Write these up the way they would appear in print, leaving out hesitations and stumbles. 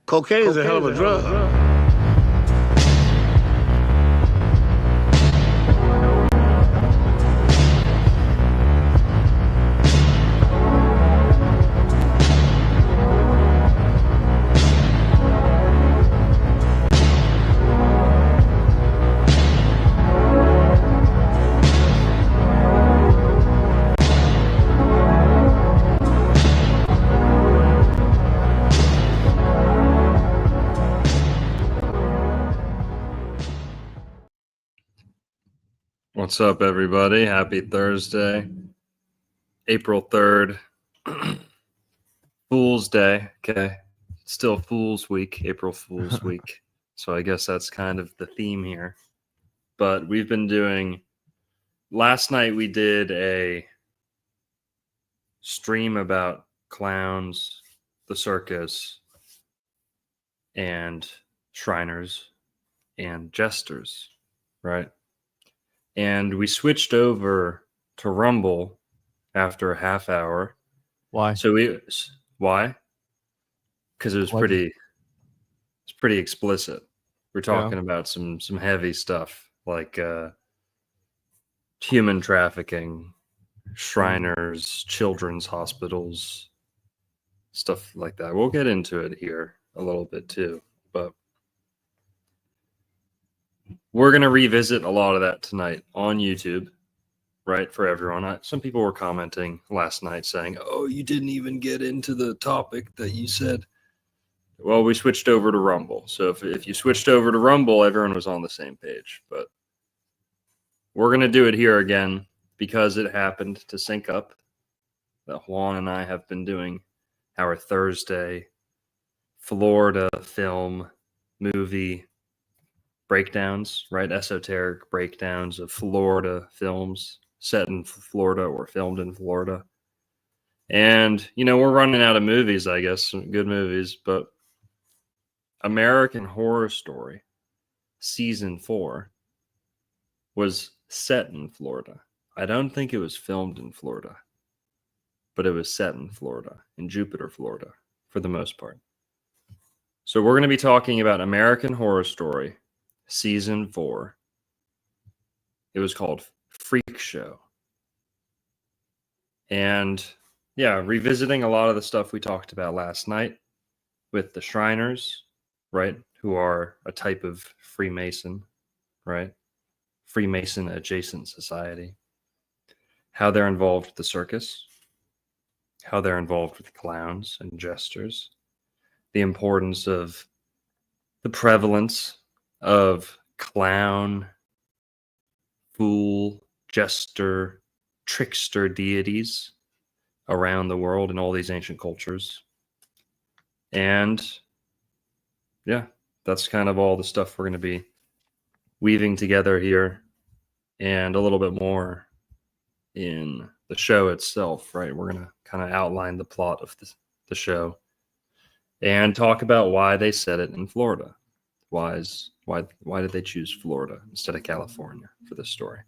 Cocaine is a hell of a drug. What's up, everybody? Happy Thursday, April 3rd, Fool's Day. Okay, still Fool's Week, April Fool's Week. So I guess that's kind of the theme here. But we've been doing, last night we did a stream about clowns, the circus, and Shriners, and jesters, right? And we switched over to Rumble after a half hour. Why? Why? Because it was pretty explicit. We're talking about some heavy stuff like human trafficking, Shriners, children's hospitals, stuff like that. We'll get into it here a little bit too, but we're going to revisit a lot of that tonight on YouTube, right, for everyone. Some people were commenting last night saying, oh, you didn't even get into the topic that you said. Well, we switched over to Rumble. So if you switched over to Rumble, everyone was on the same page. But we're going to do it here again because it happened to sync up that Juan and I have been doing our Thursday Florida film movie breakdowns, right? Esoteric breakdowns of Florida films set in Florida or filmed in Florida. And, we're running out of movies, I guess, some good movies, but American Horror Story Season 4 was set in Florida. I don't think it was filmed in Florida, but it was set in Florida, in Jupiter, Florida, for the most part. So we're going to be talking about American Horror Story Season 4. It was called Freak Show. And revisiting a lot of the stuff we talked about last night with the Shriners, right? Who are a type of Freemason, right? Freemason adjacent society. How they're involved with the circus. How they're involved with clowns and jesters. The importance of the prevalence of clown, fool, jester, trickster deities around the world in all these ancient cultures. And that's kind of all the stuff we're going to be weaving together here, and a little bit more in the show itself, right? We're going to kind of outline the plot of the show and talk about why they set it in Florida. Why did they choose Florida instead of California for this story?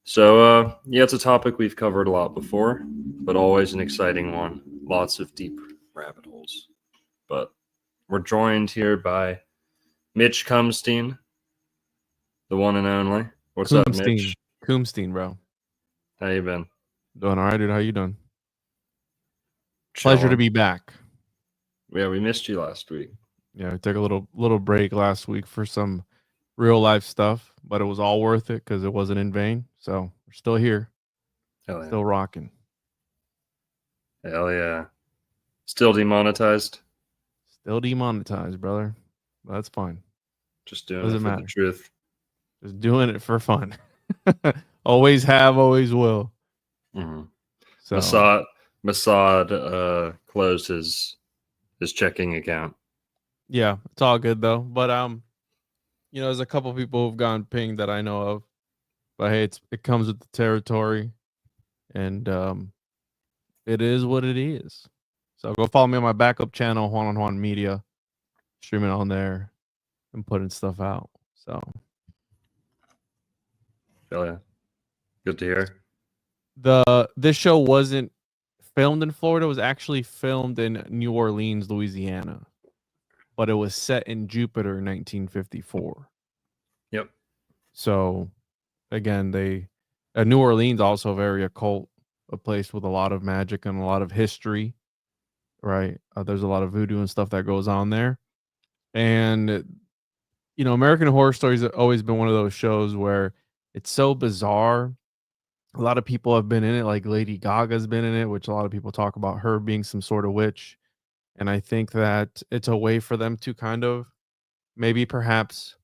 So, it's a topic we've covered a lot before, but always an exciting one. Lots of deep rabbit holes. But we're joined here by Mitch Kumstein, the one and only. What's up, Mitch? Kumstein, bro. How you been? Doing all right, dude. How you doing? Chilling. Pleasure to be back. Yeah, we missed you last week. Yeah, we took a little break last week for some real life stuff, but it was all worth it because it wasn't in vain. So we're still here. Hell yeah. Still rocking. Hell yeah. Still demonetized? Still demonetized, brother. That's fine. Just doing it for the truth. Just doing it for fun. Always have, always will. Mm-hmm. So Mossad closed his checking account. Yeah, it's all good though. But there's a couple people who've gone pinged that I know of. But hey, it comes with the territory, and it is what it is. So go follow me on my backup channel, Juan on Juan Media, streaming on there and putting stuff out. So, hell yeah, good to hear. This show wasn't filmed in Florida. It was actually filmed in New Orleans, Louisiana. but it was set in Jupiter in 1954. Yep. So again, New Orleans also very occult, a place with a lot of magic and a lot of history, right? There's a lot of voodoo and stuff that goes on there. And American Horror Stories have always been one of those shows where it's so bizarre. A lot of people have been in it, like Lady Gaga's been in it, which a lot of people talk about her being some sort of witch. And I think that it's a way for them to kind of maybe perhaps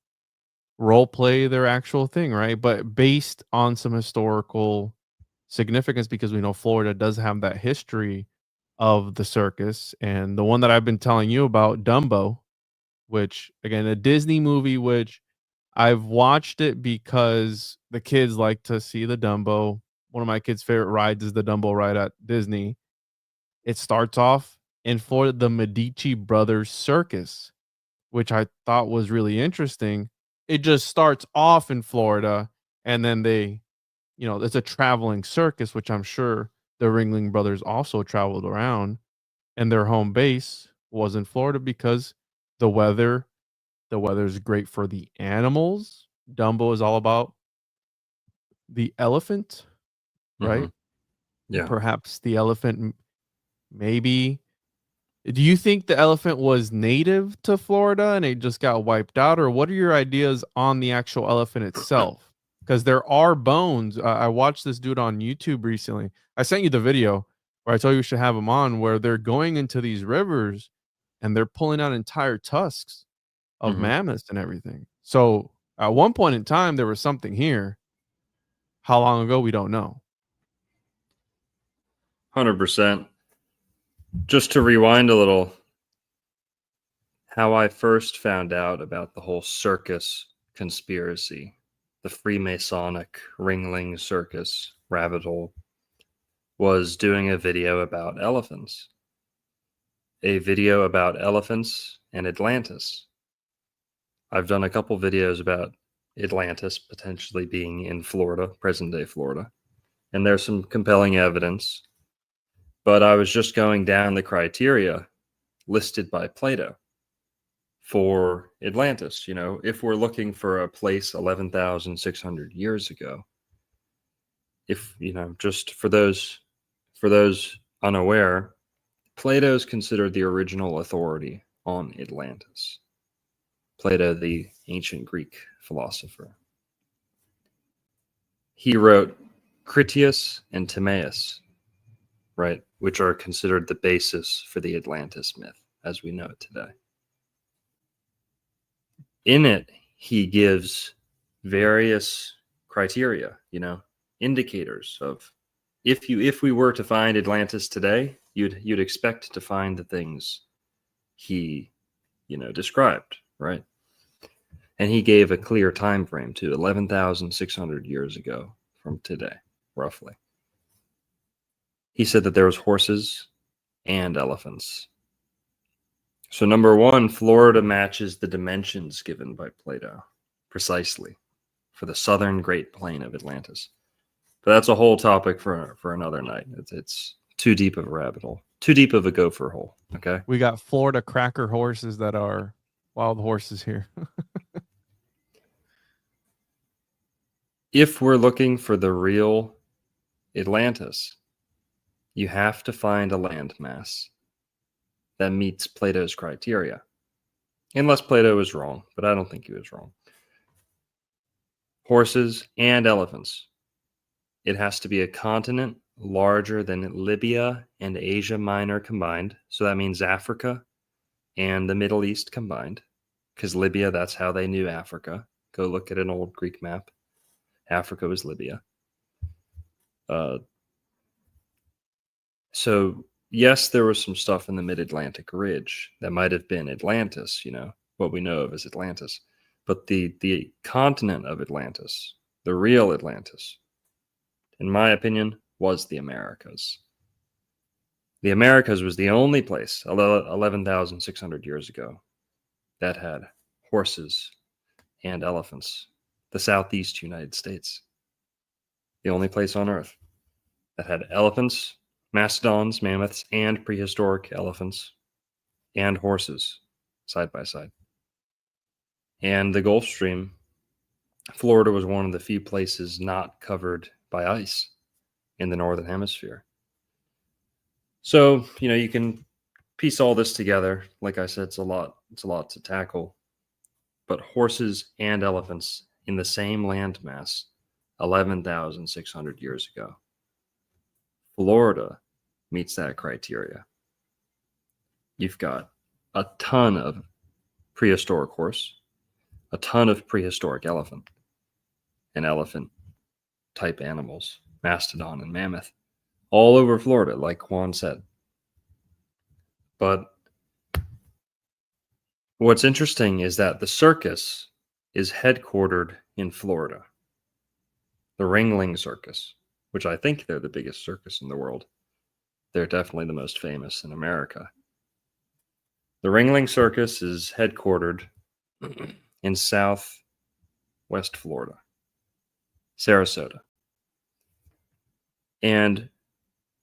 role play their actual thing, right? But based on some historical significance, because we know Florida does have that history of the circus. And the one that I've been telling you about, Dumbo, which again, a Disney movie, which I've watched it because the kids like to see the Dumbo. One of my kids' favorite rides is the Dumbo ride at Disney. It starts off in Florida, the Medici Brothers Circus, which I thought was really interesting. It just starts off in Florida, and then it's a traveling circus, which I'm sure the Ringling Brothers also traveled around, and their home base was in Florida because the weather the weather's great for the animals. Dumbo is all about the elephant, Mm-hmm. right? Yeah. Perhaps the elephant, maybe. Do you think the elephant was native to Florida and it just got wiped out? Or what are your ideas on the actual elephant itself? Because there are bones. I watched this dude on YouTube recently. I sent you the video where I told you we should have him on, where they're going into these rivers and they're pulling out entire tusks of Mm-hmm. mammoths and everything. So at one point in time, there was something here. How long ago, we don't know. 100%. Just to rewind a little, how I first found out about the whole circus conspiracy, the Freemasonic Ringling Circus rabbit hole, was doing a video about elephants. A video about elephants and Atlantis. I've done a couple videos about Atlantis potentially being in Florida, present day Florida, and there's some compelling evidence. But I was just going down the criteria listed by Plato for Atlantis. If we're looking for a place 11,600 years ago, if just for those unaware, Plato is considered the original authority on Atlantis. Plato, the ancient Greek philosopher. He wrote Critias and Timaeus, right, which are considered the basis for the Atlantis myth as we know it today. In it, he gives various criteria, indicators of if we were to find Atlantis today, you'd expect to find the things he, described, right? And he gave a clear time frame to 11,600 years ago from today, roughly. He said that there was horses and elephants. So number one, Florida matches the dimensions given by Plato precisely for the southern Great Plain of Atlantis. But that's a whole topic for another night. It's too deep of a rabbit hole, too deep of a gopher hole. Okay. We got Florida cracker horses that are wild horses here. If we're looking for the real Atlantis, you have to find a landmass that meets Plato's criteria. Unless Plato was wrong, but I don't think he was wrong. Horses and elephants. It has to be a continent larger than Libya and Asia Minor combined. So that means Africa and the Middle East combined. Because Libya, that's how they knew Africa. Go look at an old Greek map. Africa was Libya. So, yes, there was some stuff in the mid-Atlantic ridge that might have been Atlantis, what we know of as Atlantis. But the continent of Atlantis, the real Atlantis, in my opinion, was the Americas. The Americas was the only place 11,600 years ago that had horses and elephants. The Southeast United States. The only place on Earth that had elephants, mastodons, mammoths, and prehistoric elephants and horses side by side. And the Gulf Stream, Florida was one of the few places not covered by ice in the northern hemisphere. So, you can piece all this together. Like I said, it's a lot to tackle. But horses and elephants in the same landmass 11,600 years ago. Florida meets that criteria. You've got a ton of prehistoric horse, a ton of prehistoric elephant, and elephant type animals, mastodon and mammoth, all over Florida, like Juan said. But what's interesting is that the circus is headquartered in Florida. The Ringling Circus, which I think they're the biggest circus in the world. They're definitely the most famous in America. The Ringling Circus is headquartered in southwest Florida, Sarasota. And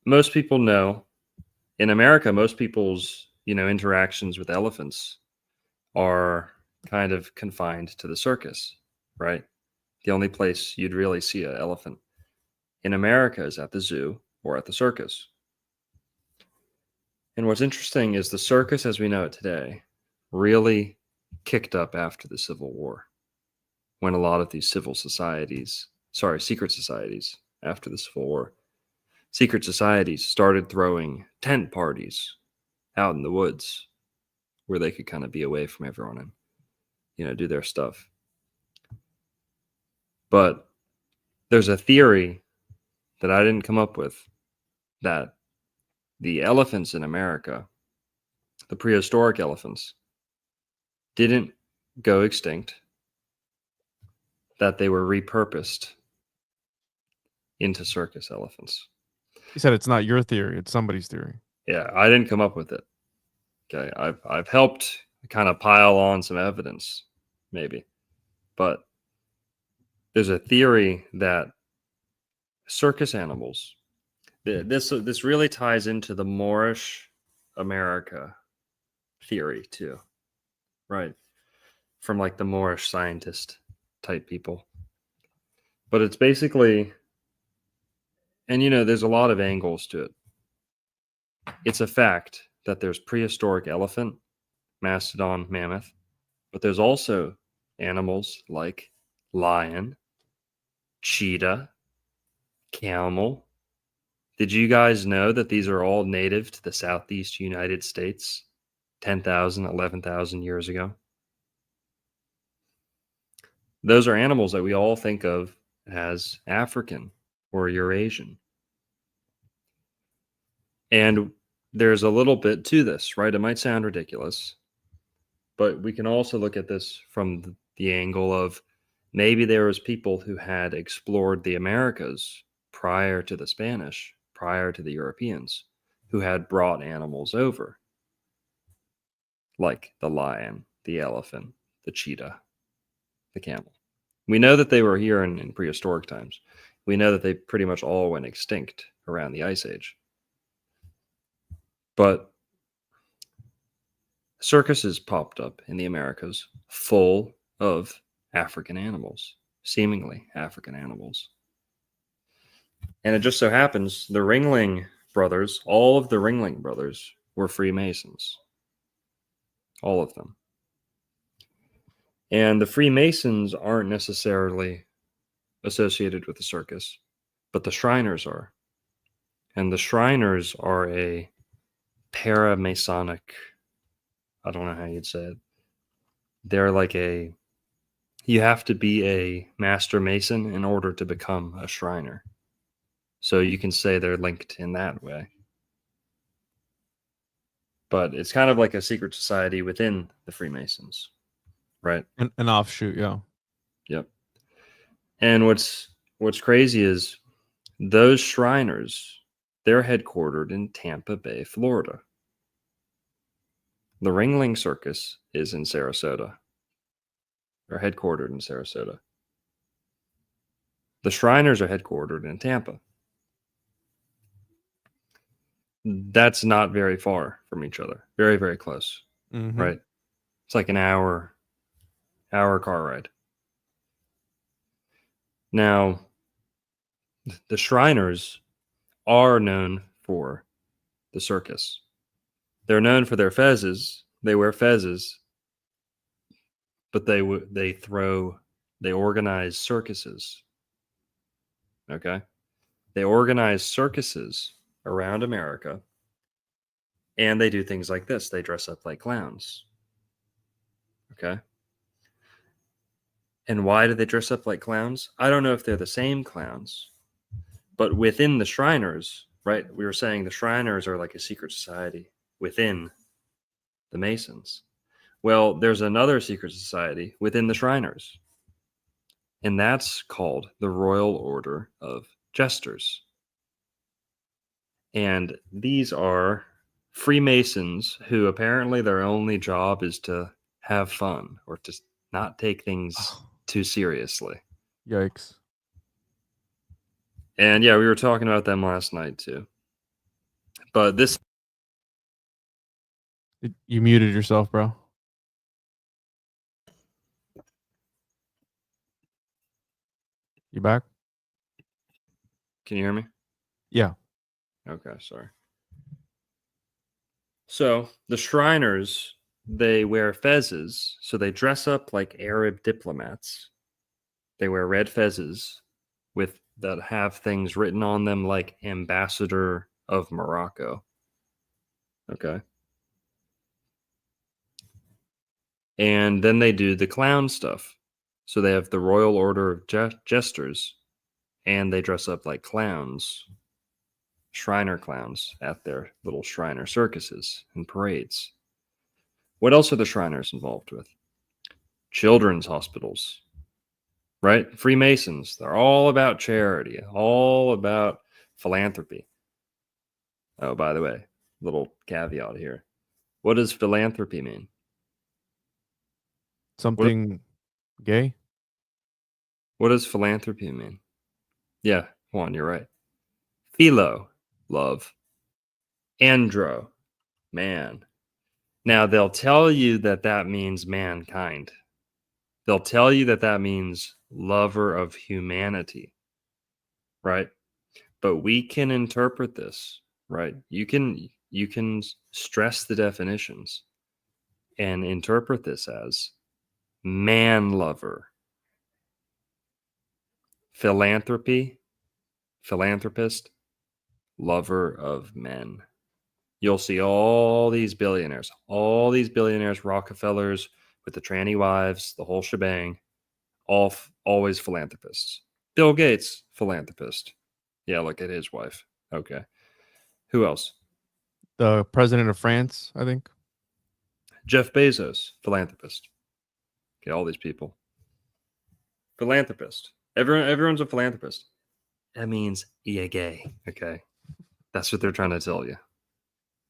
most people know, in America, most people's, interactions with elephants are kind of confined to the circus, right? The only place you'd really see an elephant in America is at the zoo or at the circus. And what's interesting is the circus as we know it today really kicked up after the Civil War, when a lot of these secret societies, after the Civil War, secret societies started throwing tent parties out in the woods where they could kind of be away from everyone and, do their stuff. But there's a theory that I didn't come up with that the elephants in America, the prehistoric elephants, didn't go extinct, that they were repurposed into circus elephants. You said it's not your theory, it's somebody's theory. Yeah, I didn't come up with it. Okay, I've helped kind of pile on some evidence, maybe. But there's a theory that circus animals, this really ties into the Moorish America theory too, right? From like the Moorish scientist type people. But it's basically, and there's a lot of angles to it. It's a fact that there's prehistoric elephant, mastodon, mammoth, but there's also animals like lion, cheetah, camel. Did you guys know that these are all native to the Southeast United States 10,000, 11,000 years ago? Those are animals that we all think of as African or Eurasian. And there's a little bit to this, right? It might sound ridiculous, but we can also look at this from the angle of maybe there was people who had explored the Americas prior to the Spanish, prior to the Europeans, who had brought animals over, like the lion, the elephant, the cheetah, the camel. We know that they were here in prehistoric times. We know that they pretty much all went extinct around the Ice Age. But circuses popped up in the Americas full of African animals, seemingly African animals. And it just so happens the Ringling brothers, all of the Ringling brothers were Freemasons. All of them. And the Freemasons aren't necessarily associated with the circus, but the Shriners are. And the Shriners are a paramasonic, I don't know how you'd say it. They're like you have to be a master mason in order to become a Shriner. So you can say they're linked in that way. But it's kind of like a secret society within the Freemasons, right? An offshoot, yeah. Yep. And what's crazy is those Shriners, they're headquartered in Tampa Bay, Florida. The Ringling Circus is in Sarasota. They're headquartered in Sarasota. The Shriners are headquartered in Tampa. That's not very far from each other. Very, very close, right? It's like an hour car ride. Now, the Shriners are known for the circus. They're known for their fezzes. They wear fezzes, but they organize circuses. Okay, they organize circuses around America, and they do things like this. They dress up like clowns. Okay. And why do they dress up like clowns? I don't know if they're the same clowns, but within the Shriners, right? We were saying the Shriners are like a secret society within the Masons. Well, there's another secret society within the Shriners, and that's called the Royal Order of Jesters. And these are Freemasons who apparently their only job is to have fun or to not take things too seriously. Yikes. And yeah, we were talking about them last night too. But this... You muted yourself, bro. You back? Can you hear me? Yeah. Okay, sorry. So the Shriners, they wear fezzes, so they dress up like Arab diplomats. They wear red fezzes with that have things written on them like Ambassador of Morocco. Okay. And then they do the clown stuff. So they have the Royal Order of Jesters, and they dress up like clowns, Shriner clowns, at their little Shriner circuses and parades. What else are the Shriners involved with? Children's hospitals, right? Freemasons, they're all about charity, all about philanthropy. Oh, by the way, little caveat here. What does philanthropy mean? Something gay? What does philanthropy mean? Yeah, Juan, you're right. Philo, love. Andro, man. Now, they'll tell you that that means mankind. They'll tell you that that means lover of humanity, right? But we can interpret this, right? You can stress the definitions and interpret this as man lover, philanthropy, philanthropist, lover of men. You'll see all these billionaires, Rockefellers with the tranny wives, the whole shebang, always philanthropists. Bill Gates, philanthropist. Yeah, look at his wife. Okay. Who else? The president of France, I think. Jeff Bezos, philanthropist. Okay, all these people. Philanthropist. Everyone's a philanthropist. That means you're gay. Okay. That's what they're trying to tell you.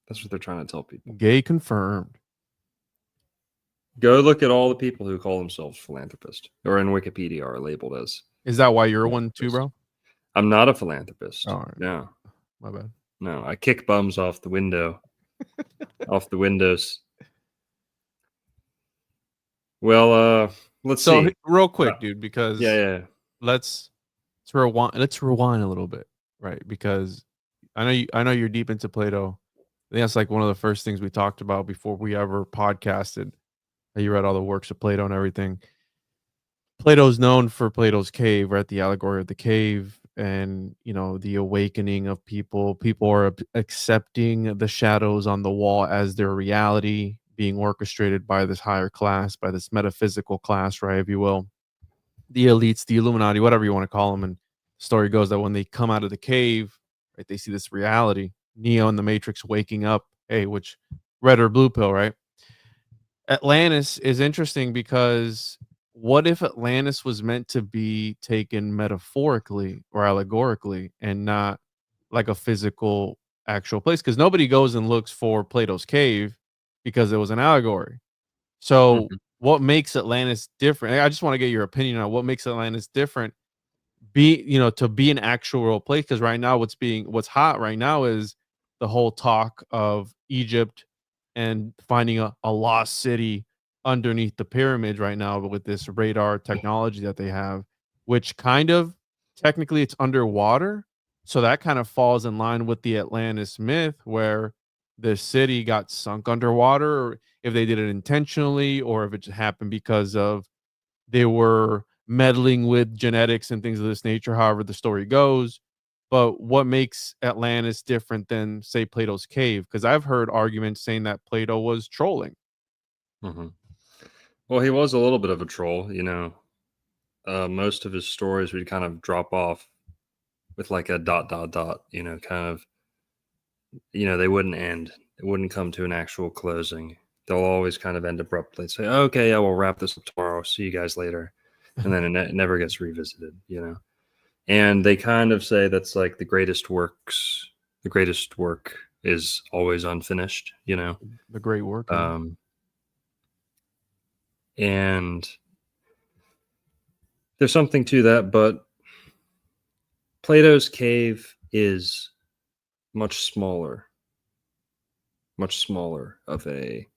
That's what they're trying to tell people. Gay confirmed. Go look at all the people who call themselves philanthropist or in Wikipedia are labeled as. Is that why you're one too, bro? I'm not a philanthropist. All right. No. My bad. No, I kick bums off the window. Off the windows. Well, let's see. Real quick, dude, because yeah. Let's rewind a little bit, right? Because I know you're deep into Plato. I think that's like one of the first things we talked about before we ever podcasted. You read all the works of Plato and everything. Plato's known for Plato's cave, right? The allegory of the cave, and the awakening of people. People are accepting the shadows on the wall as their reality, being orchestrated by this higher class, by this metaphysical class, right? If you will, the elites, the Illuminati, whatever you want to call them. And the story goes that when they come out of the cave, right, they see this reality. Neo and the Matrix waking up. Hey, which red or blue pill, right? Atlantis is interesting because what if Atlantis was meant to be taken metaphorically or allegorically and not like a physical actual place? Because nobody goes and looks for Plato's cave because it was an allegory. So what makes Atlantis different? I just want to get your opinion on what makes Atlantis different. To be an actual real place, because right now what's hot right now is the whole talk of Egypt and finding a lost city underneath the pyramids right now with this radar technology that they have, which kind of technically it's underwater. So that kind of falls in line with the Atlantis myth where the city got sunk underwater, or if they did it intentionally, or if it just happened because of they were meddling with genetics and things of this nature, however the story goes. But what makes Atlantis different than, say, Plato's cave? Because I've heard arguments saying that Plato was trolling. Hmm. Well, he was a little bit of a troll, you know. Most of his stories would kind of drop off with like a dot dot dot, you know, kind of, you know, they wouldn't end. It wouldn't come to an actual closing. They'll always kind of end abruptly. Say, okay, yeah, we'll wrap this up tomorrow. See you guys later, and then it never gets revisited, you know. And they kind of say that's like the greatest works. The greatest work is always unfinished, you know. The great work. Yeah. And there's something to that, but Plato's cave is much smaller of a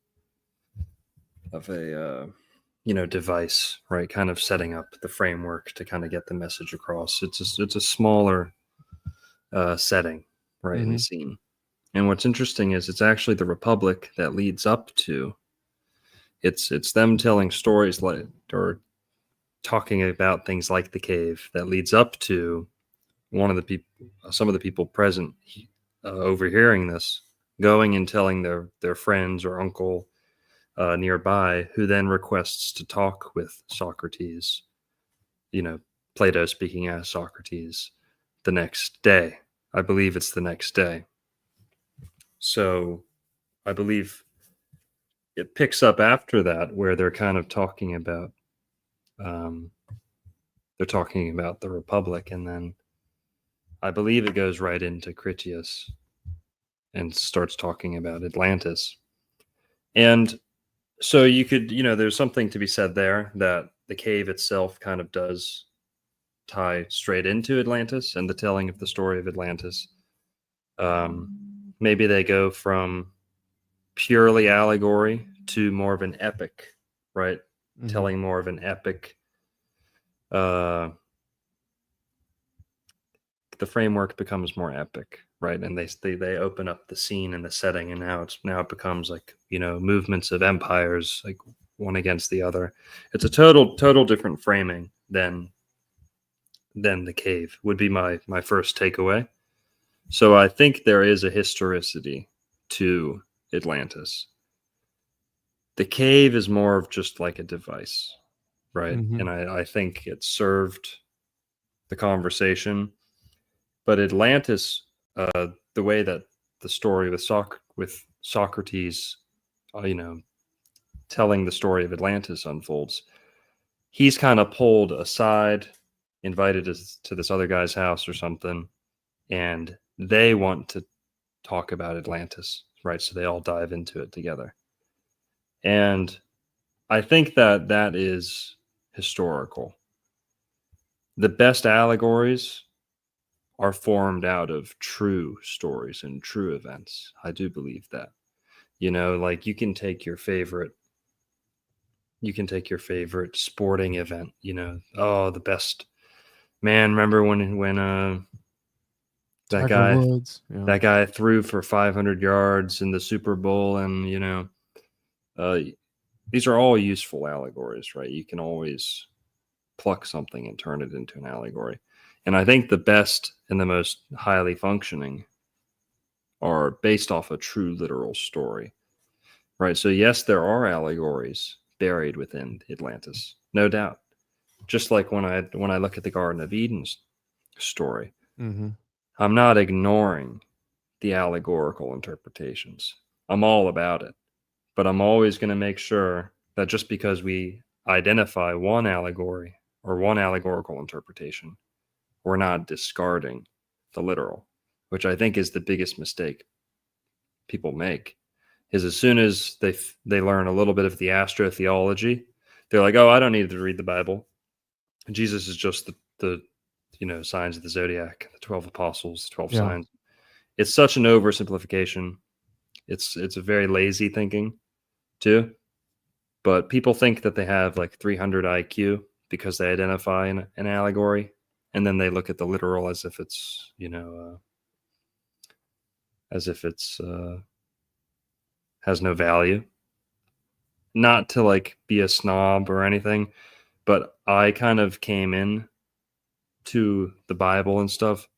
you know, device, right? Kind of setting up the framework to kind of get the message across. It's a smaller setting, right, in the scene. And what's interesting is it's actually the Republic that leads up to. It's them telling stories like, or talking about things like the cave that leads up to one of the people, some of the people present, overhearing this, going and telling their friends or uncle nearby, who then requests to talk with Socrates, you know, Plato speaking as Socrates, the next day. I believe it's the next day. So I believe it picks up after that, where they're kind of talking about the Republic, and then I believe it goes right into Critias and starts talking about Atlantis. And so you could, you know, there's something to be said there that the cave itself kind of does tie straight into Atlantis and the telling of the story of Atlantis. Maybe they go from purely allegory to more of an epic, right? Telling more of an epic. The framework becomes more epic, right? And they open up the scene and the setting, and now it becomes like, you know, movements of empires, like one against the other. It's a total different framing than the cave, would be my first takeaway. So I think there is a historicity to Atlantis. The cave is more of just like a device, right? And I think it served the conversation. But Atlantis, the way that the story with Socrates, you know, telling the story of Atlantis unfolds, he's kind of pulled aside, invited to this other guy's house or something, and they want to talk about Atlantis, right? So they all dive into it together. And I think that is historical. The best allegories are formed out of true stories and true events. I do believe that. You know, like you can take your favorite sporting event, you know, oh, the best, man, remember when that guy threw for 500 yards in the Super Bowl, and you know, these are all useful allegories, right? You can always pluck something and turn it into an allegory. And I think the best and the most highly functioning are based off a true literal story, right? So yes, there are allegories buried within Atlantis, no doubt. Just like when I look at the Garden of Eden's story, I'm not ignoring the allegorical interpretations. I'm all about it, but I'm always going to make sure that just because we identify one allegory or one allegorical interpretation, we're not discarding the literal, which I think is the biggest mistake people make. Is as soon as they learn a little bit of the astrotheology, they're like, oh, I don't need to read the Bible. Jesus is just the you know, signs of the zodiac, the 12 apostles, 12 signs. It's such an oversimplification. It's a very lazy thinking too. But people think that they have like 300 IQ because they identify an allegory, and then they look at the literal as if it's, as if it's has no value. Not to like be a snob or anything, but I kind of came in to the Bible and stuff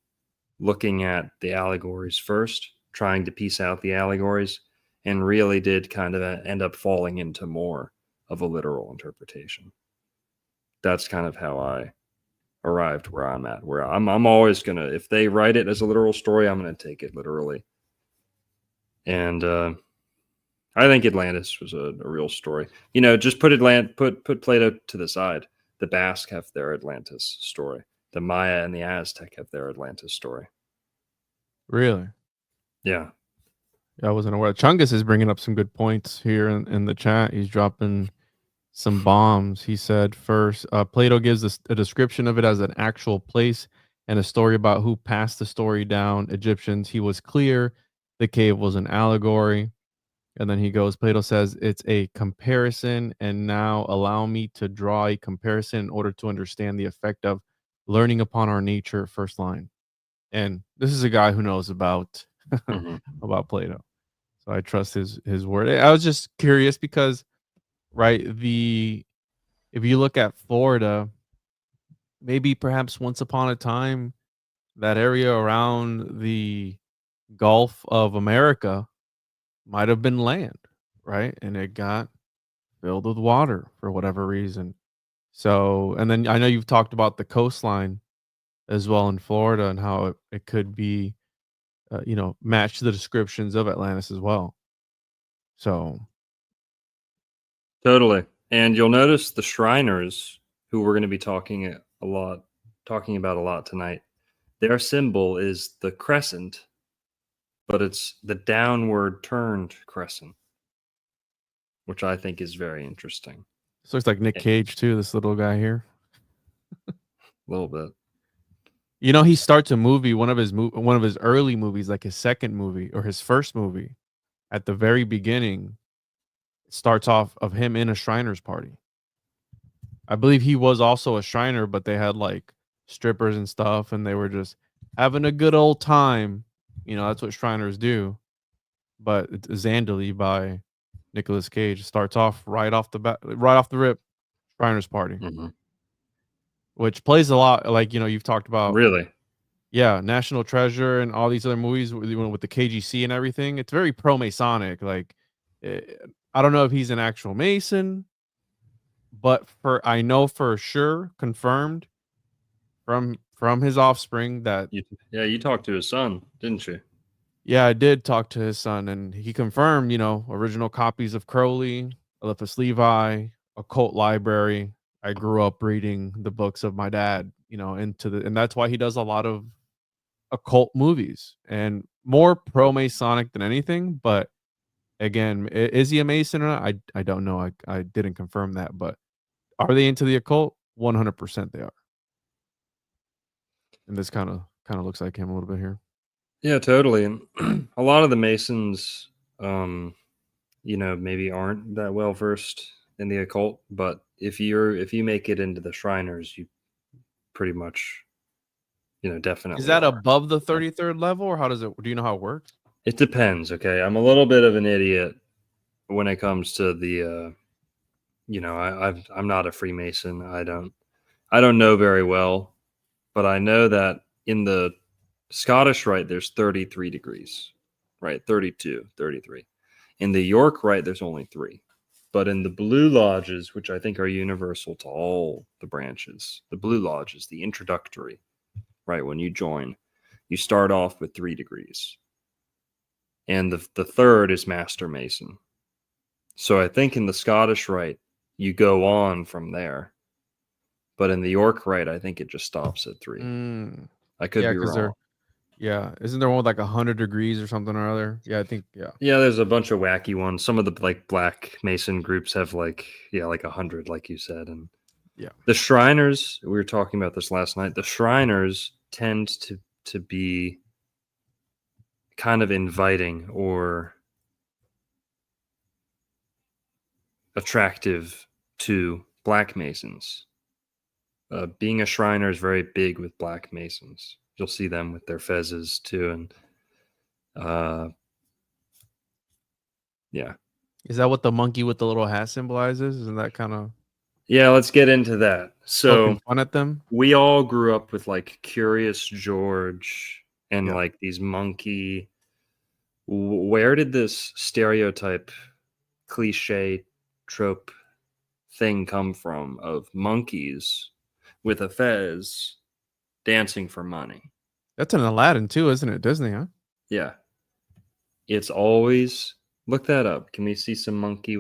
looking at the allegories first, trying to piece out the allegories, and really did kind of end up falling into more of a literal interpretation. That's kind of how I arrived where I'm at, where I'm always gonna, if they write it as a literal story, I'm gonna take it literally. And I think Atlantis was a real story. Just put Plato to the side. The Basque have their Atlantis story. The Maya and the Aztec have their Atlantis story. Really? Yeah. I wasn't aware. Chungus is bringing up some good points here in the chat. He's dropping some bombs. He said first, Plato gives us a description of it as an actual place and a story about who passed the story down. Egyptians. He was clear. The cave was an allegory. And then he goes, Plato says it's a comparison. And now allow me to draw a comparison in order to understand the effect of learning upon our nature. First line. And this is a guy who knows about about Plato. So I trust his word. I was just curious because, right, if you look at Florida, maybe perhaps once upon a time, that area around the Gulf of America might have been land, right? And it got filled with water for whatever reason. So, and then I know you've talked about the coastline as well in Florida and how it could be, match the descriptions of Atlantis as well. So, Totally. And you'll notice the Shriners, who we're going to be talking about a lot tonight, their symbol is the crescent, but it's the downward turned crescent, which I think is very interesting. this looks like Nick Cage too, this little guy here. A little bit. He starts a movie, one of his early movies, like his second movie or his first movie. At the very beginning, it starts off of him in a Shriners party. I believe he was also a Shriner, but they had like strippers and stuff, and they were just having a good old time. That's what Shriners do. But it's Zandali by Nicolas Cage starts off right off the rip, Shriners party, which plays a lot. Like you've talked about, Really. Yeah, National Treasure and all these other movies with the KGC and everything. It's very pro-Masonic. Like, I don't know if he's an actual Mason, but I know for sure, confirmed from his offspring that. You talked to his son, didn't you? Yeah, I did talk to his son, and he confirmed, original copies of Crowley, Eliphas Levi, Occult Library. I grew up reading the books of my dad, and that's why he does a lot of occult movies and more pro-Masonic than anything. But again, is he a Mason or not? I don't know. I didn't confirm that, but are they into the occult? 100% they are. And this kind of looks like him a little bit here. Yeah, totally. And a lot of the Masons, maybe aren't that well versed in the occult, but if you make it into the Shriners, you pretty much, definitely. Is that above the 33rd level, or do you know how it works? It depends. Okay, I'm a little bit of an idiot when it comes to the, I'm not a Freemason. I don't know very well, but I know that in the Scottish Rite, there's 33 degrees, right? 32, 33. In the York Rite, there's only 3. But in the Blue Lodges, which I think are universal to all the branches, the Blue Lodges, the introductory, right? When you join, you start off with 3 degrees. And the third is Master Mason. So I think in the Scottish Rite, you go on from there. But in the York Rite, I think it just stops at 3. I could be wrong. Isn't there one with like 100 degrees or something or other? Yeah, I think, yeah. Yeah, there's a bunch of wacky ones. Some of the like Black Mason groups have like 100, like you said. And yeah, the Shriners, we were talking about this last night. The Shriners tend to be kind of inviting or attractive to Black Masons. Being a Shriner is very big with Black Masons. You'll see them with their fezzes too, and yeah. Is that what the monkey with the little hat symbolizes? Isn't that kind of Yeah, let's get into that. So poking fun at them? we all grew up with like Curious George and Yeah. like these monkey. Where did this stereotype, cliche, trope thing come from of monkeys with a fez dancing for money? That's an Aladdin too, isn't it? Disney, huh? Yeah. It's always, look that up. Can we see some monkeys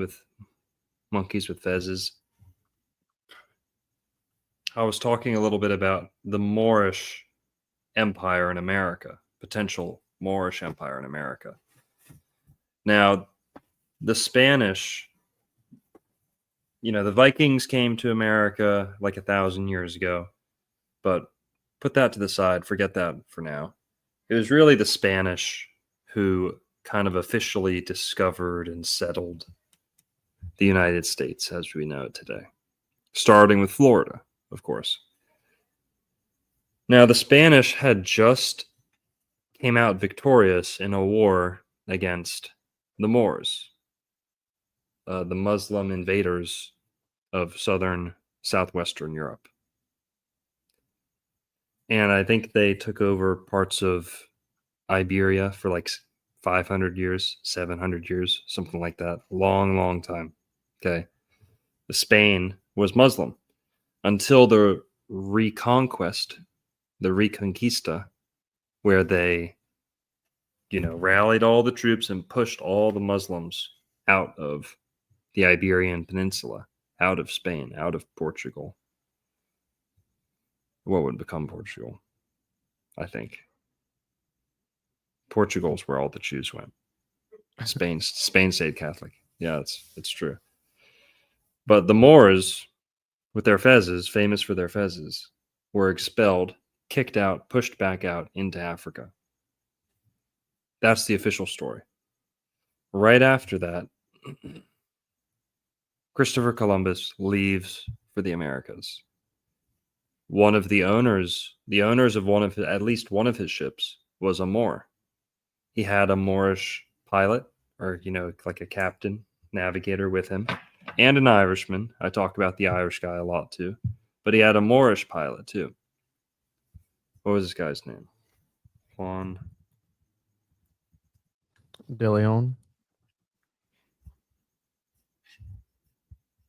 with fezzes? I was talking a little bit about the Moorish Empire in America, potential Moorish Empire in America. Now, the Spanish, the Vikings came to America like 1,000 years ago, but put that to the side, forget that for now. It was really the Spanish who kind of officially discovered and settled the United States as we know it today, starting with Florida, of course. Now, the Spanish had just came out victorious in a war against the Moors, the Muslim invaders of southwestern Europe. And I think they took over parts of Iberia for like 500 years, 700 years, something like that. Long, long time. Okay. Spain was Muslim until the Reconquista, where they, rallied all the troops and pushed all the Muslims out of the Iberian Peninsula, out of Spain, out of Portugal. What would become Portugal? I think Portugal's where all the Jews went. Spain stayed Catholic. Yeah, it's true. But the Moors, with their fezzes, famous for their fezzes, were expelled, kicked out, pushed back out into Africa. That's the official story. Right after that, Christopher Columbus leaves for the Americas. One of the owners of at least one of his ships was a Moor. He had a Moorish pilot, or like a captain, navigator with him, and an Irishman. I talk about the Irish guy a lot too, but he had a Moorish pilot too. What was this guy's name? Juan De Leon.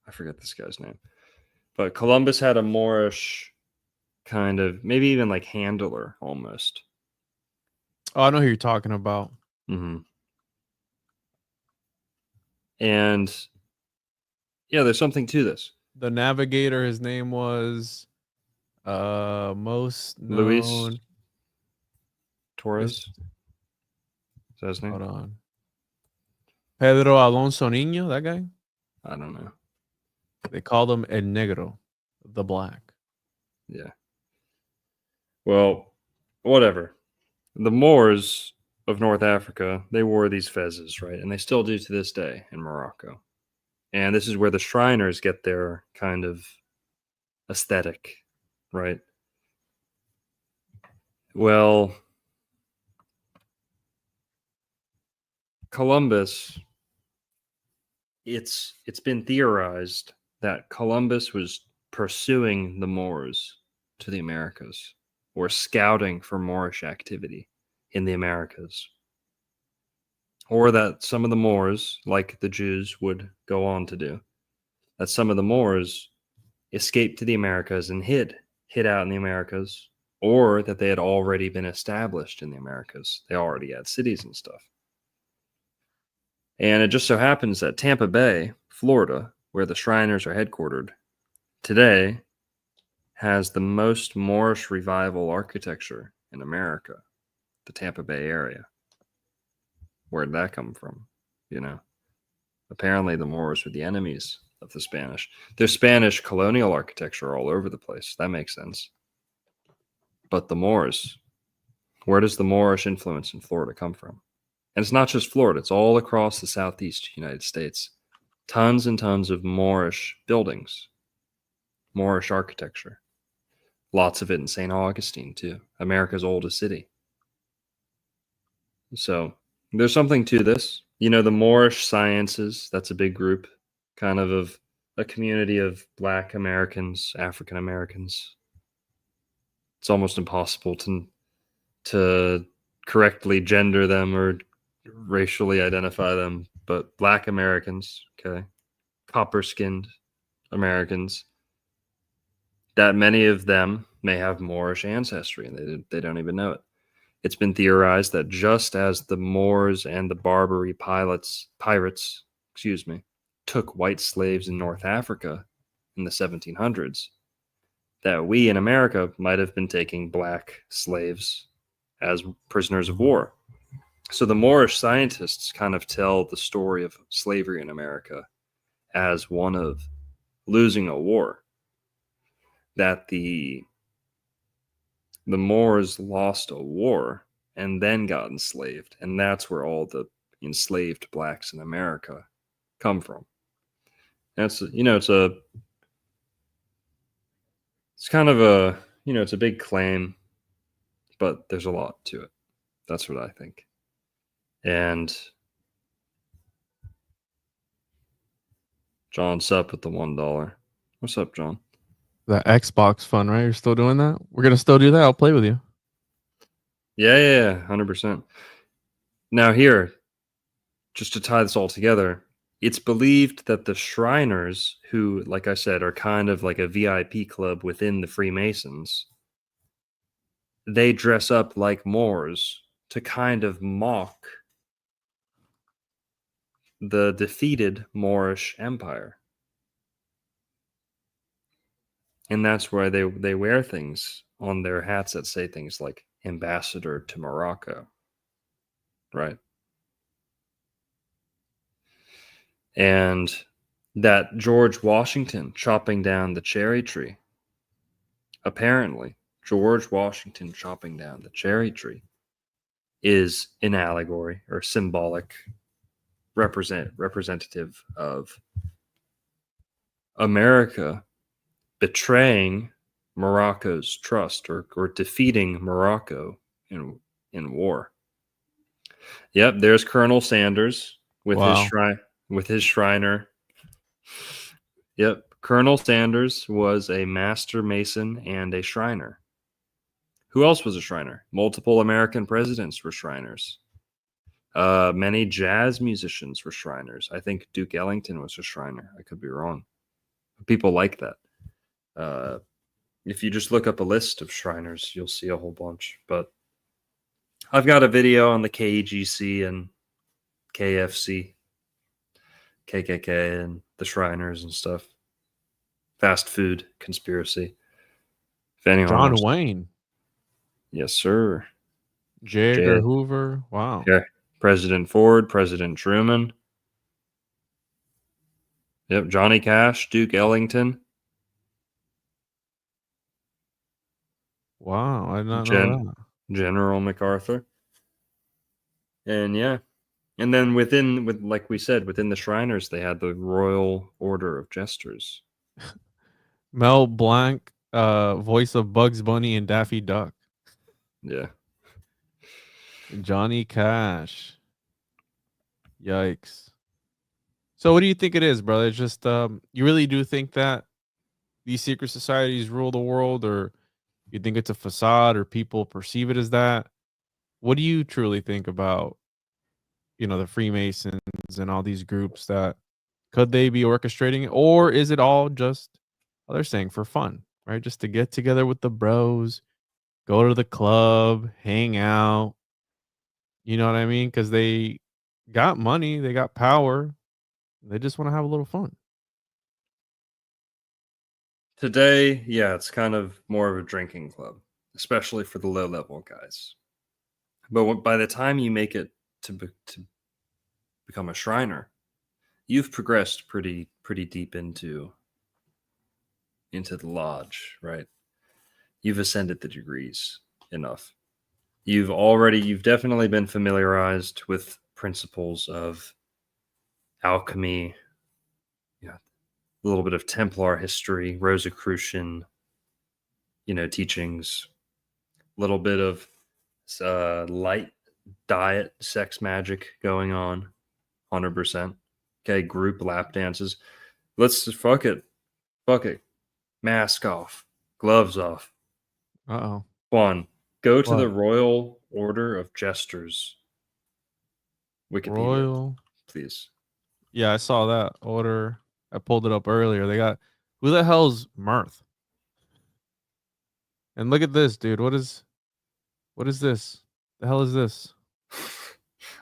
I forget this guy's name. But Columbus had a Moorish kind of, maybe even like handler almost. Oh, I know who you're talking about. Mm-hmm. And yeah, there's something to this. The navigator, his name was most known. Luis Torres. Is that his name? Hold on. Pedro Alonso Niño, that guy? I don't know. They called him El Negro, the black. Yeah. Well, whatever. The Moors of North Africa, they wore these fezzes, right? And they still do to this day in Morocco. And this is where the Shriners get their kind of aesthetic, right? Well, Columbus, it's been theorized that Columbus was pursuing the Moors to the Americas, or scouting for Moorish activity in the Americas. Or that some of the Moors, like the Jews would go on to do, that some of the Moors escaped to the Americas and hid out in the Americas, or that they had already been established in the Americas. They already had cities and stuff. And it just so happens that Tampa Bay, Florida, where the Shriners are headquartered, today has the most Moorish revival architecture in America, the Tampa Bay area. Where'd that come from? Apparently the Moors were the enemies of the Spanish. There's Spanish colonial architecture all over the place. That makes sense. But the Moors, where does the Moorish influence in Florida come from? And it's not just Florida, it's all across the southeast United States. tons and tons of Moorish buildings, Moorish architecture. Lots of it in St. Augustine, too, America's oldest city. So there's something to this. You know, the Moorish sciences, that's a big group, kind of a community of Black Americans, African Americans. It's almost impossible to correctly gender them or racially identify them, but Black Americans, okay, copper-skinned Americans, that many of them may have Moorish ancestry, and they don't even know it. It's been theorized that just as the Moors and the Barbary pirates, took white slaves in North Africa in the 1700s, that we in America might have been taking Black slaves as prisoners of war. So the Moorish scientists kind of tell the story of slavery in America as one of losing a war, that the Moors lost a war and then got enslaved, and that's where all the enslaved Blacks in America come from. That's, you know, it's kind of a, you know, it's a big claim, but there's a lot to it. That's what I think. And John's up with the $1. What's up, John? That Xbox fun, right? You're still doing that? We're gonna still do that. I'll play with you. Yeah, 100%. Now here, just to tie this all together, it's believed that the Shriners, who, like I said, are kind of like a VIP club within the Freemasons, they dress up like Moors to kind of mock the defeated Moorish Empire. And that's why they wear things on their hats that say things like ambassador to Morocco, right? And that George Washington chopping down the cherry tree, apparently George Washington chopping down the cherry tree is an allegory or symbolic representative of America betraying Morocco's trust or defeating Morocco in war. Yep, there's Colonel Sanders with his Shriner. Yep, Colonel Sanders was a master mason and a Shriner. Who else was a Shriner? Multiple American presidents were Shriners. Many jazz musicians were Shriners. I think Duke Ellington was a Shriner. I could be wrong. People like that. If you just look up a list of Shriners, you'll see a whole bunch. But I've got a video on the KEGC and KFC, KKK, and the Shriners and stuff. Fast food conspiracy. If anyone John wants Wayne. Yes, sir. J. Edgar Hoover. Wow. Yeah. President Ford, President Truman. Yep, Johnny Cash, Duke Ellington. Wow, I did not know that. General MacArthur. And yeah. And then like we said, within the Shriners, they had the Royal Order of Jesters. Mel Blanc, voice of Bugs Bunny and Daffy Duck. Yeah. Johnny Cash. Yikes. So what do you think it is, brother? It's just you really do think that these secret societies rule the world, or you think it's a facade, or people perceive it as that? What do you truly think about, you know, the Freemasons and all these groups? That could they be orchestrating it, or is it all just, well, they're saying for fun, right? Just to get together with the bros, go to the club, hang out. You know what I mean? Because they got money, they got power, they just want to have a little fun. Today, yeah, it's kind of more of a drinking club, especially for the low-level guys. But by the time you make it to become a Shriner, you've progressed pretty deep into the lodge, right? You've ascended the degrees enough. You've definitely been familiarized with principles of alchemy, a little bit of Templar history, Rosicrucian, teachings, a little bit of light diet, sex magic going on, 100%. Okay, group lap dances. Let's just fuck it. Mask off, gloves off. Uh-oh. Juan, go to What? the Royal Order of Jesters. Wikipedia, Royal. please. Yeah, I saw that order. I pulled it up earlier. They got, who the hell's Mirth? And look at this, dude. What is this? The hell is this?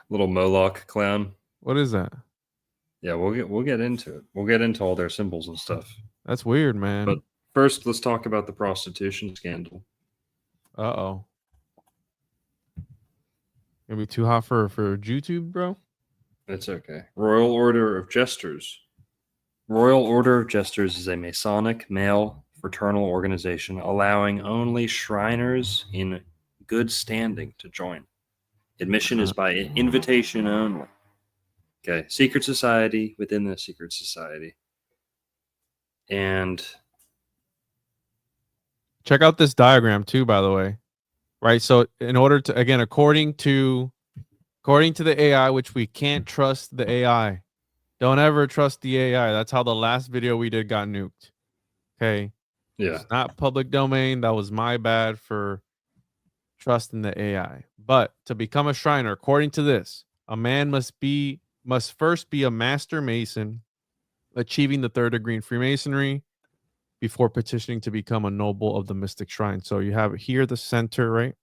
Little Moloch clown. What is that? Yeah, we'll get into it. We'll get into all their symbols and stuff. That's weird, man. But first, let's talk about the prostitution scandal. Uh-oh. Gonna be too hot for YouTube, bro? It's okay. Royal Order of Jesters. Royal Order of Jesters is a Masonic male fraternal organization allowing only Shriners in good standing to join. Admission is by invitation only. Okay, secret society within the secret society. And check out this diagram too, by the way. Right? So in order to, again, according to the AI, which we can't trust the AI. Don't ever trust the AI. That's how the last video we did got nuked. Okay. yeah. It's not public domain. That was my bad for trusting the AI. But to become a Shriner, according to this, a man must first be a master mason, achieving the 3rd degree in Freemasonry before petitioning to become a noble of the Mystic Shrine. So you have here the center, right?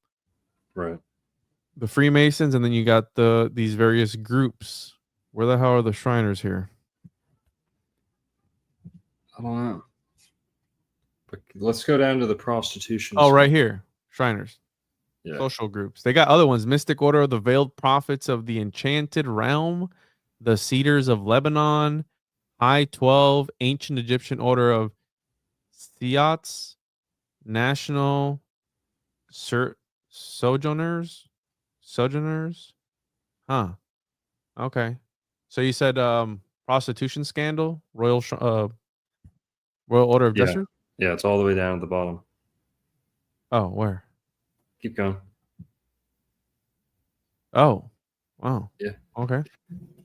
Right. The Freemasons, and then you got these various groups. Where the hell are the Shriners here? I don't know. But let's go down to the prostitution. Oh, right here. Shriners. Yeah. Social groups. They got other ones. Mystic Order of the Veiled Prophets of the Enchanted Realm, the Cedars of Lebanon, High 12, Ancient Egyptian Order of Theots, National Sojourners. Huh. Okay. So you said prostitution scandal, Royal Order of Yeah. Jesters? Yeah, it's all the way down at the bottom. Oh, where? Keep going. Oh. Wow. Yeah. Okay.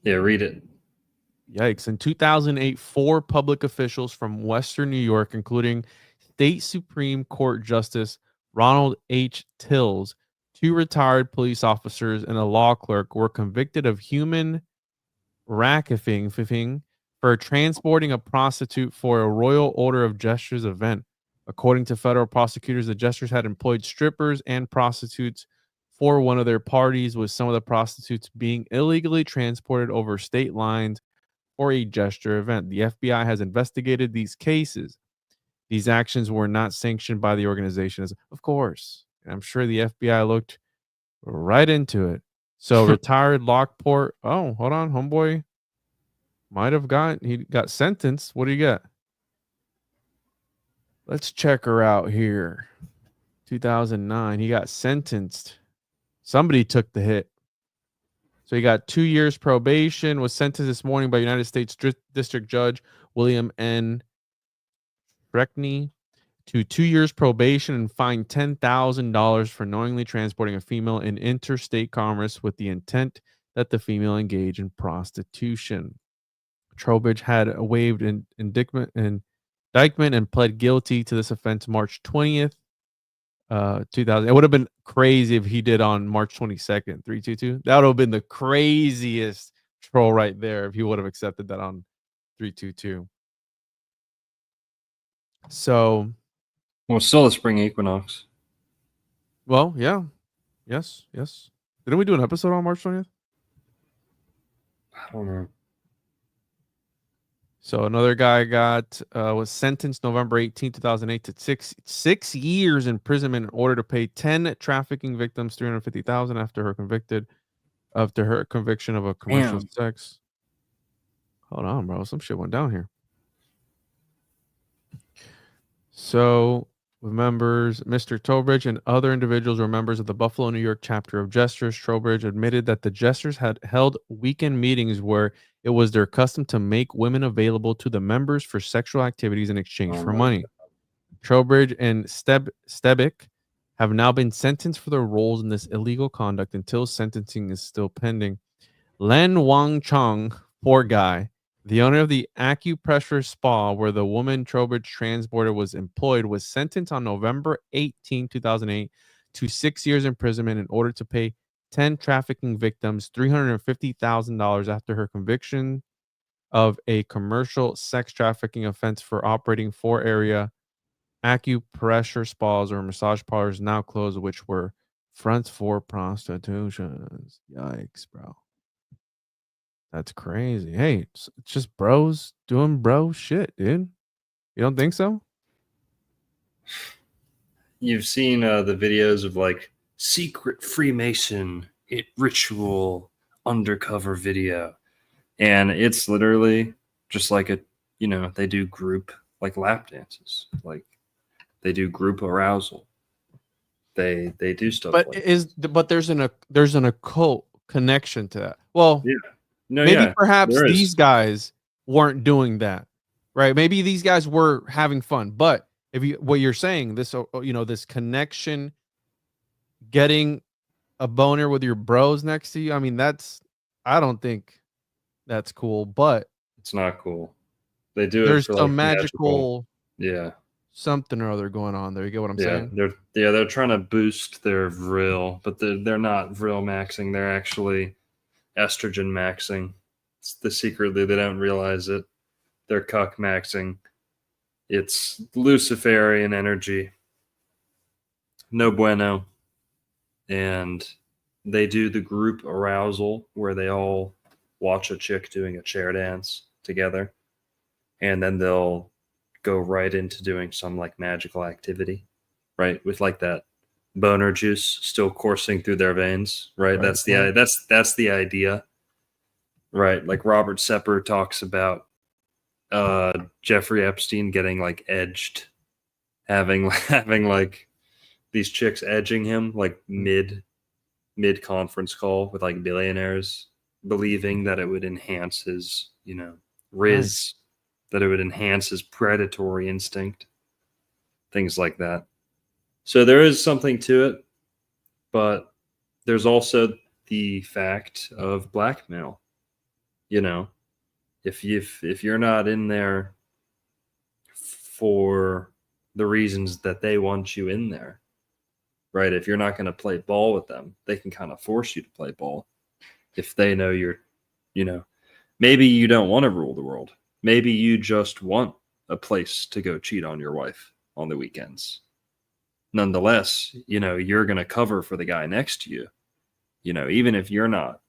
Yeah, read it. Yikes. In 2008, 4 public officials from Western New York, including State Supreme Court Justice Ronald H. Tills, 2 retired police officers, and a law clerk, were convicted of human racketeering for transporting a prostitute for a Royal Order of Jesters event. According to federal prosecutors, the Jesters had employed strippers and prostitutes for one of their parties, with some of the prostitutes being illegally transported over state lines for a gesture event. The FBI has investigated these cases. These actions were not sanctioned by the organization, of course. I'm sure the FBI looked right into it. So retired Lockport. Oh, hold on, homeboy. He got sentenced. What do you got? Let's check her out here. 2009. He got sentenced. Somebody took the hit. So he got 2 years probation, was sentenced this morning by United States District Judge William N. Reckney to 2 years probation and fined $10,000 for knowingly transporting a female in interstate commerce with the intent that the female engage in prostitution. Trowbridge had waived an indictment and pled guilty to this offense March 20th, 2000. It would have been crazy if he did on March 22nd, 322. That would have been the craziest troll right there if he would have accepted that on 322. So, well, still the spring equinox. Well, yeah. Yes. Didn't we do an episode on March 20th? I don't know. So another guy was sentenced November 18, 2008 to six years imprisonment in order to pay 10 trafficking victims $350,000 after her conviction of a commercial sex. Hold on, bro. Some shit went down here. So members, Mr. Trowbridge and other individuals were members of the Buffalo, New York chapter of Jesters. Trowbridge admitted that the Jesters had held weekend meetings where it was their custom to make women available to the members for sexual activities in exchange Oh for my money. Trowbridge and Stebick have now been sentenced for their roles in this illegal conduct until sentencing is still pending. Len Wang Chong, poor guy, the owner of the acupressure spa where the woman Trowbridge transporter was employed, was sentenced on November 18, 2008 to 6 years imprisonment in order to pay 10 trafficking victims $350,000 after her conviction of a commercial sex trafficking offense for operating 4-area acupressure spas or massage parlors now closed, which were fronts for prostitution. Yikes, bro. That's crazy. Hey, it's just bros doing bro shit, dude. You don't think so? You've seen the videos of like secret Freemason ritual undercover video, and it's literally just like they do group like lap dances, like they do group arousal. They do stuff But like there's an occult connection to that. Well, yeah. No, maybe yeah, perhaps there these is. guys weren't doing that, right? Maybe these guys were having fun, but if you what you're saying, this this connection, getting a boner with your bros next to you, I mean, I don't think that's cool, but It's not cool. They do it there's for like some magical. magical Yeah. something or other going on there. You get what I'm Yeah, saying? they're trying to boost their vril, but they're not vril maxing. They're actually estrogen maxing. It's secretly they don't realize it. They're cuck maxing. It's Luciferian energy. No bueno. And they do the group arousal where they all watch a chick doing a chair dance together, and then they'll go right into doing some like magical activity, right? With like that boner juice still coursing through their veins, right? Right. That's the idea, right? Like Robert Sepper talks about Jeffrey Epstein getting like edged, having like these chicks edging him like mid conference call with like billionaires, believing that it would enhance his riz, that it would enhance his predatory instinct, things like that. So there is something to it, but there's also the fact of blackmail. If you're not in there for the reasons that they want you in there, right? If you're not going to play ball with them, they can kind of force you to play ball. If they know maybe you don't want to rule the world. Maybe you just want a place to go cheat on your wife on the weekends. Nonetheless, you're going to cover for the guy next to you. Even if you're not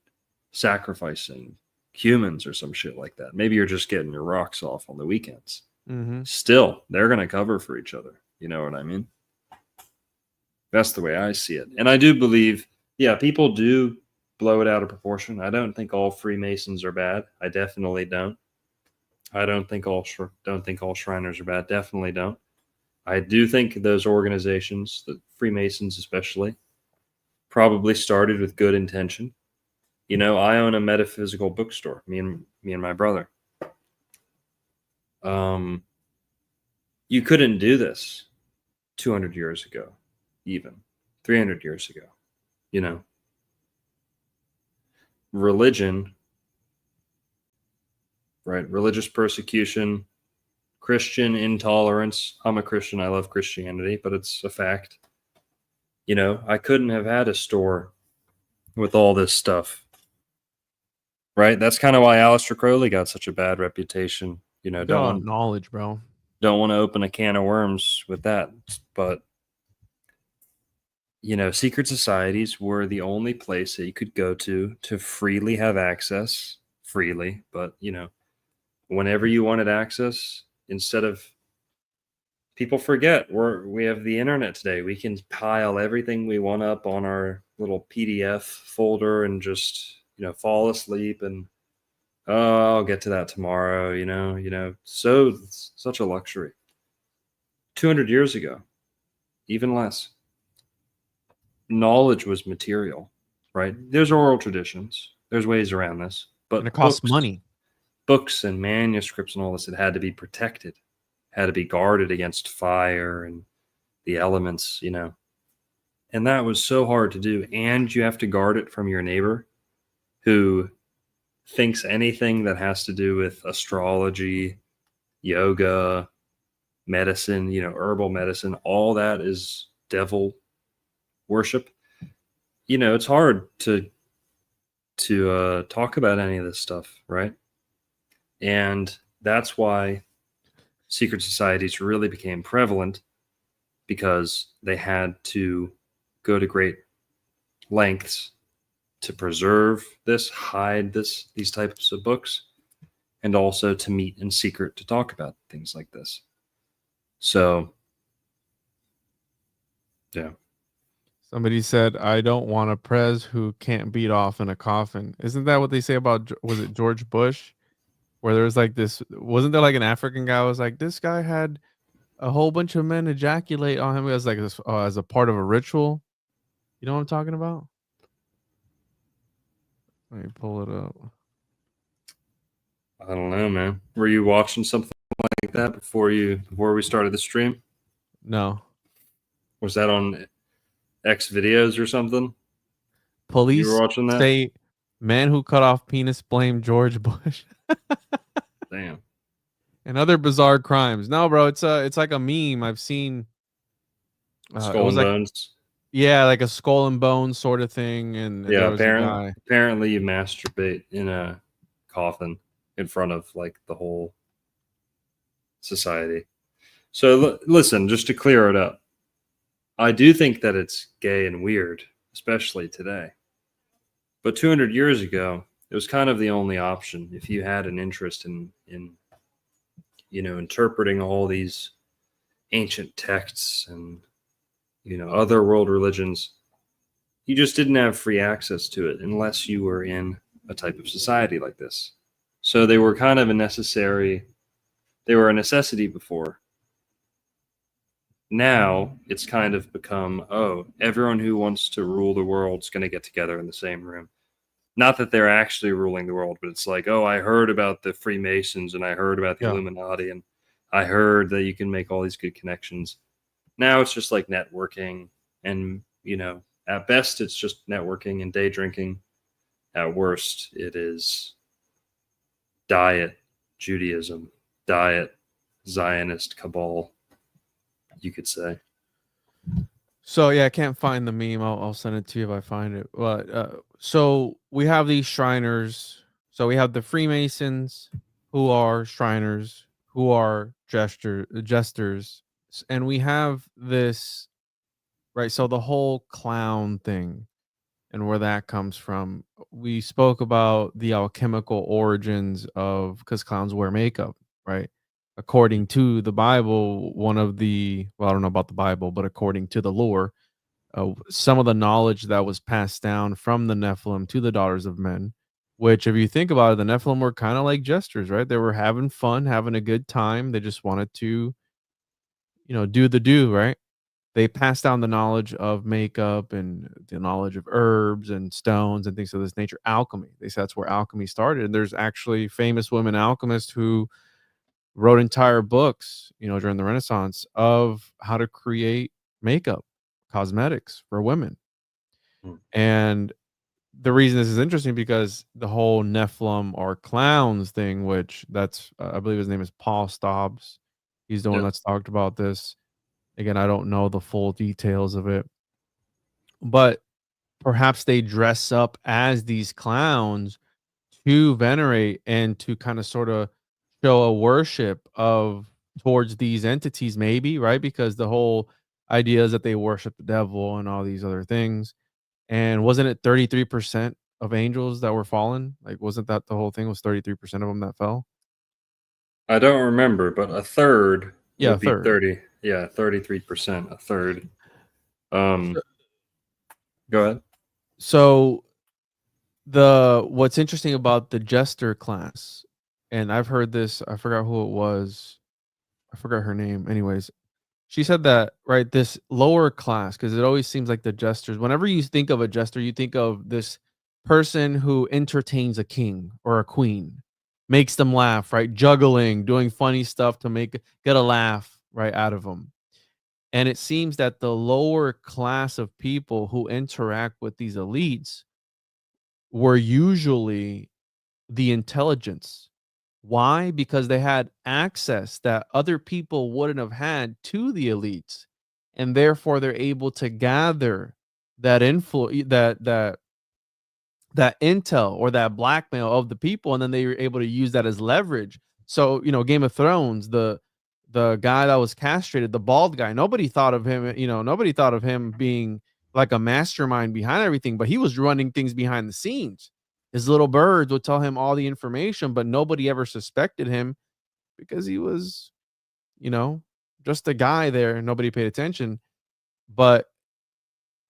sacrificing humans or some shit like that. Maybe you're just getting your rocks off on the weekends. Mm-hmm. Still, they're going to cover for each other. You know what I mean? That's the way I see it. And I do believe, yeah, people do blow it out of proportion. I don't think all Freemasons are bad. I definitely don't. I don't think all Shriners are bad. Definitely don't. I do think those organizations, the Freemasons especially, probably started with good intention. I own a metaphysical bookstore. Me and my brother. You couldn't do this 200 years ago, even 300 years ago. Religion, right? Religious persecution, Christian intolerance. I'm a Christian. I love Christianity, but it's a fact. I couldn't have had a store with all this stuff, right? That's kind of why Aleister Crowley got such a bad reputation. Don't Knowledge, bro. Don't want to open a can of worms with that, but secret societies were the only place that you could go to freely have access, but whenever you wanted access, instead of, people forget we have the internet today. We can pile everything we want up on our little PDF folder and just fall asleep and I'll get to that tomorrow. So such a luxury. 200 years ago, even less. Knowledge was material, right? There's oral traditions. There's ways around this, but And it costs books, money. books and manuscripts and all this, it had to be protected, had to be guarded against fire and the elements, you know. And that was so hard to do. And you have to guard it from your neighbor who thinks anything that has to do with astrology, yoga, medicine, you know, herbal medicine, all that is devil worship. You know, it's hard to talk about any of this stuff, right? And that's why secret societies really became prevalent, because they had to go to great lengths to preserve this, hide these types of books, and also to meet in secret to talk about things like this. So, yeah. Somebody said, "I don't want a prez who can't beat off in a coffin." Isn't that what they say about, was it George Bush? Where there was like this, wasn't there like an African guy who was like, this guy had a whole bunch of men ejaculate on him as like this, as a part of a ritual. You know what I'm talking about? Let me pull it up. I don't know, man. Were you watching something like that before we started the stream? No. Was that on X videos or something? Police You were watching that? say man who cut off penis blame George Bush. Damn. And other bizarre crimes. No, bro, it's like a meme I've seen. Skull and like, Bones. Yeah, like a skull and bones sort of thing. And Yeah, there was a guy. apparently you masturbate in a coffin in front of like the whole society. So listen, just to clear it up, I do think that it's gay and weird, especially today. But 200 years ago, it was kind of the only option if you had an interest in you know, interpreting all these ancient texts and, you know, other world religions. You just didn't have free access to it unless you were in a type of society like this. So they were kind of they were a necessity before. Now it's kind of become, oh, everyone who wants to rule the world is going to get together in the same room. Not that they're actually ruling the world, but it's like, oh, I heard about the Freemasons and I heard about the Illuminati and I heard that you can make all these good connections. Now it's just like networking, and, you know, at best it's just networking and day drinking. At worst, it is diet Judaism, diet Zionist cabal, you could say. So yeah, I can't find the meme. I'll send it to you if I find it. But so we have these Shriners. So we have the Freemasons, who are Shriners, who are jesters, and we have this, right. So the whole clown thing and where that comes from. We spoke about the alchemical origins of, because clowns wear makeup, right? According to the Bible, one of the, well, I don't know about the Bible, but according to the lore, some of the knowledge that was passed down from the Nephilim to the daughters of men, which, if you think about it, the Nephilim were kind of like jesters, right? They were having fun, having a good time. They just wanted to, do, right? They passed down the knowledge of makeup and the knowledge of herbs and stones and things of this nature. Alchemy. They said that's where alchemy started. And there's actually famous women alchemists who wrote entire books, during the Renaissance, of how to create makeup, cosmetics for women. And the reason this is interesting, because the whole Nephilim or clowns thing, which that's, I believe his name is Paul Stobbs. He's the one that's talked about this. Again, I don't know the full details of it, but perhaps they dress up as these clowns to venerate and to kind of sort of show a worship of towards these entities, maybe, right? Because the whole idea is that they worship the devil and all these other things. And wasn't it 33% of angels that were fallen? Like, wasn't that the whole thing, was 33% of them that fell? I don't remember, but a third Yeah, would be third. 30. Yeah, 33%, a third. Go ahead. So what's interesting about the jester class, and I've heard this, I forgot who it was. I forgot her name. Anyways, she said that, right, this lower class, because it always seems like the jesters, whenever you think of a jester, you think of this person who entertains a king or a queen, makes them laugh, right? Juggling, doing funny stuff to get a laugh right out of them. And it seems that the lower class of people who interact with these elites were usually the intelligence. Why? Because they had access that other people wouldn't have had to the elites, and therefore they're able to gather that that intel or that blackmail of the people, and then they were able to use that as leverage. So, Game of Thrones, the guy that was castrated, the bald guy, nobody thought of him, nobody thought of him being like a mastermind behind everything, but he was running things behind the scenes. His little birds would tell him all the information, but nobody ever suspected him because he was, you know, just a guy there and nobody paid attention. But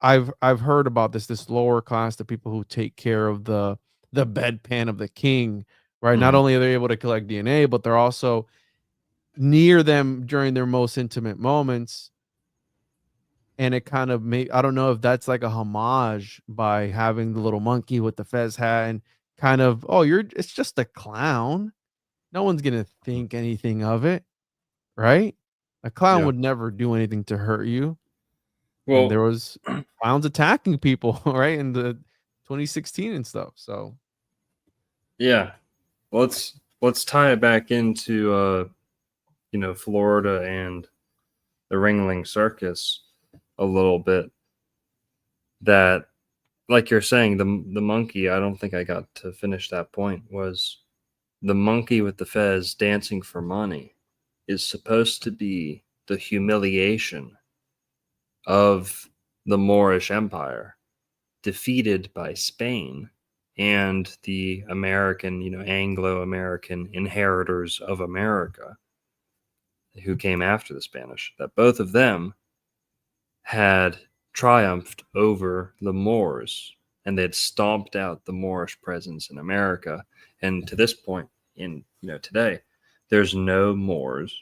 I've heard about this lower class, the people who take care of the bedpan of the king, right? Not Mhm. only are they able to collect DNA, but they're also near them during their most intimate moments. And it kind of I don't know if that's like a homage by having the little monkey with the fez hat and kind of, oh, it's just a clown. No one's gonna think anything of it, right? A clown Yeah. would never do anything to hurt you. And there Well, was clowns attacking people, right, in the 2016 and stuff. So yeah. Let's tie it back into Florida and the Ringling Circus a little bit. That, like you're saying, the monkey, I don't think I got to finish that point, was the monkey with the fez dancing for money is supposed to be the humiliation of the Moorish Empire, defeated by Spain and the American, Anglo-American inheritors of America who came after the Spanish, that both of them had triumphed over the Moors and they had stomped out the Moorish presence in America. And to this point, in today, there's no Moors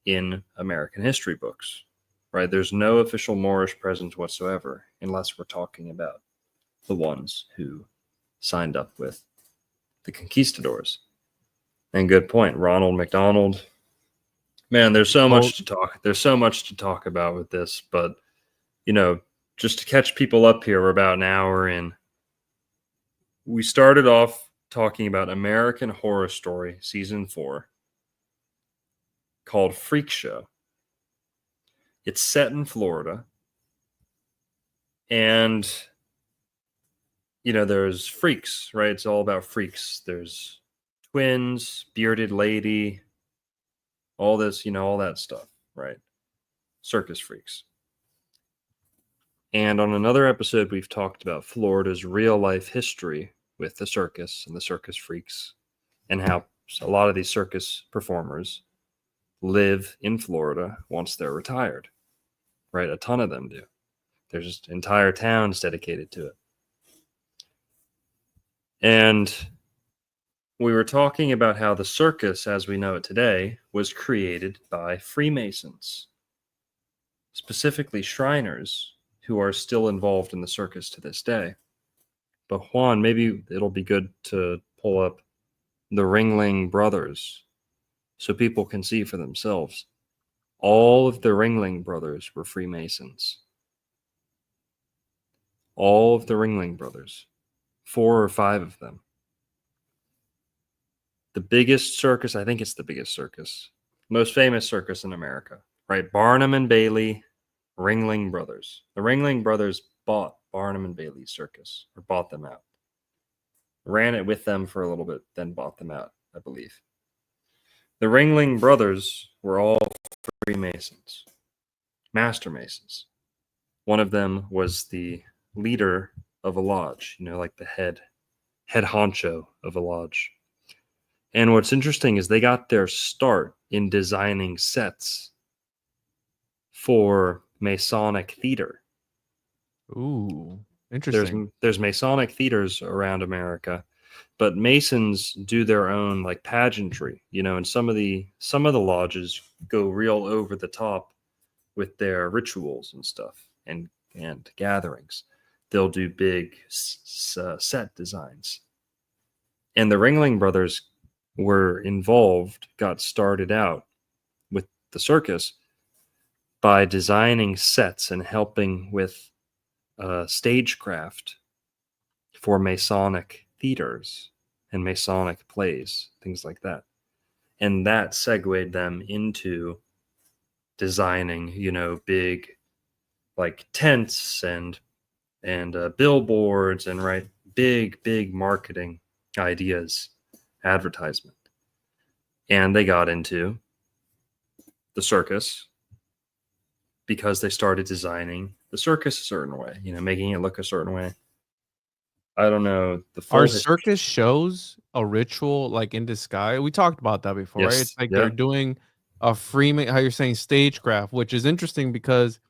in American history books, right? There's no official Moorish presence whatsoever, unless we're talking about the ones who signed up with the conquistadors. And good point, Ronald McDonald. Man, there's so oh, much to talk. There's so much to talk about with this, but you know, just to catch people up here, we're about an hour in. We started off talking about American Horror Story season 4 called Freak Show. It's set in Florida, and there's freaks, right? It's all about freaks. There's twins, bearded lady, all this, all that stuff, right? Circus freaks. And on another episode, we've talked about Florida's real life history with the circus and the circus freaks, and how a lot of these circus performers live in Florida once they're retired, right? A ton of them do. There's just entire towns dedicated to it. And we were talking about how the circus, as we know it today, was created by Freemasons, specifically Shriners, who are still involved in the circus to this day. But Juan, maybe it'll be good to pull up the Ringling Brothers so people can see for themselves. All of the Ringling Brothers were Freemasons. All of the Ringling Brothers. 4 or 5 of them. The biggest circus, I think it's the biggest circus, most famous circus in America, right? Barnum and Bailey, Ringling Brothers. The Ringling Brothers bought Barnum and Bailey's circus, or bought them out. Ran it with them for a little bit, then bought them out, I believe. The Ringling Brothers were all Freemasons, Master Masons. One of them was the leader of a lodge, like the head honcho of a lodge. And what's interesting is they got their start in designing sets for Masonic theater. ooh, interesting. There's Masonic theaters around America, but Masons do their own like pageantry, and some of the lodges go real over the top with their rituals and stuff and gatherings. They'll do big set designs. And the Ringling Brothers were involved got started out with the circus by designing sets and helping with stagecraft for Masonic theaters and Masonic plays, things like that. And that segued them into designing, big like tents and billboards and big marketing ideas, advertisement. And they got into the circus because they started designing the circus a certain way, making it look a certain way. I don't know the full Are history. circus shows a ritual like in disguise? We talked about that before, right? It's Yes, like yeah, they're doing a how you're saying stagecraft, which is interesting because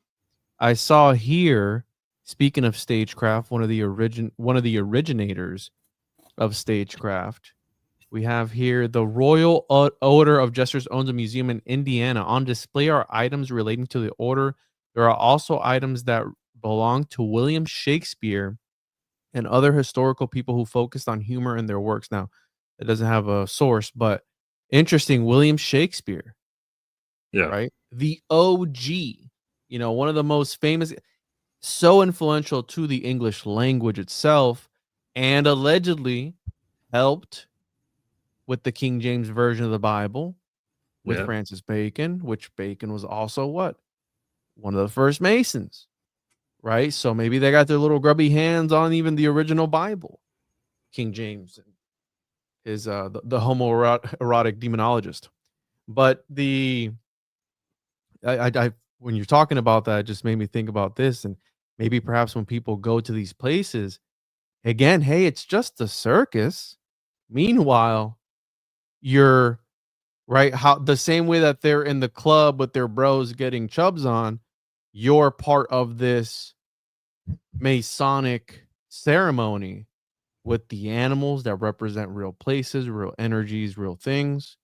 I saw here, speaking of stagecraft, one of the originators of stagecraft. We have here the Royal Order of Jesters owns a museum in Indiana. On display are items relating to the order. There are also items that belong to William Shakespeare and other historical people who focused on humor in their works. Now, it doesn't have a source, but interesting. William Shakespeare, yeah, right? The OG, one of the most famous, so influential to the English language itself, and allegedly helped with the King James version of the Bible with yeah. Francis Bacon, which Bacon was also what? One of the first Masons, right? So maybe they got their little grubby hands on even the original Bible. King James is the homoerotic demonologist. But I when you're talking about that, it just made me think about this. And maybe perhaps when people go to these places, again, hey, it's just a circus. Meanwhile, you're right. How the same way that they're in the club with their bros getting chubs on, you're part of this Masonic ceremony with the animals that represent real places, real energies, real things.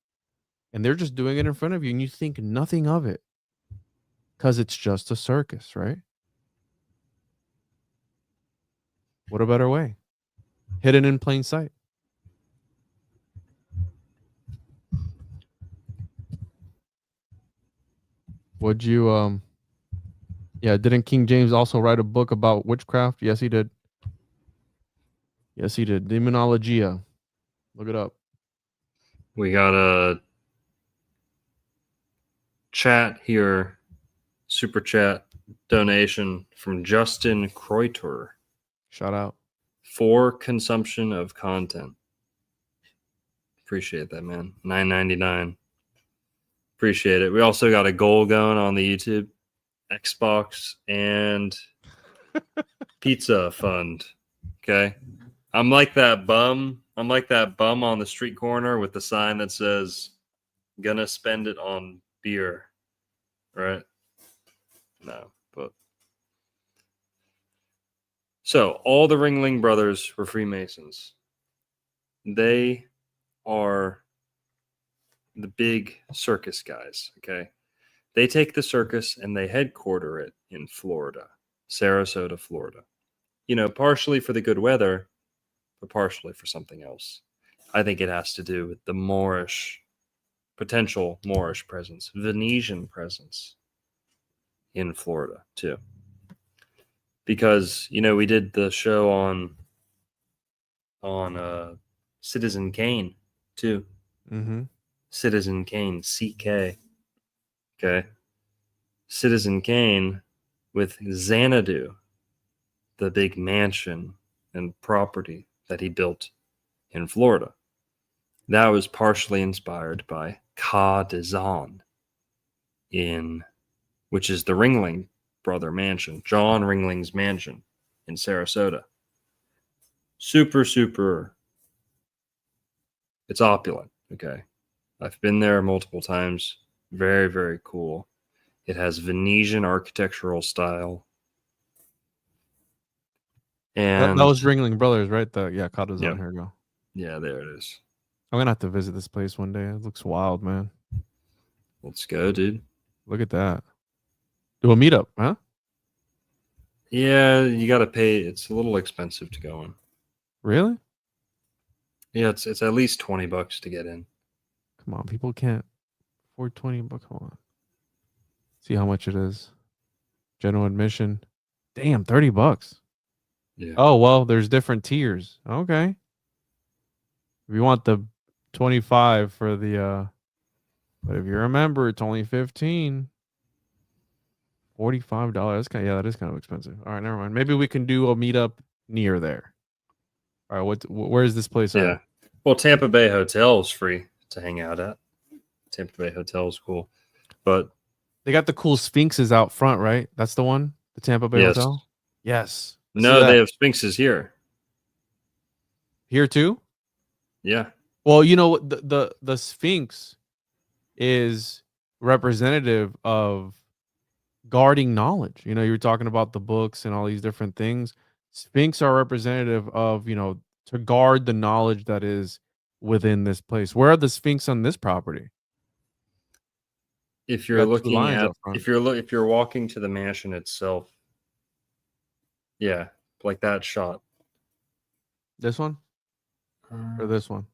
And they're just doing it in front of you, and you think nothing of it because it's just a circus, right? What a better way? Hidden in plain sight. Would you yeah, didn't King James also write a book about witchcraft? Yes, he did. Yes, he did. Demonologia. Look it up. We got a chat here, super chat donation from Justin Kreuter Shout out. for consumption of content. Appreciate that, man. $9.99. Appreciate it. We also got a goal going on the YouTube, Xbox, and pizza fund. Okay. I'm like that bum. I'm like that bum on the street corner with the sign that says, gonna spend it on beer. Right? No, but. So, all the Ringling brothers were Freemasons. They are the big circus guys. Okay. They take the circus and they headquarter it in Florida, Sarasota, Florida. Partially for the good weather, but partially for something else. I think it has to do with the potential Moorish presence, Venetian presence in Florida too. Because, we did the show on Citizen Kane too. Mm-hmm. Citizen Kane, CK. Okay. Citizen Kane with Xanadu, the big mansion and property that he built in Florida. That was partially inspired by Ka Dizan, which is the Ringling brother mansion, John Ringling's mansion in Sarasota. Super, it's opulent. Okay. I've been there multiple times. Very, very cool. It has Venetian architectural style. And That was Ringling Brothers, right? Kata's yeah, on here. Go. yeah, there it is. I'm gonna have to visit this place one day. It looks wild, man. Let's go, dude. Look at that. Do a meetup, huh? Yeah, you got to pay. It's a little expensive to go in. Really? Yeah, it's at least $20 to get in. Come on, people can't afford 20 bucks. Come on. See how much it is. General admission. Damn, 30 bucks. Yeah. Oh, well, there's different tiers. Okay. If you want the 25 for the but if you remember it's only 15. $45. That's kind of, yeah, that is kind of expensive. All right, never mind. Maybe we can do a meetup near there. All right, where is this place Yeah. at? Well, Tampa Bay Hotel is free to hang out at. Tampa Bay Hotel is cool. But They got the cool sphinxes out front, right? That's the one? The Tampa Bay yes. Hotel? Yes. Let's do No, that. they have sphinxes here. Here too? Yeah. Well, you know, the sphinx is representative of guarding knowledge. You know, you were talking about the books and all these different things. Sphinx are representative of, you know, to guard the knowledge that is within this place. Where are the sphinx on this property? If You you're got two looking lions at up front. if you're walking to the mansion itself, yeah, like that shot. This one or this one?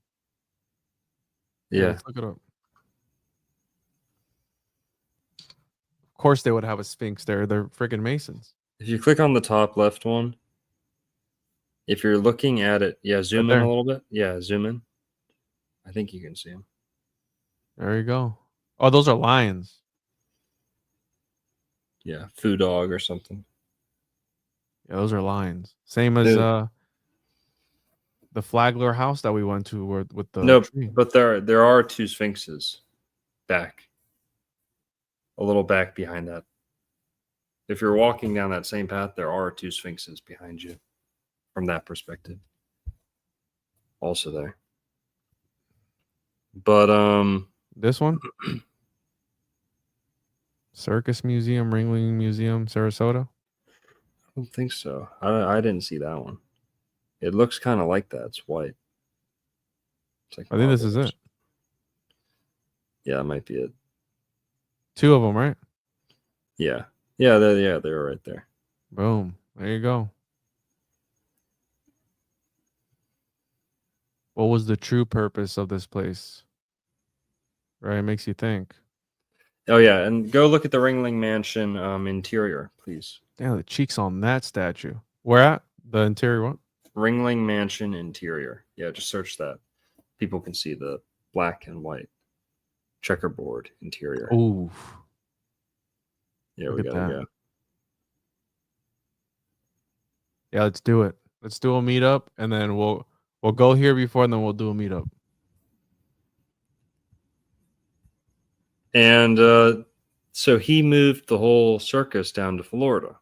Yeah. Let's look it up. Of course, they would have a sphinx there. They're freaking Masons. If you click on the top left one, if you're looking at it, yeah, zoom Right in there. a little bit. Yeah, zoom in. I think you can see them. There you go. Oh, those are lions. Yeah, foo dog or something. Yeah, those are lions. Same as the Flagler house that we went to with the No, tree. but there are two sphinxes back, a little back behind that. If you're walking down that same path, there are two sphinxes behind you from that perspective. Also there. But This one? Circus Museum, Ringling Museum, Sarasota. I don't think so. I didn't see that one. It looks kind of like that. It's white. It's like I think this is marble. it. Yeah, it might be it. Two of them, right? Yeah, they're right there. Boom. There you go. What was the true purpose of this place? Right? It makes you think. Oh yeah, and go look at the Ringling Mansion interior, please. Damn, the cheeks on that statue. Where at? The interior what? Ringling Mansion interior. Yeah, just search that. People can see the black and white checkerboard interior. Ooh. Yeah, Look we at gotta that. go. Yeah, let's do it. Let's do a meetup and then we'll go here before and then we'll do a meetup. And so he moved the whole circus down to Florida.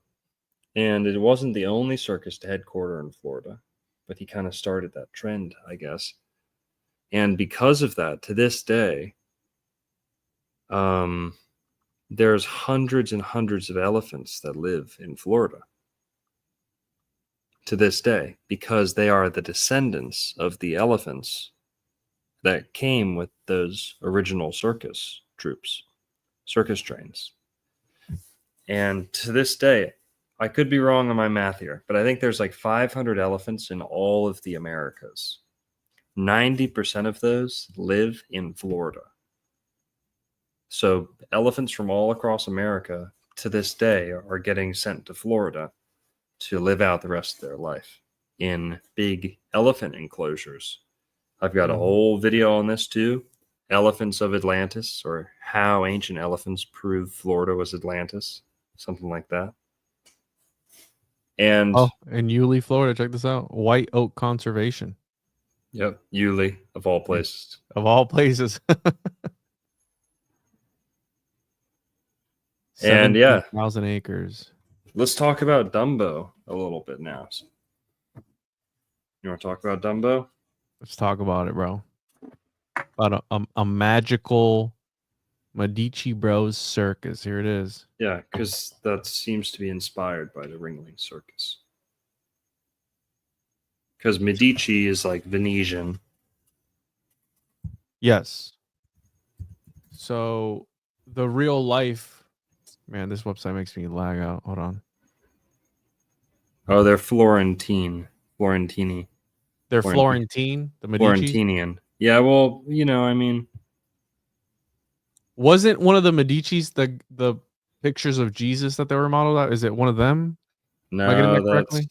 And it wasn't the only circus to headquarter in Florida, but he kind of started that trend, I guess. And because of that, to this day, there's hundreds and hundreds of elephants that live in Florida. To this day, because they are the descendants of the elephants that came with those original circus troops, circus trains. And to this day, I could be wrong on my math here, but I think there's like 500 elephants in all of the Americas. 90% of those live in Florida. So elephants from all across America to this day are getting sent to Florida to live out the rest of their life in big elephant enclosures. I've got a whole video on this too. Elephants of Atlantis, or how ancient elephants proved Florida was Atlantis. Something like that. And in Yulee, Florida, check this out. White Oak Conservation. Yep, Yulee, of all places. Of all places. And yeah, 17,000 acres. let's talk about Dumbo a little bit now. You want to talk about Dumbo? Let's talk about it, bro. About a magical Medici Bros circus. Here it is. Yeah, because that seems to be inspired by the Ringling Circus. Because Medici is like Venetian. Yes. So the real life, man, this website makes me lag out. Hold on. Oh, they're Florentine. Florentini. They're Florentine, the Medici. Florentinian. Yeah, well, you know, I mean, Wasn't one of the Medici's the pictures of Jesus that they were modeled out? Is it one of them? Am I getting No, that correctly?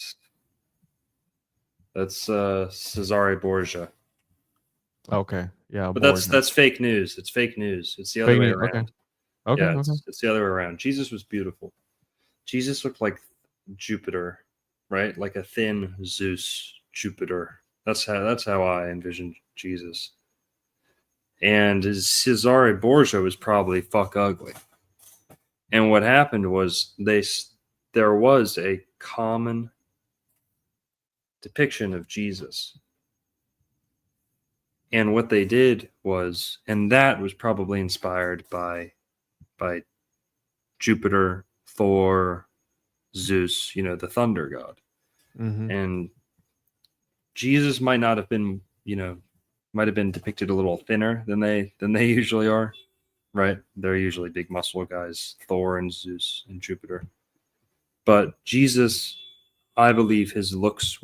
that's Cesare Borgia. Okay. Yeah, But Borgia. that's fake news. It's fake news. It's the other Fake way news. Okay. around. Okay. Yeah, Okay. it's the other way around. Jesus was beautiful. Jesus looked like Jupiter, right? Like a thin Zeus Jupiter. That's how I envisioned Jesus. And Cesare Borgia was probably fuck ugly. And what happened was there was a common depiction of Jesus. And what they did was, and that was probably inspired by Jupiter, Thor, Zeus, the thunder god. Mm-hmm. And Jesus might not have been, might have been depicted a little thinner than they usually are, right? They're usually big muscle guys, Thor and Zeus and Jupiter. But Jesus, I believe his looks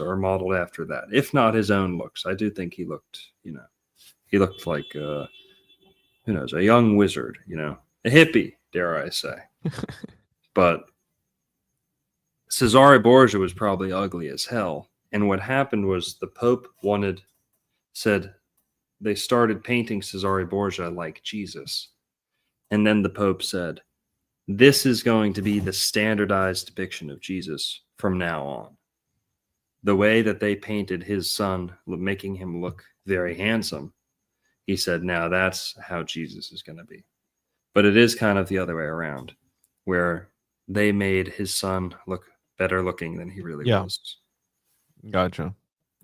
are modeled after that, if not his own looks. I do think he looked like who knows, a young wizard, a hippie, dare I say. But Cesare Borgia was probably ugly as hell. And what happened was the Pope said they started painting Cesare Borgia like Jesus. And then the Pope said, this is going to be the standardized depiction of Jesus from now on. The way that they painted his son, making him look very handsome, he said, now that's how Jesus is going to be. But it is kind of the other way around, where they made his son look better looking than he really was. Gotcha.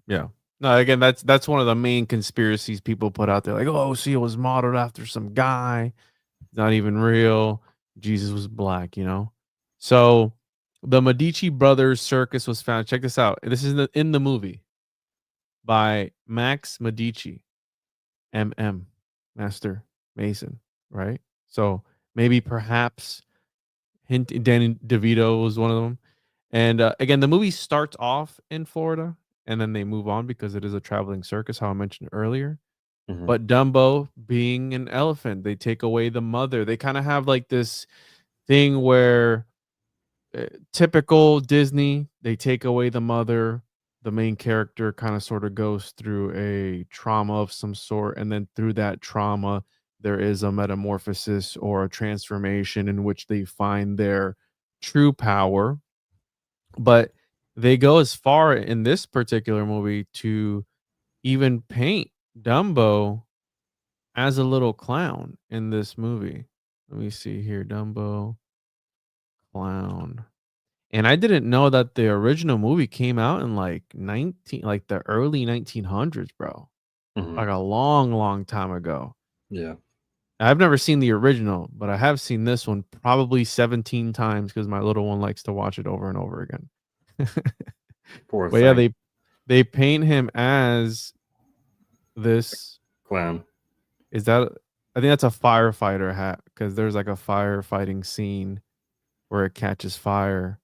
Yeah. No, again, that's one of the main conspiracies people put out there. Like, oh, see, it was modeled after some guy. It's not even real. Jesus was black, So the Medici brothers circus was found. Check this out. This is in the movie by Max Medici, MM, Master Mason, right? So maybe perhaps Danny DeVito was one of them. And again, the movie starts off in Florida and then they move on because it is a traveling circus, how I mentioned earlier. Mm-hmm. But Dumbo being an elephant, they take away the mother. They kind of have like this thing where typical Disney, they take away the mother. The main character kind of sort of goes through a trauma of some sort. And then through that trauma, there is a metamorphosis or a transformation in which they find their true power. But they go as far in this particular movie to even paint Dumbo as a little clown in this movie. Let me see here. Dumbo clown. And I didn't know that the original movie came out in like the early 1900s, bro. Mm-hmm. Like a long, long time ago. Yeah. I've never seen the original, but I have seen this one probably 17 times because my little one likes to watch it over and over again. Poor But thing. yeah, they paint him as this clown. Is that I think that's a firefighter hat because there's like a firefighting scene where it catches fire.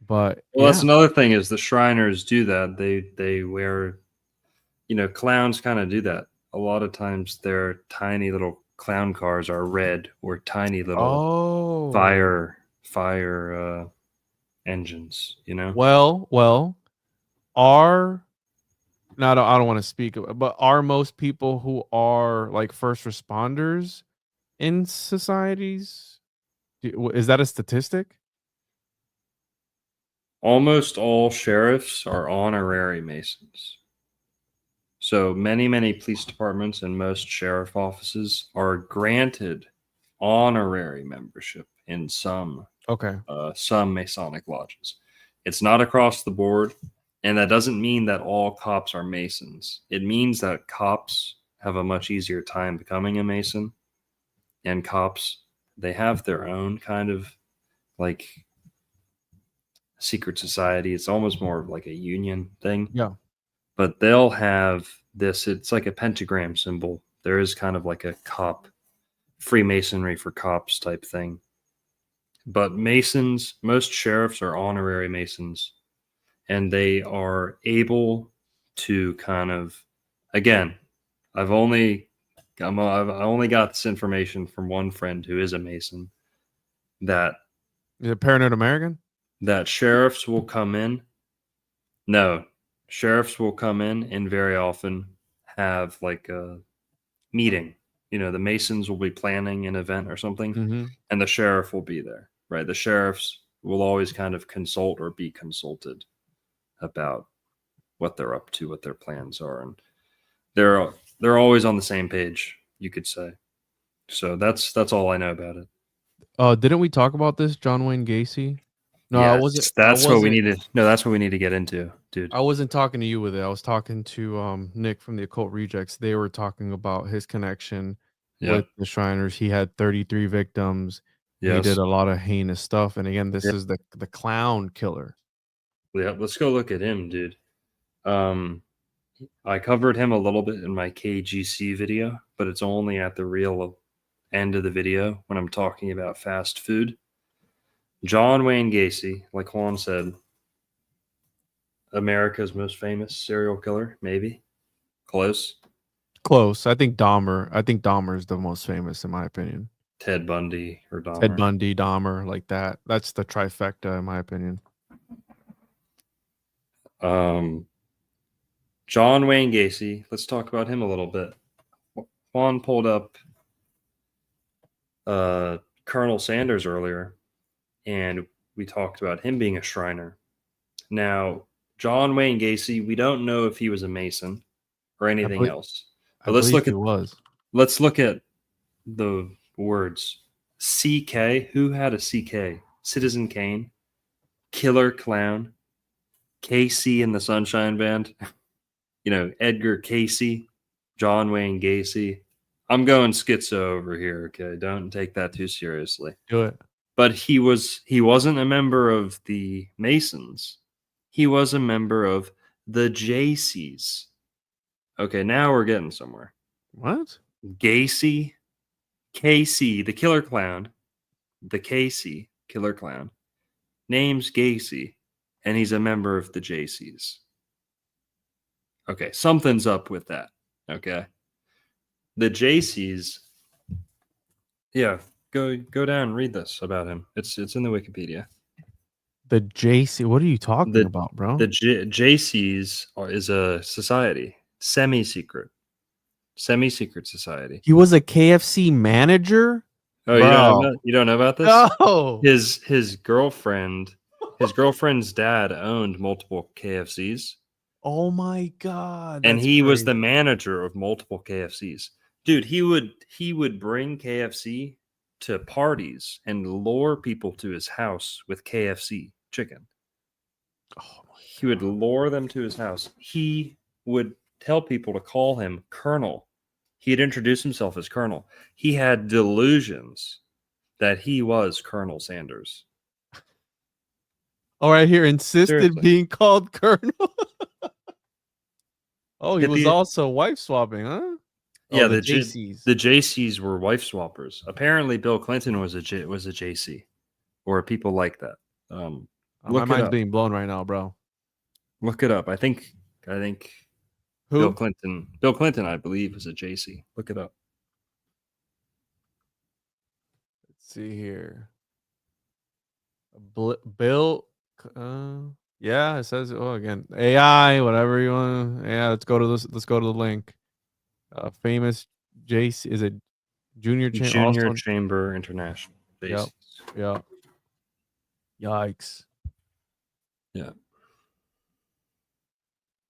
But Well, that's another thing is the Shriners do that. They wear, clowns kind of do that. A lot of times their tiny little clown cars are red or tiny little fire engines, Well, are I don't want to speak, but are most people who are like first responders in societies? Is that a statistic? Almost all sheriffs are honorary Masons. So many police departments and most sheriff offices are granted honorary membership in some Masonic lodges. It's not across the board, and that doesn't mean that all cops are Masons. It means that cops have a much easier time becoming a Mason, and cops, they have their own kind of like secret society. It's almost more of like a union thing. Yeah. But they'll have this, it's like a pentagram symbol. There is kind of like a cop, Freemasonry for cops type thing. But Masons, most sheriffs are honorary Masons, and they are able to kind of, again, I've only I only got this information from one friend who is a Mason that Is it Paranoid American? sheriffs will come in. No, sheriffs will come in and very often have like a meeting. You know, the Masons will be planning an event or something, Mm-hmm. and the sheriff will be there, right? The sheriffs will always kind of consult or be consulted about what they're up to, what their plans are, and they're always on the same page, you could say. So that's all I know about it. Didn't we talk about this, John Wayne Gacy? No, I Yes, wasn't. I that's what we wasn't. need to. No, that's what we need to get into, dude. I wasn't talking to you with it. I was talking to Nick from the Occult Rejects. They were talking about his connection Yeah. with the Shriners. He had 33 victims. He Yes. did a lot of heinous stuff. And again, this Yeah. is the clown killer. Yeah. Let's go look at him, dude. I covered him a little bit in my KGC video, but it's only at the real end of the video when I'm talking about fast food. John Wayne Gacy, like Juan said, America's most famous serial killer, maybe. Close. Close. I think Dahmer. I think Dahmer is the most famous in my opinion. Ted Bundy or Dahmer. Ted Bundy, Dahmer, like that. That's the trifecta in my opinion. John Wayne Gacy. Let's talk about him a little bit. Juan pulled up Colonel Sanders earlier, and we talked about him being a Shriner. Now, John Wayne Gacy, we don't know if he was a Mason or anything else. But let's look at the words. CK. Who had a CK? Citizen Kane, Killer Clown, Casey and the Sunshine Band. You know, Edgar Casey, John Wayne Gacy. I'm going schizo over here, okay? Don't take that too seriously. Do it. But he wasn't a member of the Masons. He was a member of the JCs. Okay, now we're getting somewhere. What? Gacy, KC, the killer clown, the KC, killer clown, name's Gacy, and he's a member of the JCs. Okay, something's up with that. Okay. The JCs, yeah, go down and read this about him. It's in the Wikipedia. The JC. What are you talking about, bro? The JCs is a society, semi-secret society. He was a KFC manager. Oh, you don't know about this? No. His girlfriend's dad owned multiple KFCs. Oh my god! And he was the manager of multiple KFCs. Dude, he would bring KFC to parties and lure people to his house with KFC chicken. Oh my he would lure them to his house. He would tell people to call him Colonel. He'd introduce himself as Colonel. He had delusions that he was Colonel Sanders. All right, here insisted being called Colonel. Oh, he was also wife swapping, huh? Yeah, the JCs. The JCs were wife swappers. Apparently, Bill Clinton was a JC, or people like that. My mind's being blown right now, bro. Look it up. I think who? Bill Clinton, I believe, was a JC. Look it up. Let's see here. Bill. Yeah, it says. Oh, again, AI, whatever you want. Yeah, let's go to this. Let's go to the link. Famous JC, is it Junior Chamber International? Yep. Yeah. Yikes. Yeah.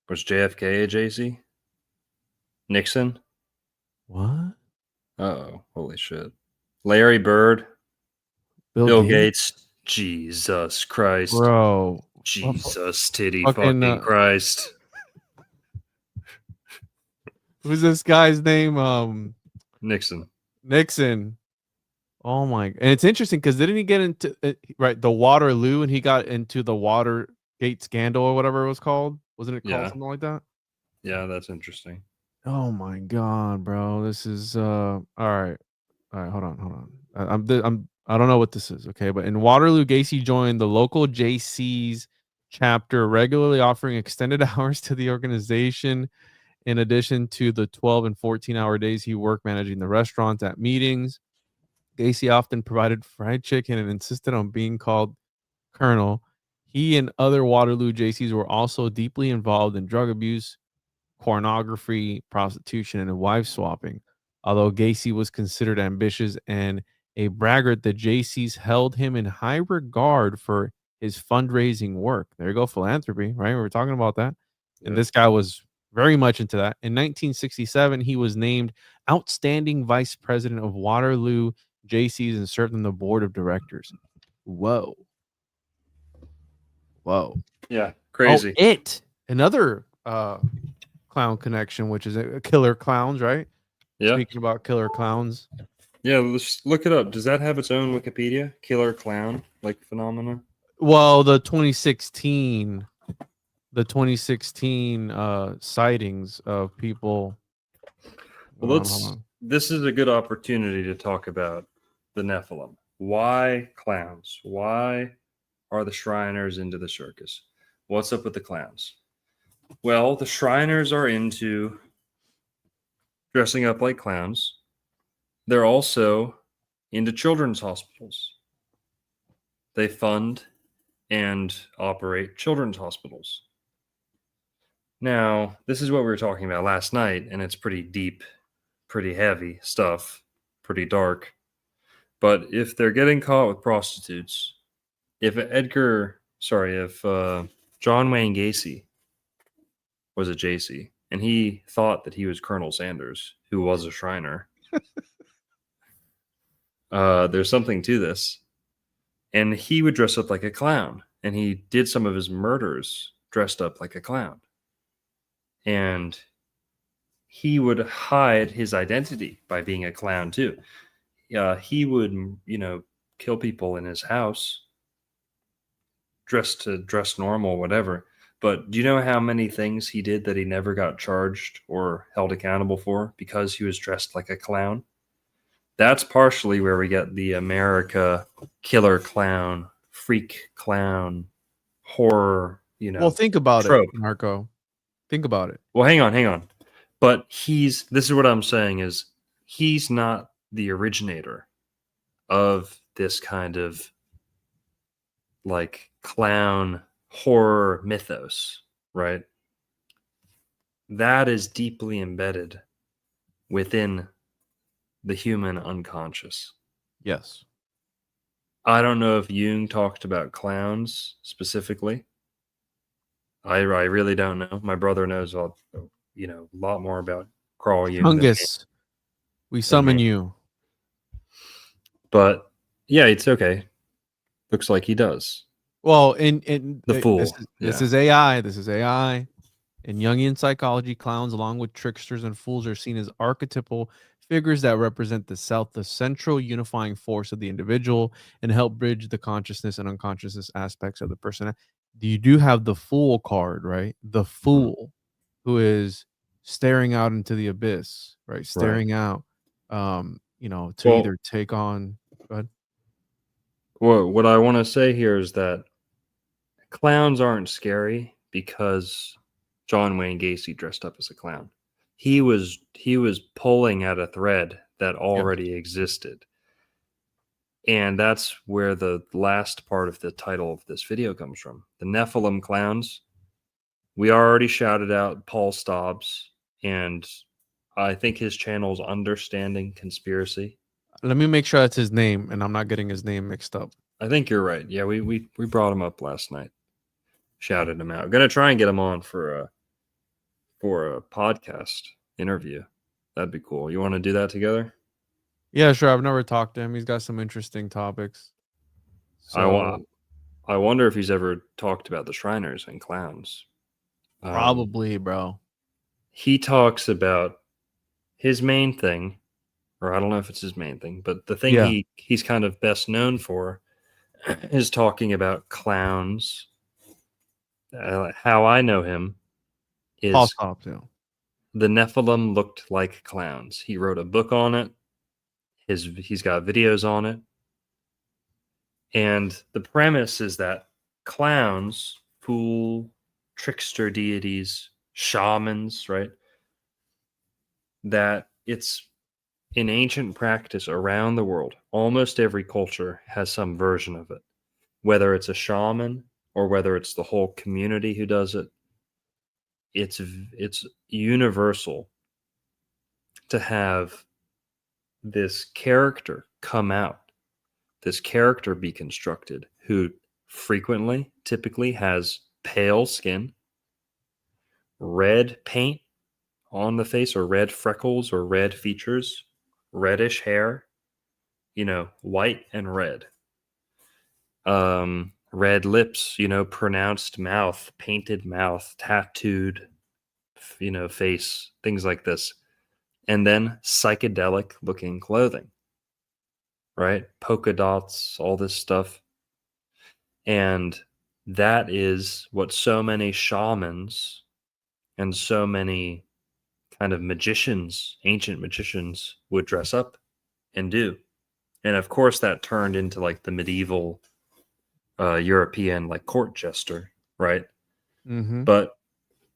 Was JFK a JC? Nixon? What? Uh-oh. Holy shit. Larry Bird? Bill Gates? Jesus Christ. Bro. Jesus titty fucking Christ. Who's this guy's name? Nixon. Oh my! And it's interesting because didn't he get into the Waterloo and he got into the Watergate scandal or whatever it was called? Wasn't it called something like that? Yeah, that's interesting. Oh my god, bro! This is all right. Hold on. I don't know what this is. Okay, but in Waterloo, Gacy joined the local JC's chapter, regularly offering extended hours to the organization In addition to the 12 and 14-hour days he worked managing the restaurants at meetings, Gacy often provided fried chicken and insisted on being called Colonel. He and other Waterloo JCs were also deeply involved in drug abuse, pornography, prostitution, and wife swapping. Although Gacy was considered ambitious and a braggart, the JCs held him in high regard for his fundraising work. There you go, philanthropy, right? We were talking about that. And Yeah. this guy was very much into that. In 1967, he was named Outstanding Vice President of Waterloo JCs and served on the board of directors. Whoa. Whoa. Yeah, Oh, crazy. another clown connection, which is a killer clowns, right? Yeah. Speaking about killer clowns. Yeah, let's look it up. Does that have its own Wikipedia? Killer clown, like phenomena? Well, the 2016 sightings of people. Well, Hold on. this is a good opportunity to talk about the Nephilim. Why clowns? Why are the Shriners into the circus? What's up with the clowns? Well, the Shriners are into dressing up like clowns. They're also into children's hospitals. They fund and operate children's hospitals. Now, this is what we were talking about last night, and it's pretty deep, pretty heavy stuff, pretty dark. But if they're getting caught with prostitutes, if John Wayne Gacy was a JC and he thought that he was Colonel Sanders, who was a Shriner, there's something to this. And he would dress up like a clown, and he did some of his murders dressed up like a clown. And he would hide his identity by being a clown too. He would, kill people in his house, dress normal, whatever. But do you know how many things he did that he never got charged or held accountable for because he was dressed like a clown? That's partially where we get the America killer clown, freak clown, horror, Well, think about trope. it, Marco. Think about it. Well, hang on. But this is what I'm saying is he's not the originator of this kind of like clown horror mythos, right? That is deeply embedded within the human unconscious. Yes. I don't know if Jung talked about clowns specifically. I really don't know. My brother knows a lot more about Carl Jung. Fungus, we summon you. But yeah, it's okay. Looks like he does. Well, in The fool. This is AI. This is AI. In Jungian psychology, clowns, along with tricksters and fools, are seen as archetypal figures that represent the central unifying force of the individual and help bridge the consciousness and unconsciousness aspects of the person. You do have the fool card, right? The fool who is staring out into the abyss, right? Staring out, either take on. Go ahead. Well, what I want to say here is that clowns aren't scary because John Wayne Gacy dressed up as a clown. He was pulling at a thread that already existed. And that's where the last part of the title of this video comes from. The Nephilim clowns. We already shouted out Paul Stobbs, and I think his channel is Understanding Conspiracy. Let me make sure that's his name, and I'm not getting his name mixed up. I think you're right. Yeah, we brought him up last night. Shouted him out. Gonna try and get him on for a podcast interview. That'd be cool. You want to do that together? Yeah, sure. I've never talked to him. He's got some interesting topics. So, I wonder if he's ever talked about the Shriners and clowns. Probably, bro. He talks about his main thing, or I don't know if it's his main thing, but the thing he's kind of best known for is talking about clowns. How I know him is the Nephilim looked like clowns. He wrote a book on it. He's got videos on it. And the premise is that clowns, fool, trickster deities, shamans, right? that it's in ancient practice around the world. Almost every culture has some version of it, whether it's a shaman or whether it's the whole community who does it. It's universal to have this character come out, this character be constructed, who typically has pale skin, red paint on the face, or red freckles or red features, reddish hair, white and red. Red lips, pronounced mouth, painted mouth, tattooed, face, things like this. And then psychedelic looking clothing, right? Polka dots, all this stuff. And that is what so many shamans and so many kind of magicians, ancient magicians, would dress up and do. And of course, that turned into like the medieval European like court jester, right? Mm-hmm. But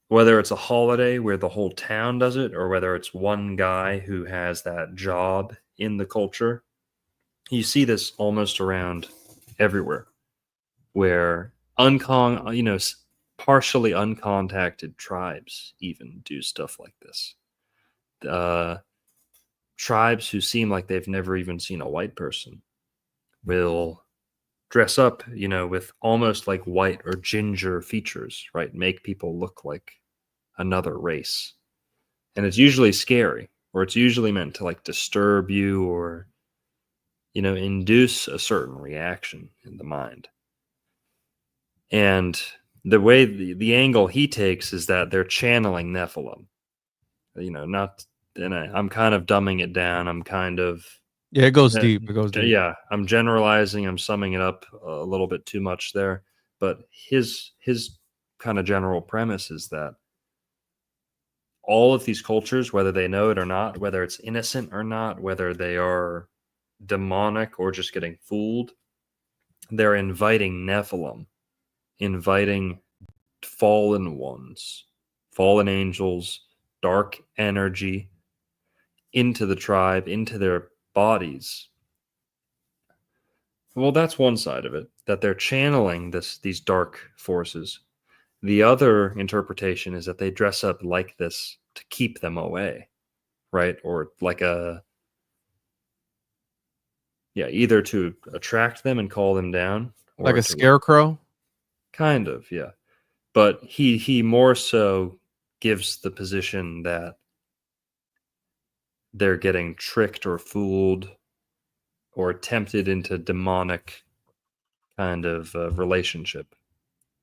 whether it's a holiday where the whole town does it, or whether it's one guy who has that job in the culture, you see this almost around everywhere, where partially uncontacted tribes even do stuff like this. Tribes who seem like they've never even seen a white person will dress up, with almost like white or ginger features, right? Make people look like another race. And it's usually scary, or it's usually meant to like disturb you or, induce a certain reaction in the mind. And the way the angle he takes is that they're channeling Nephilim, I'm kind of dumbing it down. I'm kind of, Yeah, it goes deep. It goes deep. yeah, I'm generalizing. I'm summing it up a little bit too much there. But his kind of general premise is that all of these cultures, whether they know it or not, whether it's innocent or not, whether they are demonic or just getting fooled, they're inviting Nephilim, inviting fallen ones, fallen angels, dark energy into the tribe, into their bodies. Well, that's one side of it, that they're channeling these dark forces. The other interpretation is that they dress up like this to keep them away, right? Or like either to attract them and call them down, or Like a scarecrow? Kind of, yeah. But he more so gives the position that they're getting tricked or fooled or tempted into demonic kind of relationship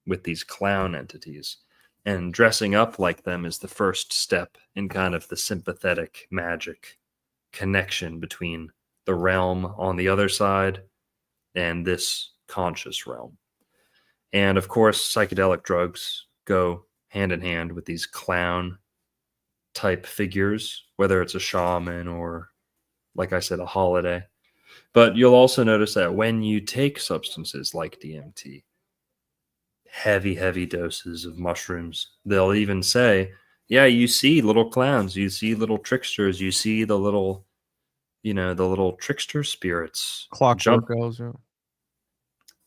with these clown entities. And dressing up like them is the first step in kind of the sympathetic magic connection between the realm on the other side and this conscious realm. And of course, psychedelic drugs go hand in hand with these clown type figures, whether it's a shaman or, like I said, a holiday. But you'll also notice that when you take substances like DMT, heavy doses of mushrooms, they'll even say, yeah, you see little clowns, you see little tricksters, you see the little, the little trickster spirits. Clockwork elves, yeah.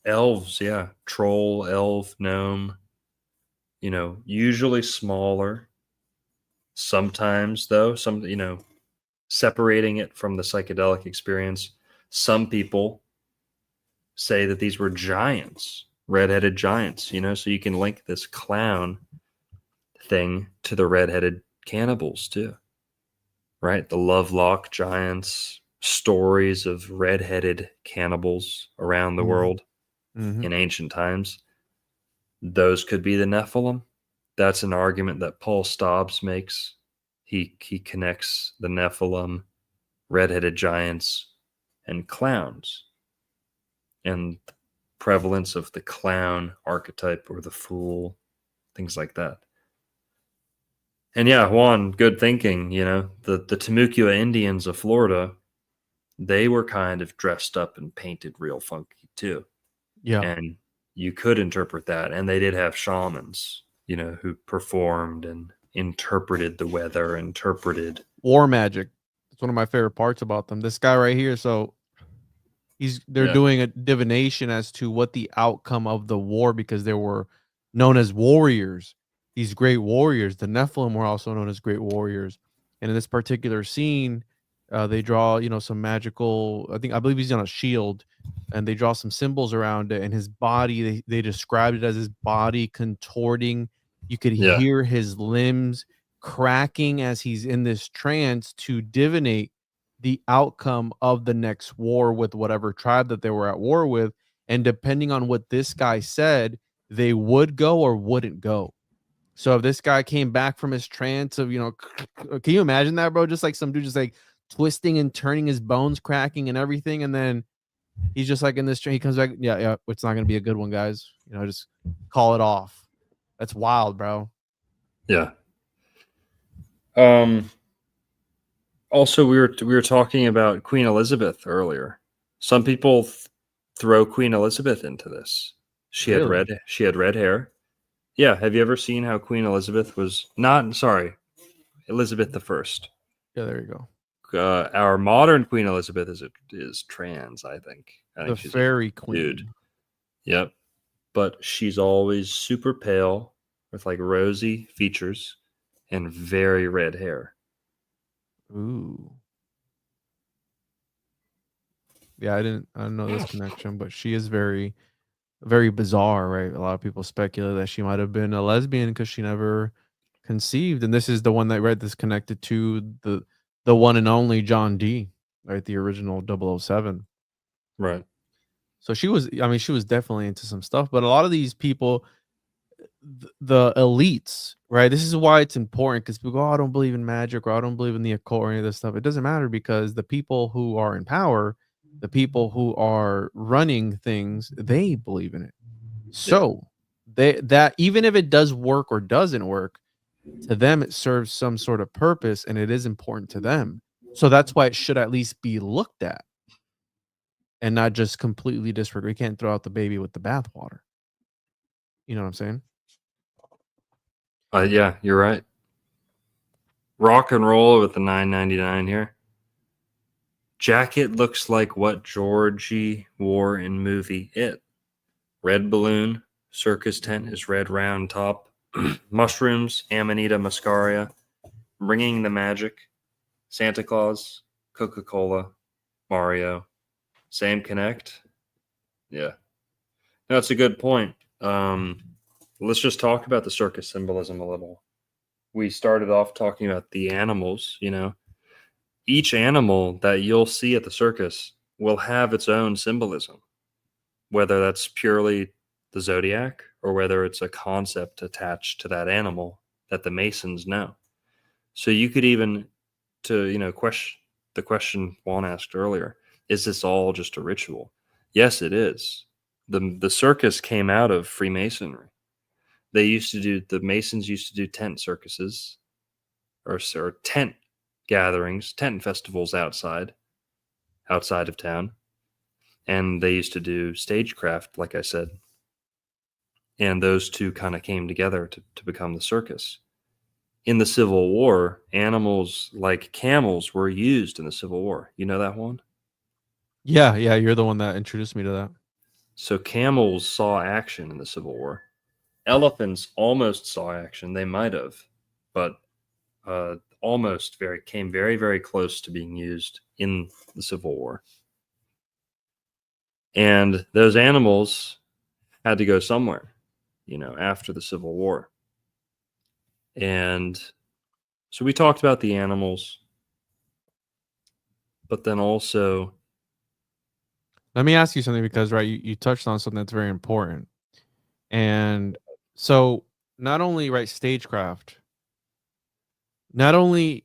Elves, yeah. Troll, elf, gnome, usually smaller. Sometimes, though, separating it from the psychedelic experience, some people say that these were giants, red-headed giants, so you can link this clown thing to the red-headed cannibals too, right? The Lovelock giants, stories of red-headed cannibals around the world in ancient times. Those could be the Nephilim. That's an argument that Paul Stobbs makes. He connects the Nephilim, red-headed giants, and clowns, and the prevalence of the clown archetype or the fool, things like that. And yeah, Juan, good thinking. The Timucua Indians of Florida, they were kind of dressed up and painted real funky too. Yeah. And you could interpret that. And they did have shamans, who performed and interpreted the weather, interpreted war magic. It's one of my favorite parts about them. This guy right here, so they're doing a divination as to what the outcome of the war, because they were known as warriors. These great warriors, the Nephilim, were also known as great warriors. And in this particular scene, they draw, some magical. I believe he's on a shield, and they draw some symbols around it. And his body, they described it as his body contorting. You could hear his limbs cracking as he's in this trance to divinate the outcome of the next war with whatever tribe that they were at war with. And depending on what this guy said, they would go or wouldn't go. So if this guy came back from his trance of, can you imagine that, bro? Just like some dude just like twisting and turning, his bones cracking and everything. And then he's just like in this train, he comes back. Yeah, it's not going to be a good one, guys. Just call it off. That's wild, bro. Yeah. Also, we were talking about Queen Elizabeth earlier. Some people throw Queen Elizabeth into this. She had red hair. Yeah, have you ever seen how Queen Elizabeth was Elizabeth the First? Yeah, there you go. Our modern Queen Elizabeth is trans, I think. The she's fairy queen. Dude. Yep. But she's always super pale with like rosy features and very red hair. Ooh. Yeah, I didn't know this connection, but she is very, very bizarre, right? A lot of people speculate that she might have been a lesbian because she never conceived. And this is the one that read this connected to the one and only John Dee, right? The original 007. Right. So she was definitely into some stuff, but a lot of these people, the elites, right? This is why it's important, because people go, oh, I don't believe in magic, or I don't believe in the occult or any of this stuff. It doesn't matter, because the people who are in power, the people who are running things, they believe in it. So that even if it does work or doesn't work, to them it serves some sort of purpose, and it is important to them. So that's why it should at least be looked at and not just completely disregarded. You can't throw out the baby with the bathwater. You know what I'm saying? Yeah, you're right. Rock and roll with the $9.99 here. Jacket looks like what Georgie wore in movie It. Red balloon, circus tent is red round top, mushrooms, Amanita muscaria, bringing the magic, Santa Claus, Coca-Cola, Mario, same connect. Yeah. That's a good point. Let's just talk about the circus symbolism a little. We started off talking about the animals, Each animal that you'll see at the circus will have its own symbolism, whether that's purely the zodiac or whether it's a concept attached to that animal that the Masons know. So you could even, question the question Juan asked earlier, is this all just a ritual? Yes, it is. The circus came out of Freemasonry. The Masons used to do tent circuses or tent gatherings, tent festivals outside of town. And they used to do stagecraft, like I said. And those two kind of came together to become the circus. In the Civil War, animals like camels were used in the Civil War. You know that one? Yeah, you're the one that introduced me to that. So camels saw action in the Civil War. Elephants almost saw action. They might have, but came very, very close to being used in the Civil War. And those animals had to go somewhere, after the Civil War. And so we talked about the animals, but then also, let me ask you something, because right, you touched on something that's very important. And so not only stagecraft, this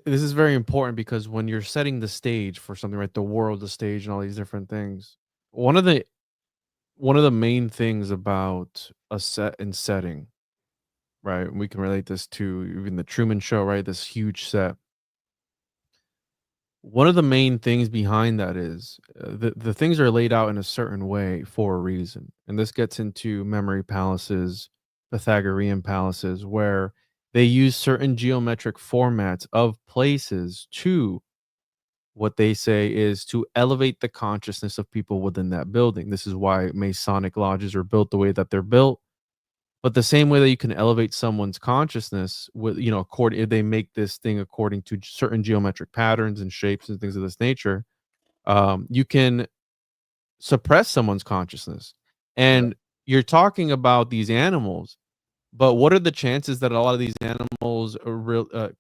is very important, because when you're setting the stage for something, right, the world, the stage, and all these different things, one of the main things about a set and setting, right, we can relate this to even the Truman Show, right, this huge set. One of the main things behind that is the things are laid out in a certain way for a reason. And this gets into memory palaces, Pythagorean palaces, where they use certain geometric formats of places to what they say is to elevate the consciousness of people within that building. This is why Masonic lodges are built the way that they're built. But the same way that you can elevate someone's consciousness with, according if they make this thing according to certain geometric patterns and shapes and things of this nature, you can suppress someone's consciousness. Yeah. And you're talking about these animals, but what are the chances that a lot of these animals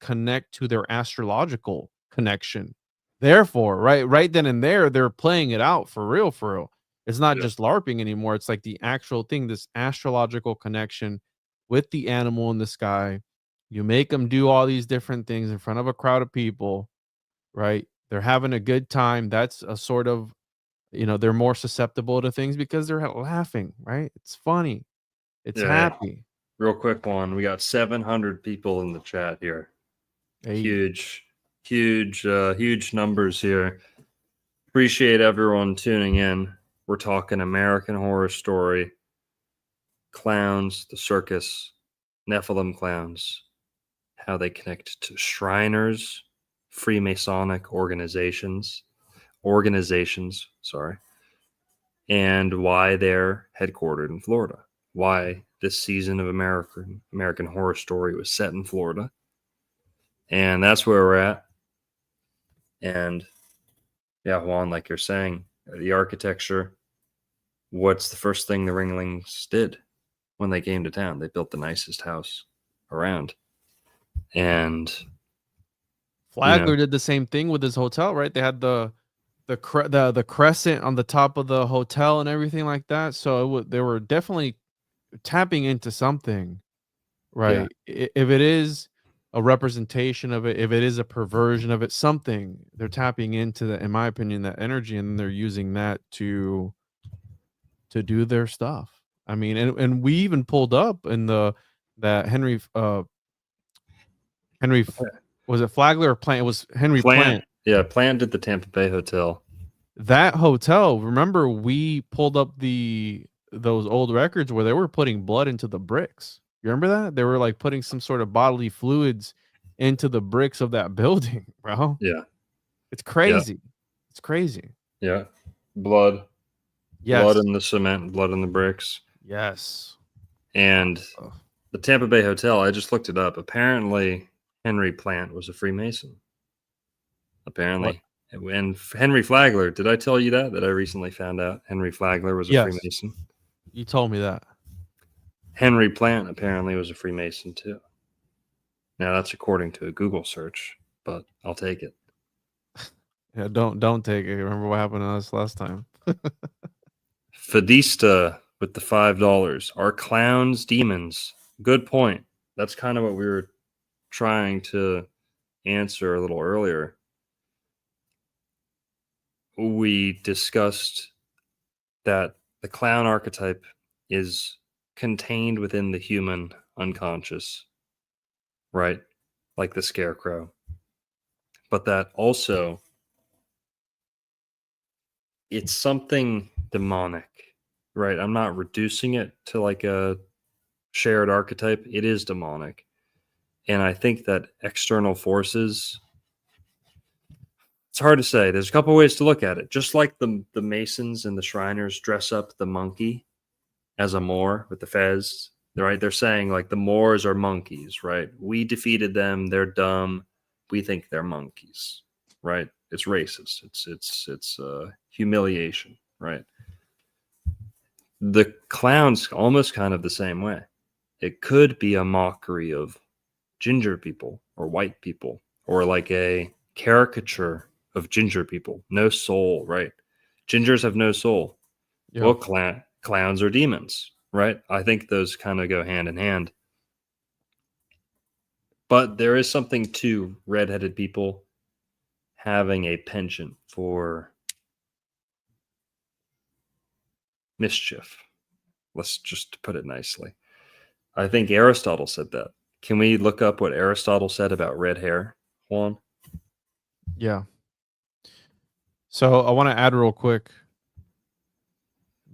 connect to their astrological connection? Therefore, right then and there, they're playing it out for real, for real. It's not Yeah. just LARPing anymore. It's like the actual thing, this astrological connection with the animal in the sky. You make them do all these different things in front of a crowd of people, right? They're having a good time. That's a sort of, they're more susceptible to things because they're laughing, right? It's funny. It's Yeah. happy. Real quick one. We got 700 people in the chat here. Hey. Huge numbers here. Appreciate everyone tuning in. We're talking American Horror Story, clowns, the circus, Nephilim clowns, how they connect to Shriners, Freemasonic organizations, sorry, and why they're headquartered in Florida. Why this season of American Horror Story was set in Florida. And that's where we're at. And yeah, Juan, like you're saying, the architecture, what's the first thing the Ringlings did when they came to town? They built the nicest house around. And Flagler did the same thing with his hotel, right? They had the crescent on the top of the hotel and everything like that. So they were definitely tapping into something, right? If it is a representation of it, if it is a perversion of it, something, they're tapping into that, in my opinion, that energy, and they're using that to do their stuff. I mean, and we even pulled up in that Henry was it Flagler or Plant? It was Henry Plant. Yeah, Plant did the Tampa Bay Hotel. That hotel, remember we pulled up those old records where they were putting blood into the bricks. You remember that? They were like putting some sort of bodily fluids into the bricks of that building, bro. Yeah. It's crazy. Yeah. It's crazy. Yeah. Blood. Yes. Blood in the cement, blood in the bricks. Yes. And the Tampa Bay Hotel, I just looked it up. Apparently, Henry Plant was a Freemason. Apparently. What? And Henry Flagler, did I tell you that I recently found out Henry Flagler was a Freemason? You told me that. Henry Plant apparently was a Freemason too. Now that's according to a Google search, but I'll take it. Yeah, don't take it. Remember what happened to us last time? Fadista with the $5. Are clowns demons? Good point. That's kind of what we were trying to answer a little earlier. We discussed that the clown archetype is contained within the human unconscious, right? Like the scarecrow. But that also, it's something demonic, right? I'm not reducing it to like a shared archetype. It is demonic. And I think that external forces, it's hard to say. There's a couple ways to look at it. Just like the Masons and the Shriners dress up the monkey as a Moor with the fez, right? They're saying like the Moors are monkeys, right? We defeated them. They're dumb. We think they're monkeys, right? It's racist. It's humiliation, right? The clown's almost kind of the same way. It could be a mockery of ginger people or white people, or like a caricature of ginger people. No soul, right? Gingers have no soul. Yep. Well, clowns are demons, right? I think those kind of go hand in hand. But there is something to redheaded people having a penchant for mischief. Let's just put it nicely. I think Aristotle said that. Can we look up what Aristotle said about red hair, Juan? Yeah. So I want to add real quick.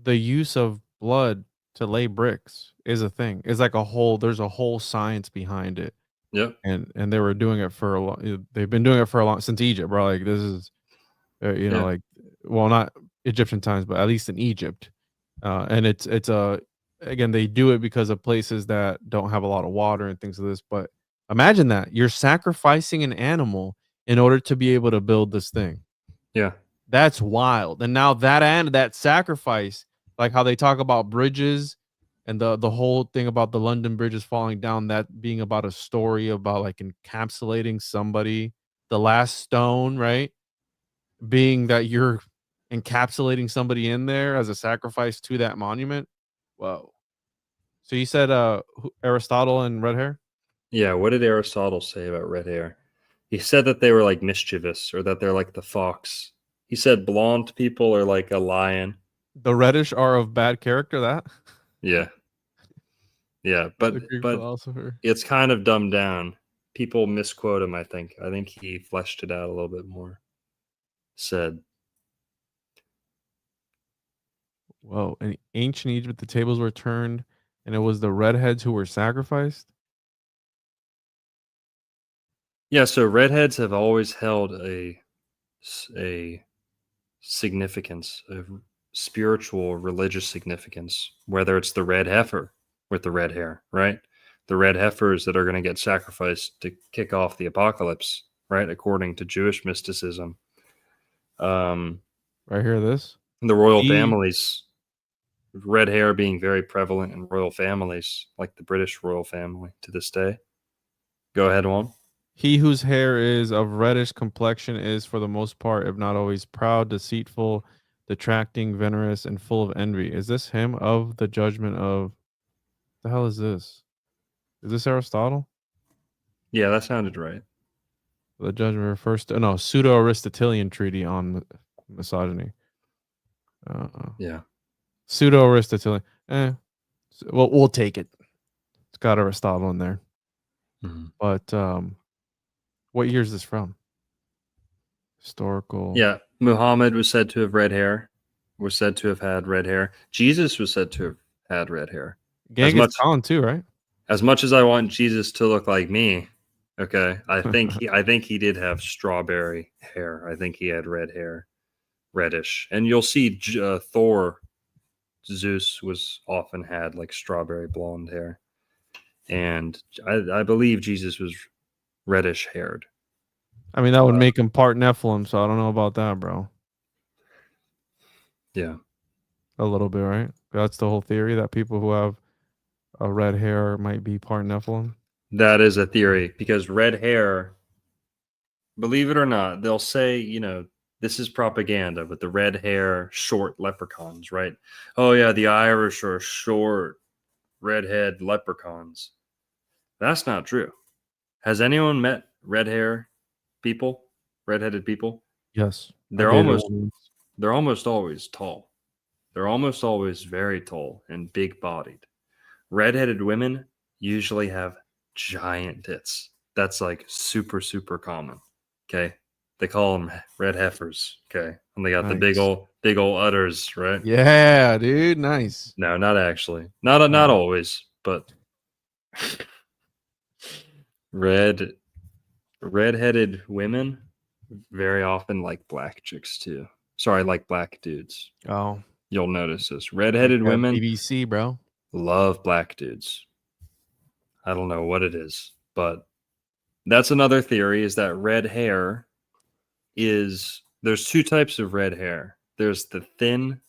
The use of blood to lay bricks is a thing. It's like there's a whole science behind it. Yep. and they were doing it for a long. They've been doing it for a long since Egypt, bro. Like this is, Yeah. like, well, not Egyptian times, but at least in Egypt, and it's a again they do it because of places that don't have a lot of water and things of this. But imagine that you're sacrificing an animal in order to be able to build this thing. Yeah. That's wild. And now that sacrifice, like how they talk about bridges and the whole thing about the London bridges falling down, that being about a story about like encapsulating somebody, the last stone, right? Being that you're encapsulating somebody in there as a sacrifice to that monument. Whoa. So you said Aristotle and red hair? Yeah. What did Aristotle say about red hair? He said that they were like mischievous, or that they're like the fox. He said blonde people are like a lion. The reddish are of bad character, that? Yeah. Yeah. The Greek But philosopher. it's kind of dumbed down. People misquote him, I think. I think he fleshed it out a little bit more. Said, Whoa. In ancient Egypt, the tables were turned and it was the redheads who were sacrificed? yeah, so redheads have always held a significance, a spiritual, religious significance, whether it's the red heifer with the red hair, right? The red heifers that are going to get sacrificed to kick off the apocalypse, right? According to Jewish mysticism. Right here, this. The royal He families, red hair being very prevalent in royal families, like the British royal family to this day. Go ahead, Juan. he whose hair is of reddish complexion is for the most part, if not always, proud, deceitful, detracting, venomous, and full of envy. Is this him of the judgment of the hell is this? Is this Aristotle? Yeah, that sounded right. The judgment refers to no pseudo Aristotelian treaty on misogyny. Yeah. Pseudo Aristotelian. Well, we'll take it. It's got Aristotle in there. Mm-hmm. But what year is this from? Historical. Yeah, Muhammad was said to have red hair. Was said to have had red hair. Jesus was said to have had red hair. Genghis Khan too, right? As much as I want Jesus to look like me, okay, I think he did have strawberry hair. I think he had red hair, reddish. And you'll see Thor, Zeus was often had like strawberry blonde hair, and I believe Jesus was reddish haired. I mean, that would make him part Nephilim, so I don't know about that, bro. Yeah, a little bit, right? That's the whole theory that people who have a red hair might be part Nephilim. that is a theory because red hair, believe it or not, they'll say, this is propaganda, but the red hair, short leprechauns, right? Oh, yeah, the Irish are short, redhead leprechauns. That's not true. Has anyone met redheaded people? Yes. They're almost always tall. They're almost always very tall and big bodied. Redheaded women usually have giant tits. That's like super, super common. Okay. They call them red heifers. Okay. And they got the big old udders, right? Yeah, dude. Nice. No, not actually. Not always, but redheaded women very often like black chicks too. Sorry, like black dudes. Oh, You'll notice this. Redheaded women BBC, bro. love black dudes. I don't know what it is, but that's another theory, is that red hair there's two types of red hair. There's the thin,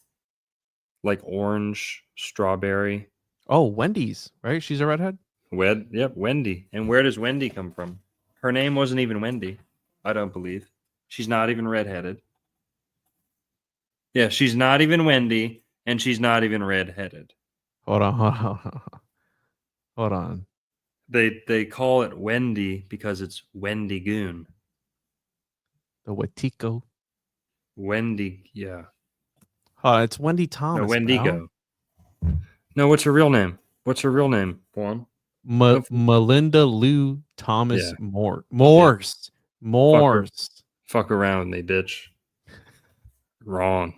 like orange, strawberry. Oh, Wendy's, right? She's a redhead? Yep, Wendy. And where does Wendy come from? Her name wasn't even Wendy, I don't believe. She's not even redheaded. Yeah, she's not even Wendy, and she's not even redheaded. Hold on. They call it Wendy because it's Wendy Goon. The Wetiko. Wendy, yeah. It's Wendy Thomas. No, Wendigo. No, what's her real name? Juan? Melinda Lou Thomas Morse. Fuck around with me, bitch. Wrong.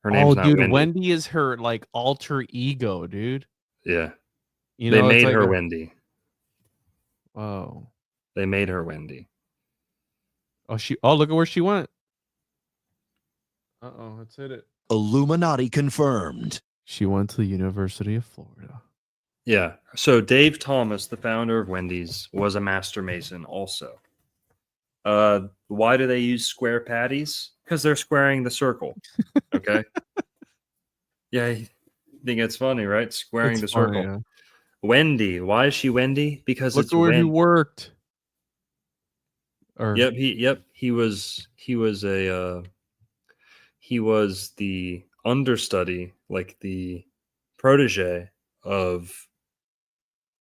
Her name's not dude, Wendy. Wendy is her like alter ego, dude. Yeah. You they know, made her Wendy. Whoa. They made her Wendy. Oh, look at where she went. Uh-oh, let's hit it. Illuminati confirmed. She went to the University of Florida. Yeah. So Dave Thomas, the founder of Wendy's, was a master mason also. Why do they use square patties? Because they're squaring the circle. Okay. Yeah, I think it's funny, right? Squaring It's the funny, circle. yeah. Wendy. Why is she Wendy? Because Look it's at where he Wendy. worked. Or Yep, he was the understudy, like the protege of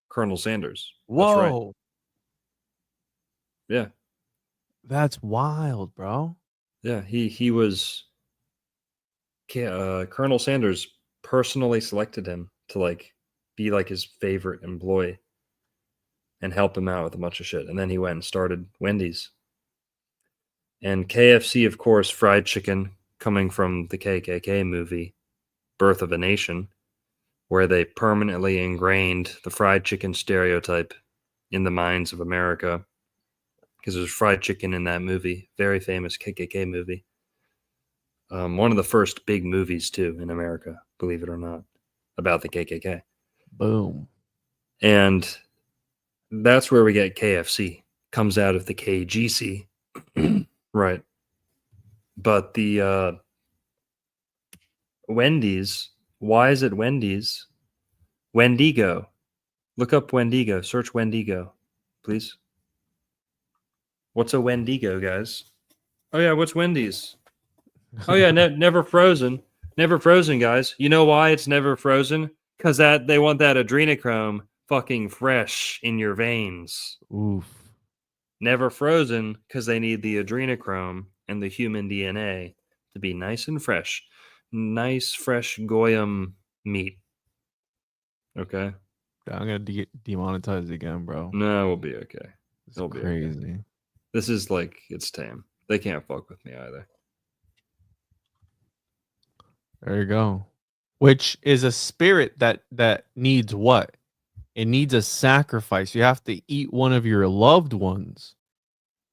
Colonel Sanders. That's right. whoa, Yeah. that's wild, bro. Yeah, he was Colonel Sanders personally selected him to like be like his favorite employee and help him out with a bunch of shit. And then he went and started Wendy's. And KFC, of course, fried chicken, coming from the KKK movie, Birth of a Nation, where they permanently ingrained the fried chicken stereotype in the minds of America. Because there's fried chicken in that movie, very famous KKK movie. One of the first big movies, too, in America, believe it or not, about the KKK. Boom. And that's where we get KFC. Comes out of the KGC. Right. But the Wendy's, why is it Wendy's? Wendigo. Look up Wendigo. Search Wendigo, please. What's a Wendigo, guys? Oh, yeah, what's Wendy's? Oh, yeah, never frozen. Never frozen, guys. You know why it's never frozen? Because they want that adrenochrome fucking fresh in your veins. Oof. Never frozen because they need the adrenochrome and the human DNA to be nice and fresh. Nice, fresh goyim meat. Okay? I'm going to demonetize again, bro. No, we'll be okay. It's It'll be crazy. okay. This is like, it's tame. They can't fuck with me either. There you go. Which is a spirit that needs what? It needs a sacrifice. You have to eat one of your loved ones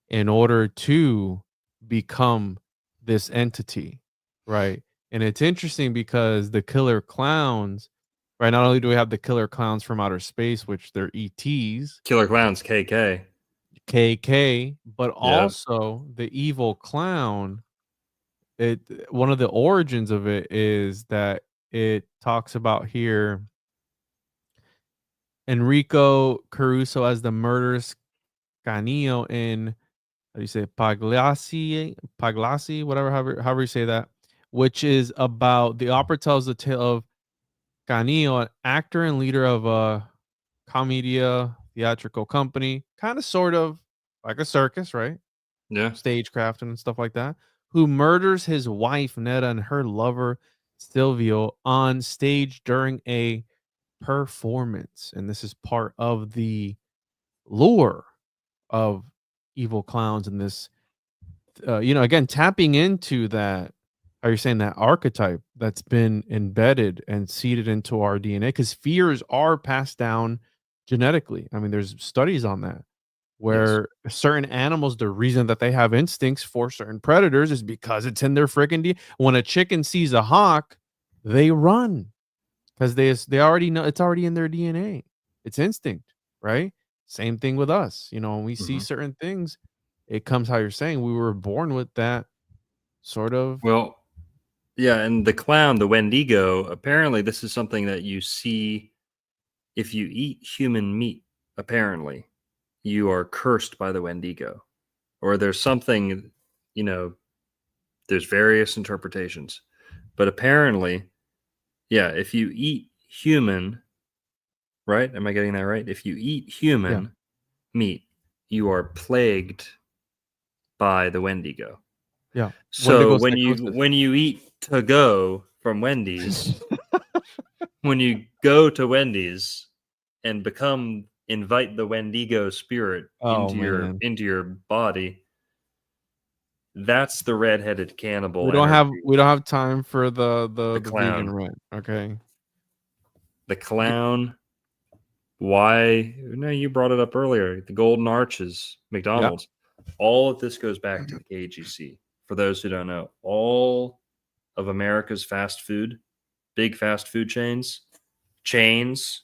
in order to become this entity, right? And it's interesting because the killer clowns, right? Not only do we have the killer clowns from outer space, which they're ETs, Killer Clowns, KK. KK, but Yeah. also the evil clown. One of the origins of it is that it talks about here Enrico Caruso as the murderous Canio in, how do you say it? Pagliassi, whatever, however you say that, which is about the opera tells the tale of Canio, an actor and leader of a commedia theatrical company, kind of sort of like a circus, right? Yeah. Stagecraft and stuff like that, who murders his wife Netta and her lover Silvio on stage during a performance. And this is part of the lore of evil clowns and this again tapping into that, how you're saying, that archetype that's been embedded and seeded into our DNA, because fears are passed down genetically. I mean, there's studies on that where certain animals, the reason that they have instincts for certain predators is because it's in their freaking DNA. When a chicken sees a hawk, they run because they already know it's already in their DNA. It's instinct, right? Same thing with us. When we see certain things, it comes, how you're saying, we were born with that sort of. Well, yeah, and the clown, the Wendigo, apparently this is something that you see if you eat human meat, apparently. You are cursed by the Wendigo. Or there's something, there's various interpretations. But apparently, yeah, if you eat human, right? Am I getting that right? If you eat human meat, you are plagued by the Wendigo. Yeah. So when you eat to go from Wendy's, when you go to Wendy's and invite the Wendigo spirit into your body, that's the red-headed cannibal. We don't have time for the clown. vegan rant, okay? The clown Why? No, you brought it up earlier. The Golden Arches, McDonald's. All of this goes back to the KGC. For those who don't know, all of America's fast food, big fast food chains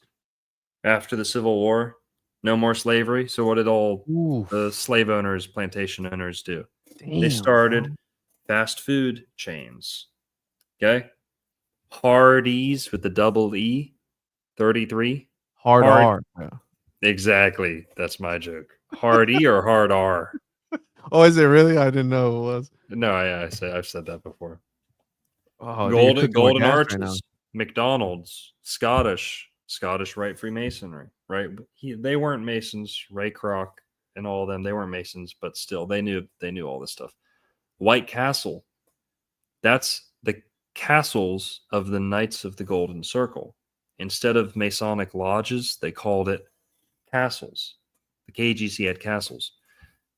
after the Civil War, no more slavery. So what did all Oof. the slave owners, plantation owners do? They Damn, started bro. fast food chains. Okay. Hardee's with the double E, 33. Hard Hard- R. Yeah. Exactly. That's my joke. Hardy or hard R? Oh, is it really? I didn't know it was. No, I've said that before. Oh, dude, you're cooking with Golden gas right now. Arches, McDonald's, Scottish Rite Freemasonry, right? They weren't Masons, Ray Kroc and all of them, they weren't Masons, but still they knew all this stuff. White Castle, that's the castles of the Knights of the Golden Circle. Instead of Masonic lodges, they called it castles. The KGC had castles.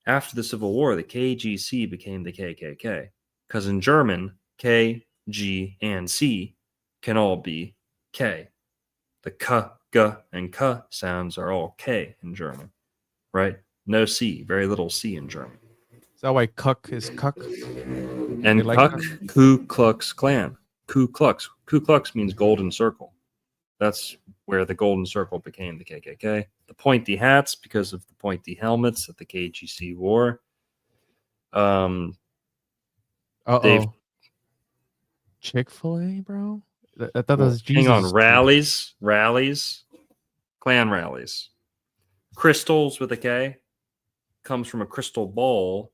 After the Civil War, the KGC became the KKK. Because in German, K, G, and C can all be K. The K, G, and K sounds are all K in German, right? No C, very little C in German. Is that why cuck is cuck? And They like Kuck, Ku Klux Klan. Ku Klux. Ku Klux means golden circle. That's where the golden circle became the KKK. The pointy hats because of the pointy helmets that the KGC wore. Dave, Uh-oh. Chick-fil-A, bro? I thought that was Jesus. hang on, rallies, Klan rallies. Crystals with a K comes from a crystal ball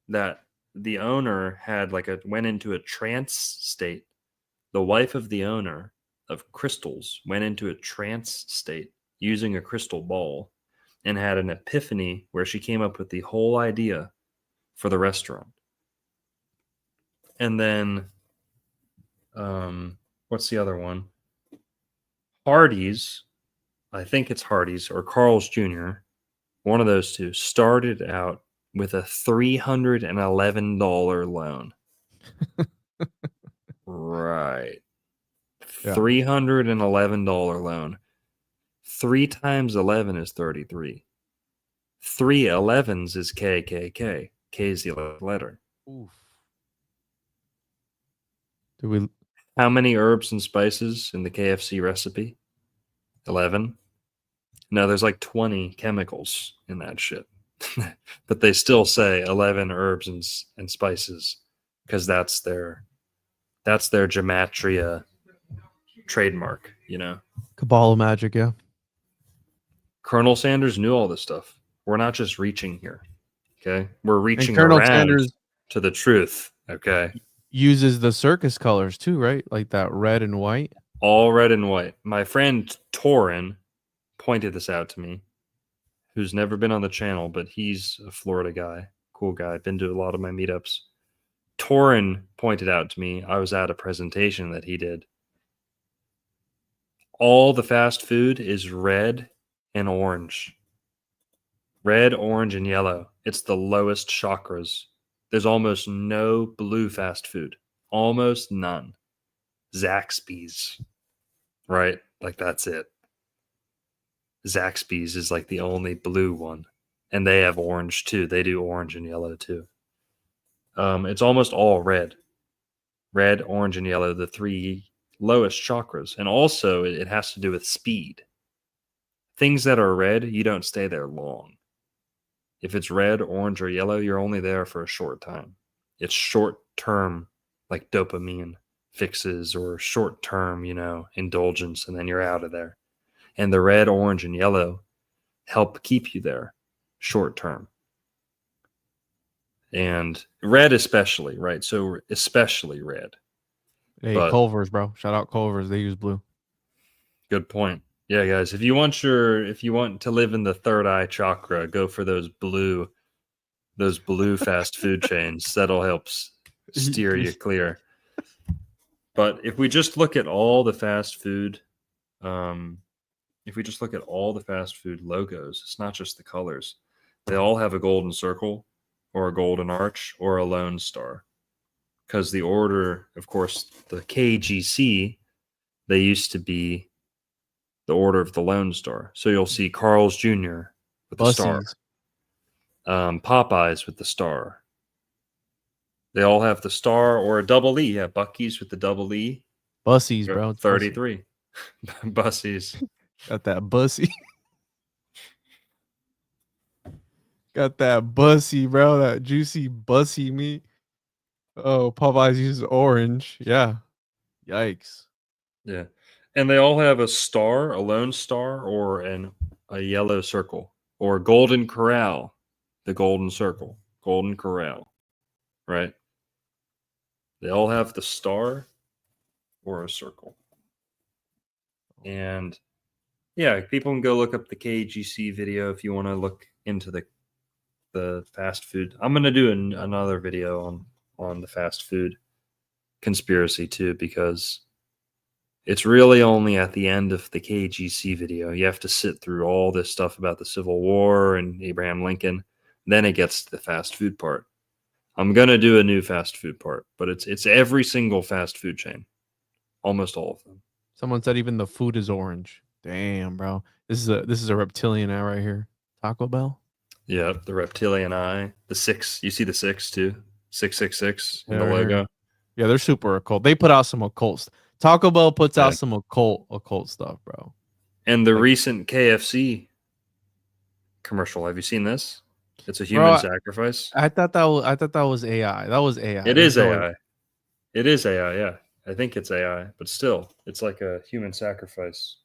that the owner had went into a trance state. The wife of the owner of Crystals went into a trance state using a crystal ball and had an epiphany where she came up with the whole idea for the restaurant. And then, what's the other one? Hardee's, I think it's Hardee's or Carl's Jr., one of those two, started out with a $311 loan. Right. Yeah. $311 loan. 3 times 11 is 33. 3 11s is KKK. K is the 11th letter. Oof. Do we? How many herbs and spices in the KFC recipe? 11. No, there's 20 chemicals in that shit. But they still say 11 herbs and spices because that's their gematria trademark, Kabbalah magic, yeah. Colonel Sanders knew all this stuff. We're not just reaching here. Okay? We're reaching And Colonel around Sanders to the truth. Okay? uses the circus colors too, right? Like that red and white. All red and white. My friend Torin pointed this out to me, who's never been on the channel, but he's a Florida guy. Cool guy. Been to a lot of my meetups. Torin pointed out to me, I was at a presentation that he did. All the fast food is red and orange. Red, orange, and yellow. It's the lowest chakras. There's almost no blue fast food. Almost none. Zaxby's. Right? That's it. Zaxby's is the only blue one. And they have orange too. They do orange and yellow too. It's almost all red. Red, orange, and yellow, the 3 lowest chakras. And also, it has to do with speed. Things that are red, you don't stay there long. If it's red, orange, or yellow, you're only there for a short time. It's short-term, like dopamine fixes or short-term, indulgence, and then you're out of there. And the red, orange, and yellow help keep you there short-term. And red especially, right? So especially red. Hey, Culver's, bro. Shout out Culver's. They use blue. Good point. Yeah, guys. If you want to live in the third eye chakra, go for those blue fast food chains. That'll help steer you clear. But if we just look at all the fast food, logos, it's not just the colors. They all have a golden circle or a golden arch or a lone star. Because the order, of course, the KGC, they used to be the Order of the Lone Star. So you'll see Carl's Jr. with the star, Bussies. Popeyes with the star. They all have the star or a double E. Yeah, Bucky's with the double E. Bussies, bro. It's bussy. 33. Bussies. Got that bussy. Got that bussy, bro. That juicy bussy meat. Oh, Popeyes uses orange. Yeah. Yikes. Yeah. And they all have a star, a lone star, or a yellow circle, or golden corral, the golden circle, golden corral, right? They all have the star or a circle. And yeah, people can go look up the KGC video if you want to look into the fast food. I'm going to do another video on the fast food conspiracy too, because it's really only at the end of the KGC video. You have to sit through all this stuff about the Civil War and Abraham Lincoln. Then it gets to the fast food part. I'm going to do a new fast food part, but it's every single fast food chain. Almost all of them. Someone said even the food is orange. Damn, bro. This is a reptilian eye right here. Taco Bell. Yeah, the reptilian eye. The 6. You see the 6 too? 666 in the right logo. here. Yeah, they're super occult. They put out some occult. Taco Bell puts out some occult stuff, bro. And the recent KFC commercial. Have you seen this? It's a human sacrifice. I thought that was AI. That was AI. It is AI. It is AI, yeah. I think it's AI, but still, it's like a human sacrifice.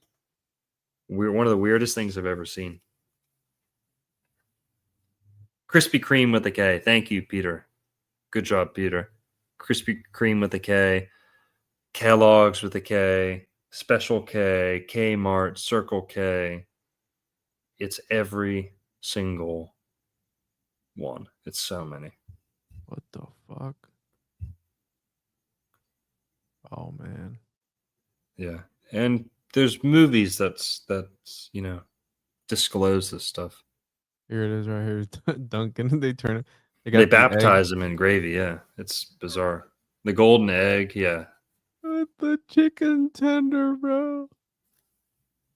We're one of the weirdest things I've ever seen. Krispy Kreme with a K. Thank you, Peter. Good job, Peter. Krispy Kreme with a K. Kellogg's with a K. Special K. Kmart. Circle K. It's every single one. It's so many. What the fuck? Oh man. Yeah. And there's movies that's disclose this stuff. Here it is right here. Dunkin'. They turn it. They baptize them in gravy, yeah. It's bizarre. The golden egg, yeah. With the chicken tender, bro.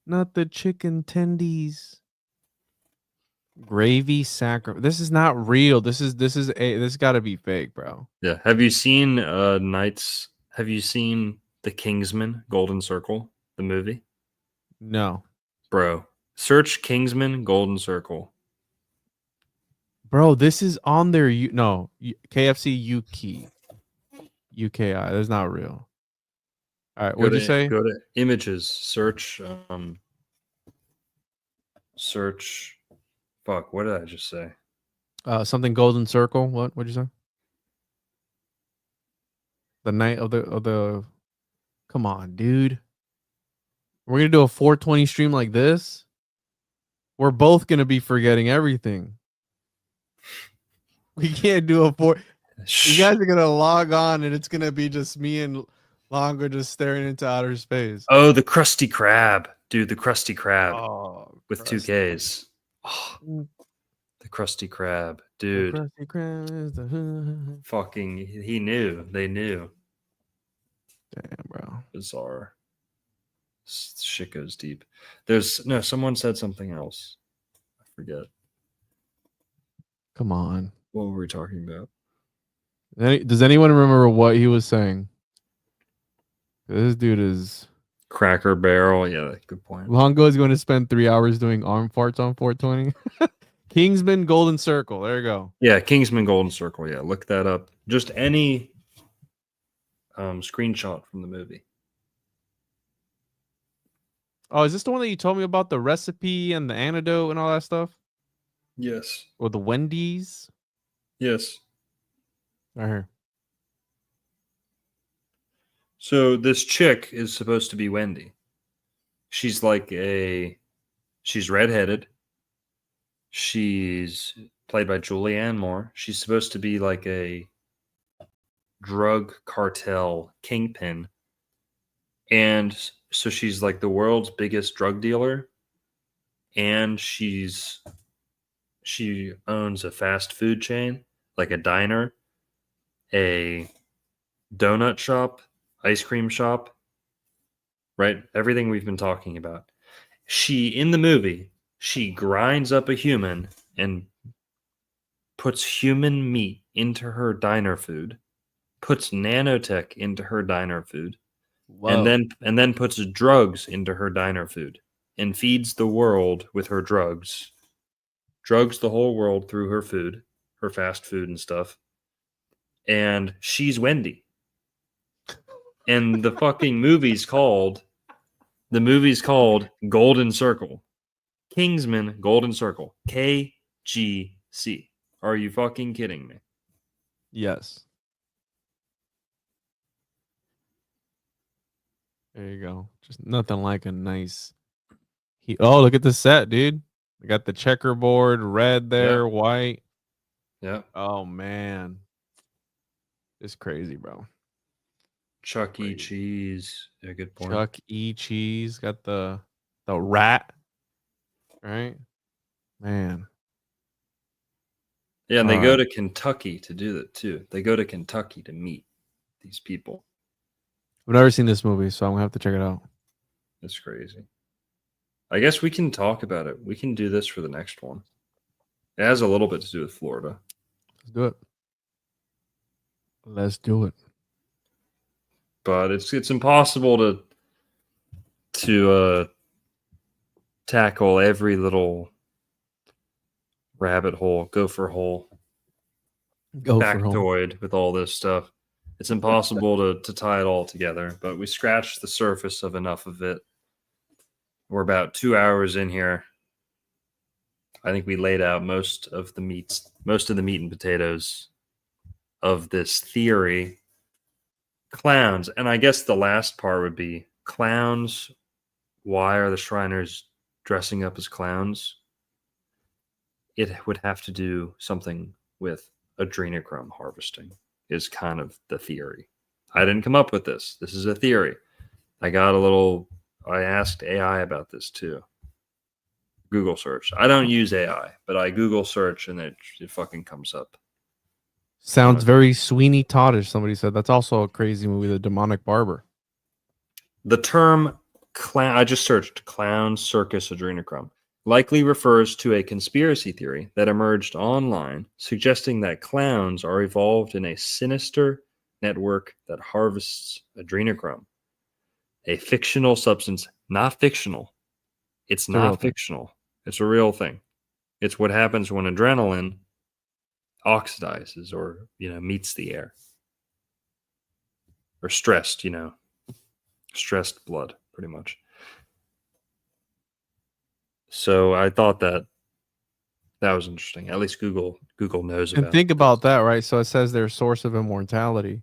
Not the chicken tendies. Gravy sacrifice. This is not real. This got to be fake, bro. Yeah. Have you seen Knights? Have you seen The Kingsman Golden Circle, the movie? No. Bro, search Kingsman Golden Circle. Bro, this is on their KFC UK. UKI. That's not real. All right, what'd you say? Go to images, search fuck, what did I just say? Something golden circle. What'd you say? The night of the come on, dude. We're gonna do a 420 stream like this. We're both gonna be forgetting everything. We can't do a 4. You guys are gonna log on and it's gonna be just me and Longo just staring into outer space. Oh, the Krusty Krab, dude, the Krusty Krab with Krusty. 2Ks. Oh, the Krusty Krab, dude. The Krusty Krab is the fucking, he knew. They knew. Damn, bro. Bizarre. Shit goes deep. Someone said something else. I forget. Come on. What were we talking about? Does anyone remember what he was saying? This dude is Cracker Barrel. Yeah, good point. Longo is going to spend 3 hours doing arm farts on 420. Kingsman Golden Circle. There you go. Yeah, Kingsman Golden Circle. Yeah, look that up. Just any screenshot from the movie. Oh, is this the one that you told me about the recipe and the antidote and all that stuff? Yes. Or the Wendy's? Yes. Right here. So this chick is supposed to be Wendy. She's she's redheaded. She's played by Julianne Moore. She's supposed to be like a drug cartel kingpin. And so she's like the world's biggest drug dealer. And she owns a fast food chain, like a diner, a donut shop, ice cream shop, right? Everything we've been talking about. In the movie, she grinds up a human and puts human meat into her diner food, puts nanotech into her diner food, and Whoa. then puts drugs into her diner food and feeds the world with her drugs. Drugs the whole world through her food, her fast food and stuff. And she's Wendy. And the fucking movie's called Golden Circle. Kingsman Golden Circle. KGC. Are you fucking kidding me? Yes. There you go. Just nothing like a nice. Oh, look at the set, dude. I got the checkerboard, red there, white. Yeah. Oh man, it's crazy, bro. Chuck E. Cheese. Yeah, good point. Chuck E. Cheese got the rat, right? Man. Yeah, and they go to Kentucky to do that too. They go to Kentucky to meet these people. I've never seen this movie, so I'm gonna have to check it out. It's crazy. I guess we can talk about it. We can do this for the next one. It has a little bit to do with Florida. Let's do it. Let's do it. But it's impossible to tackle every little rabbit hole, gopher hole, factoid with all this stuff. It's impossible to tie it all together, but we scratched the surface of enough of it. We're about 2 hours in here. I think we laid out most of the meat and potatoes of this theory. Clowns, and I guess the last part would be clowns. Why are the Shriners dressing up as clowns? It would have to do something with adrenochrome harvesting, is kind of the theory. I didn't come up with this. This is a theory. I asked AI about this too. Google search. I don't use AI, but I Google search and it fucking comes up. Sounds very Sweeney Toddish. Somebody said that's also a crazy movie, The Demonic Barber. The term clown, I just searched clown, circus, adrenochrome, likely refers to a conspiracy theory that emerged online, suggesting that clowns are evolved in a sinister network that harvests adrenochrome, a fictional substance, not fictional. It's not fictional. It's a real thing. It's what happens when adrenaline oxidizes or, meets the air. Or stressed, stressed blood, pretty much. So I thought that was interesting. At least Google knows about it. And think about that, right? So it says their source of immortality.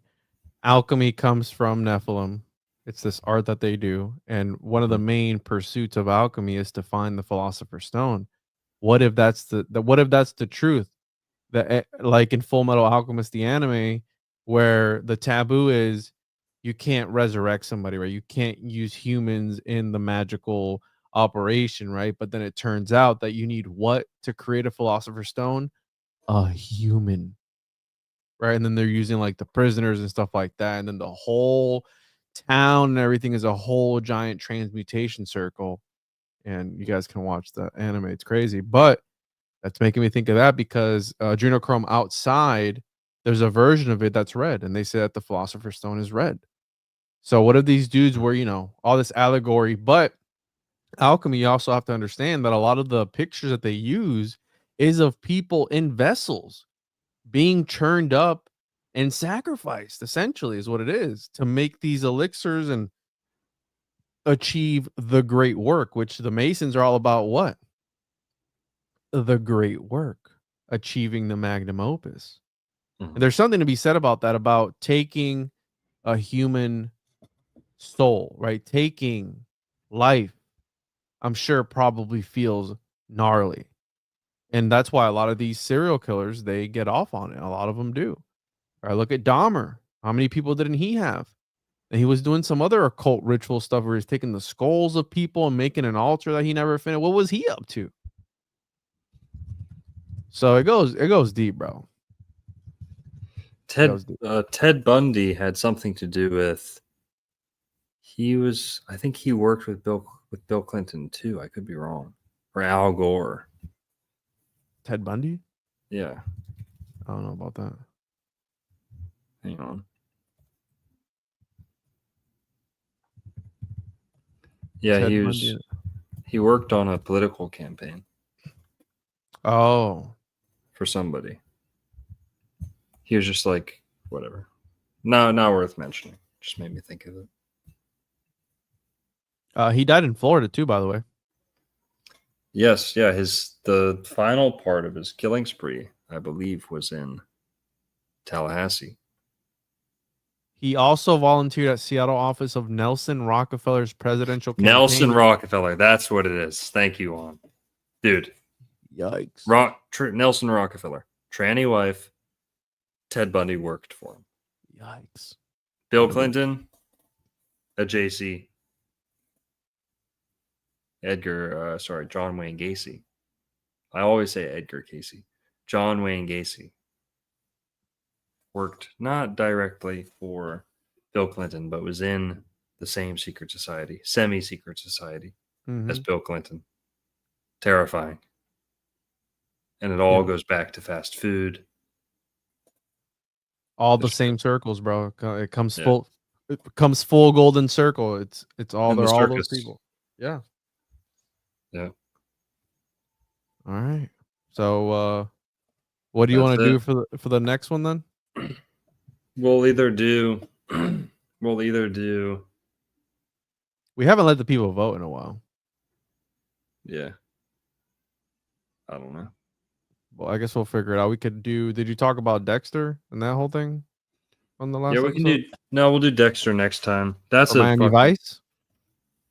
Alchemy comes from Nephilim. It's this art that they do. And one of the main pursuits of alchemy is to find the Philosopher's Stone. What if that's the truth? That, like in Full Metal Alchemist, the anime, where the taboo is you can't resurrect somebody, right? You can't use humans in the magical operation, right? But then it turns out that you need what to create a Philosopher's Stone? A human, right? And then they're using like the prisoners and stuff like that. And then the whole town and everything is a whole giant transmutation circle. And you guys can watch the anime. It's crazy. But that's making me think of that because adrenochrome outside, there's a version of it that's red. And they say that the Philosopher's Stone is red. So what if these dudes were, all this allegory? But alchemy, you also have to understand that a lot of the pictures that they use is of people in vessels being churned up and sacrificed, essentially, is what it is, to make these elixirs and achieve the great work, which the Masons are all about. What? The great work, achieving the magnum opus. And there's something to be said about that, about taking a human soul, right? Taking life, I'm sure probably feels gnarly. And that's why a lot of these serial killers, they get off on it. A lot of them do. Right? Look at Dahmer. How many people didn't he have? And he was doing some other occult ritual stuff where he's taking the skulls of people and making an altar that he never finished. What was he up to? So it goes deep, bro. Ted Bundy had something to do with He was. I think he worked with Bill Clinton too. I could be wrong. Or Al Gore. Ted Bundy? Yeah. I don't know about that. Hang on. Yeah, Ted he Bundy. was. He worked on a political campaign Oh, for somebody. He was just like, whatever. No, not worth mentioning. Just made me think of it. he died in Florida too, by the way. Yes, yeah. The final part of his killing spree, I believe, was in Tallahassee. He also volunteered at Seattle office of Nelson Rockefeller's presidential campaign. Nelson Rockefeller. That's what it is. Thank you, Juan. Dude. Yikes. Nelson Rockefeller. Tranny wife. Ted Bundy worked for him. Yikes. Bill Clinton. A JC. John Wayne Gacy. I always say Edgar Casey. John Wayne Gacy worked not directly for Bill Clinton, but was in the same secret society, semi-secret society as Bill Clinton. Terrifying. And it all goes back to fast food. All the same circles, bro. It comes full. It becomes full golden circle. It's all And they're the all circus. those people. Yeah. Yeah. All right. So what do you want to do for the next one then? We'll either do We haven't let the people vote in a while. Yeah. I don't know. Well, I guess we'll figure it out. We could do. Did you talk about Dexter and that whole thing on the last? Yeah, we can do. No, we'll do Dexter next time. That's a Miami Vice.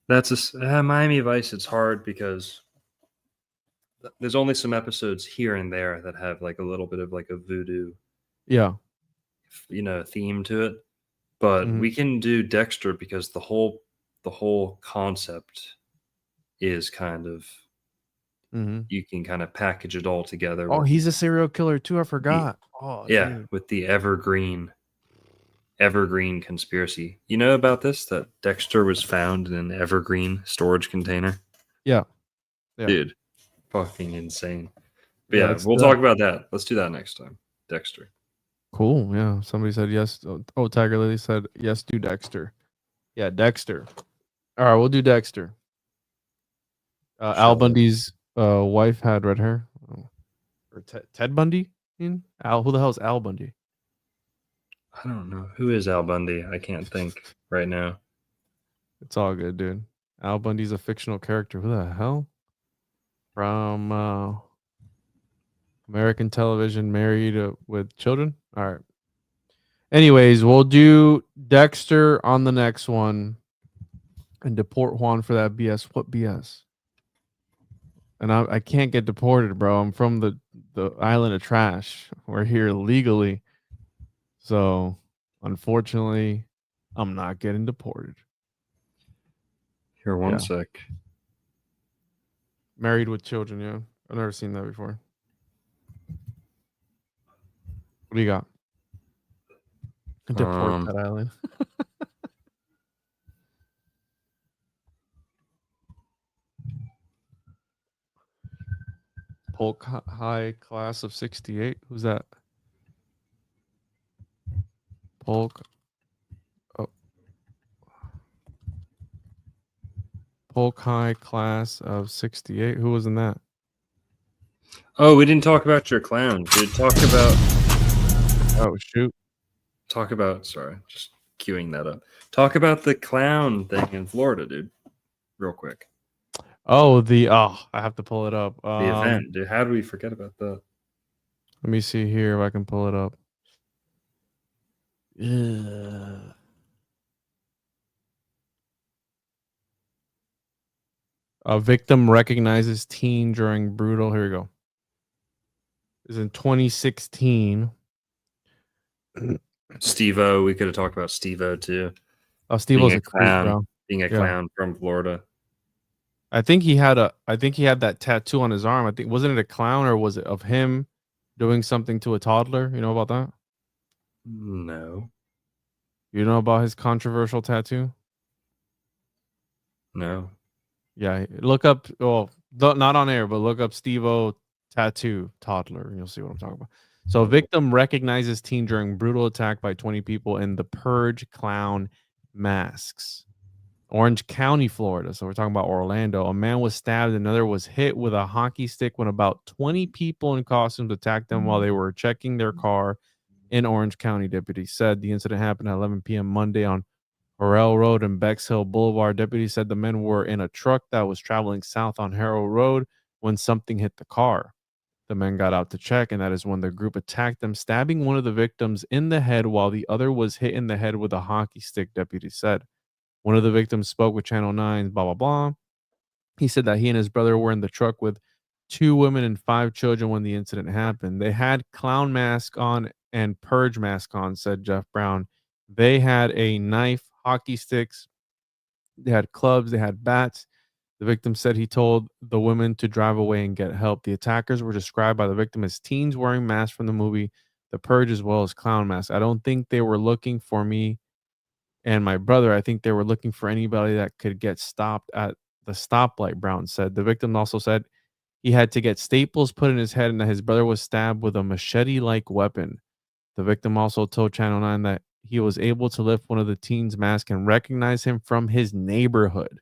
That's a Miami Vice. It's hard because there's only some episodes here and there that have like a little bit of like a voodoo, theme to it. But we can do Dexter because the whole concept is kind of. You can kind of package it all together. Oh, he's a serial killer too. I forgot. With the evergreen conspiracy. You know about this? That Dexter was found in an evergreen storage container. Yeah. Dude, fucking insane. But we'll talk about that. Let's do that next time. Dexter. Cool. Yeah. Somebody said yes. Oh, Tiger Lily said yes. Do Dexter. Yeah, Dexter. All right, we'll do Dexter. Al Bundy's wife had red hair. Or Ted Bundy? Al, who the hell is Al Bundy? I don't know. Who is Al Bundy? I can't think right now. It's all good, dude. Al Bundy's a fictional character. Who the hell? From American television, married with children. All right. Anyways, we'll do Dexter on the next one and deport Juan for that BS. What BS? And I can't get deported, bro. I'm from the island of trash. We're here legally. So, unfortunately, I'm not getting deported. Here, one sec. Married with children, yeah. I've never seen that before. What do you got? Deport that island. Polk High class of 68. Who's that? Polk. Oh. Polk High class of 68. Who was in that? Oh, we didn't talk about your clown, dude. Talk about. Oh, shoot. Sorry, just queuing that up. Talk about the clown thing in Florida, dude. Real quick. Oh, I have to pull it up. The event, dude. How do we forget about that? Let me see here if I can pull it up. Yeah. A victim recognizes teen during brutal. Here we go. Is in 2016. Steve-O. We could have talked about Steve-O too. Oh, Steve-O's a clown. Being a clown from Florida. I think he had that tattoo on his arm. I think wasn't it a clown or was it of him doing something to a toddler? You know about that? No. You know about his controversial tattoo? No. Yeah, look up. Well, not on air, but look up Steve-O tattoo toddler, and you'll see what I'm talking about. So, victim recognizes teen during brutal attack by 20 people in the Purge clown masks. Orange County, Florida. So we're talking about Orlando. A man was stabbed, another was hit with a hockey stick when about 20 people in costumes attacked them while they were checking their car in Orange County. Deputies said the incident happened at 11 p.m. Monday on Harrell Road and Bexhill Boulevard. Deputies said the men were in a truck that was traveling south on Harrell Road when something hit the car. The men got out to check, and that is when the group attacked them, stabbing one of the victims in the head while the other was hit in the head with a hockey stick, deputies said. One of the victims spoke with Channel 9, blah, blah, blah. He said that he and his brother were in the truck with 2 women and 5 children when the incident happened. They had clown mask on and purge mask on, said Jeff Brown. They had a knife, hockey sticks, they had clubs, they had bats. The victim said he told the women to drive away and get help. The attackers were described by the victim as teens wearing masks from the movie The Purge as well as clown masks. I don't think they were looking for me and my brother. I think they were looking for anybody that could get stopped at the stoplight, Brown said. The victim also said he had to get staples put in his head and that his brother was stabbed with a machete-like weapon. The victim also told Channel 9 that he was able to lift one of the teens' mask and recognize him from his neighborhood.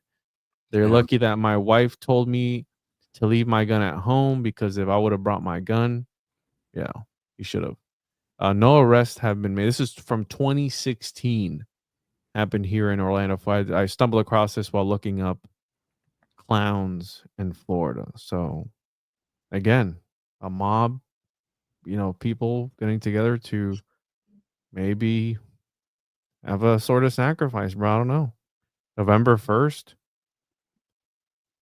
They're lucky that my wife told me to leave my gun at home, because if I would have brought my gun, yeah, he should have. No arrests have been made. This is from 2016. Happened here in Orlando. I stumbled across this while looking up clowns in Florida. So, again, a mob, people getting together to maybe have a sort of sacrifice, bro. I don't know. November 1st,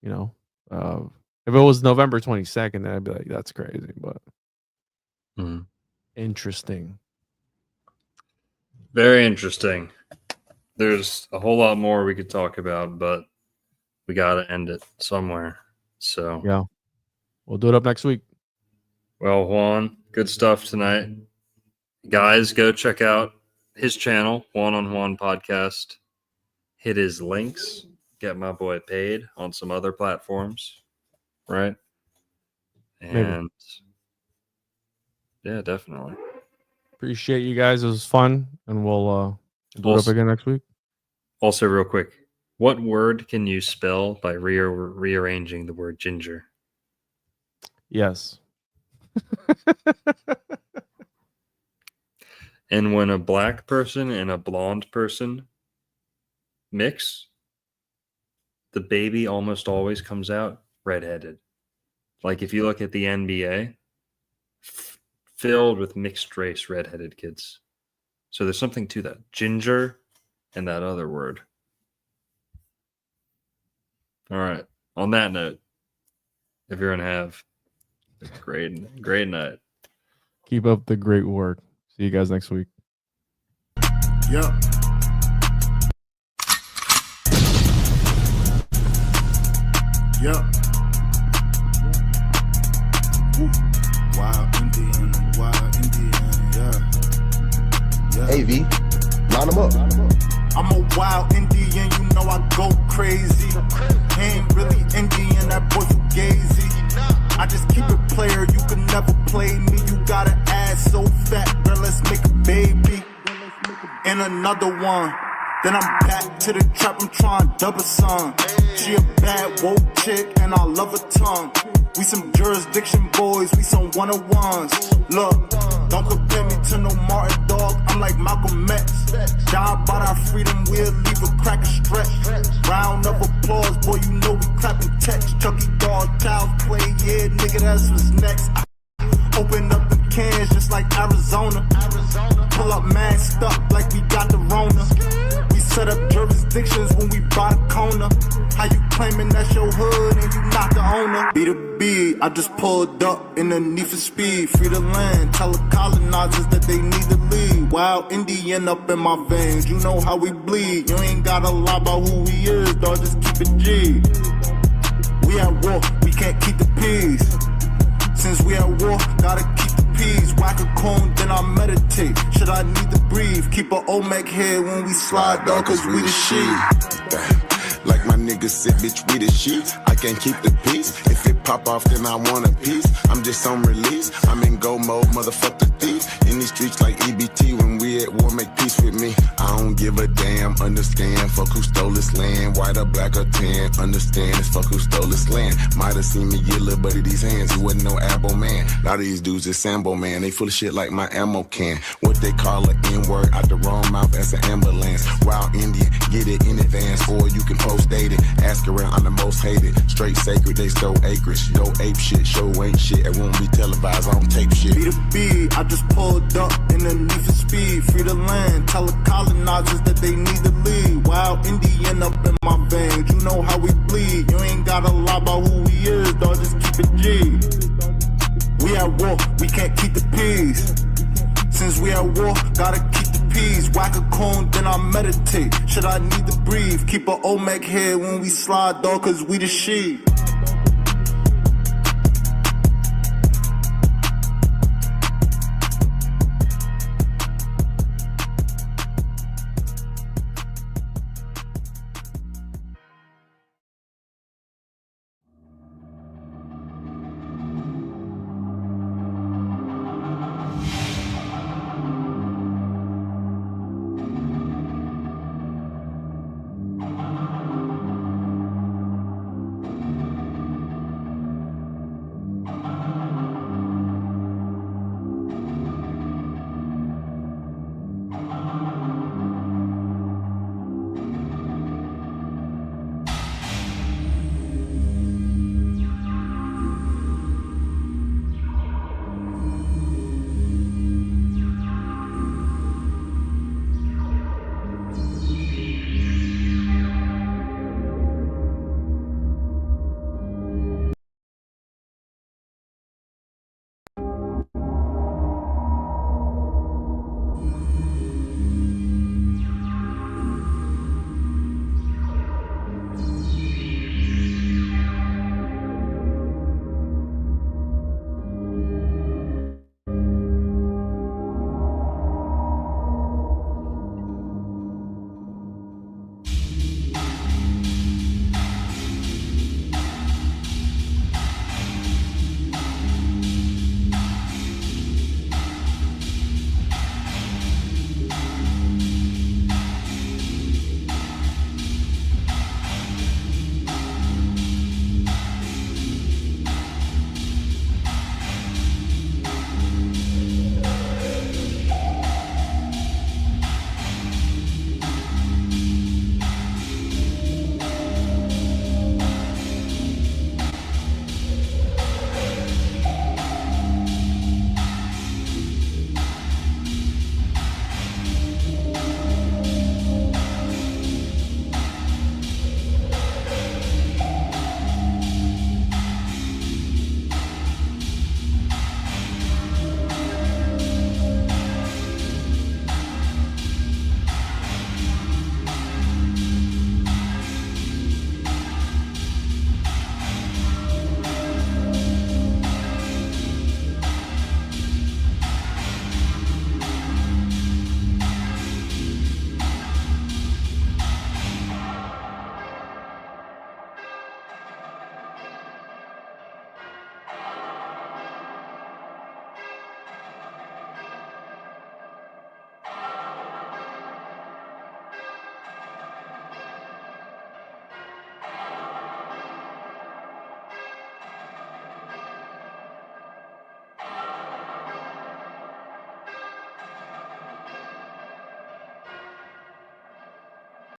if it was November 22nd, then I'd be like, that's crazy, but interesting. Very interesting. There's a whole lot more we could talk about, but we got to end it somewhere. So, yeah, we'll do it up next week. Well, Juan, good stuff tonight. Guys, go check out his channel, Juan on Juan Podcast. Hit his links. Get my boy paid on some other platforms, right? And maybe. Yeah, definitely. Appreciate you guys. It was fun, and we'll do it up again next week. Also, real quick, what word can you spell by rearranging the word ginger? Yes. And when a black person and a blonde person mix, the baby almost always comes out redheaded. Like if you look at the NBA, filled with mixed race redheaded kids. So there's something to that. Ginger and that other word. All right. On that note, everyone have a great night. Keep up the great work. See you guys next week. Yep. Yep. Wild Indian, yeah. Hey, V, line them up. I'm a wild Indian, you know I go crazy. Ain't really Indian, that boy fugazi. I just keep it player, you can never play me. You got an ass so fat, girl, let's make a baby. And another one. Then I'm back to the trap, I'm trying to double some. She a bad woke chick and I love her tongue. We some jurisdiction boys, we some one-on-ones. Look, don't compare me to no Martin dog, I'm like Malcolm X. Die by our freedom, we'll leave a crack a stretch. Round of applause, boy, you know we clapping text. Chucky dog, child's play, yeah, nigga, that's what's next. Open up the cans just like Arizona. Pull up masked up like we got the Rona. We set up jurisdictions when we buy the corner. How you claiming that's your hood and you not the owner? Be the B, I just pulled up in the need for speed. Free the land, tell the colonizers that they need to leave. Wild Indian up in my veins, you know how we bleed. You ain't gotta lie about who we is, dog, just keep it G. We at war, we can't keep the peace. Since we at war, gotta keep the peace. Whack a cone, then I meditate. Should I need to breathe? Keep a Olmec head when we slide, dog, cause we the shit. Like my niggas said, bitch, we the shit. I can't keep the peace. If it pop off, then I want a piece. I'm just on release. I'm in go mode, motherfuck the thief. In these streets like EBT, when we at war, make peace with me. I don't give a damn, understand. Fuck who stole this land, white or black or tan. Understand, it's fuck who stole this land. Might have seen me get little buddy these hands. He wasn't no abo man. A lot of these dudes is Sambo man. They full of shit like my ammo can. What they call an N-word out the wrong mouth as an ambulance. Wild Indian, get it in advance, or you can post date it. Ask around, I'm the most hated. Straight sacred, they stole acreage. Yo, ape shit, show ain't shit. It won't be televised, I don't tape shit. Be the B, I just pulled up in the need for speed. Free the land, tell the colonizers that they need to leave. Wild Indian up in my veins, you know how we bleed. You ain't gotta lie about who we is, dog, just keep it G. We at war, we can't keep the peace. Since we at war, gotta keep the peace. Whack a cone, then I meditate. Should I need to breathe? Keep a Olmec head when we slide, dog, cause we the sheep.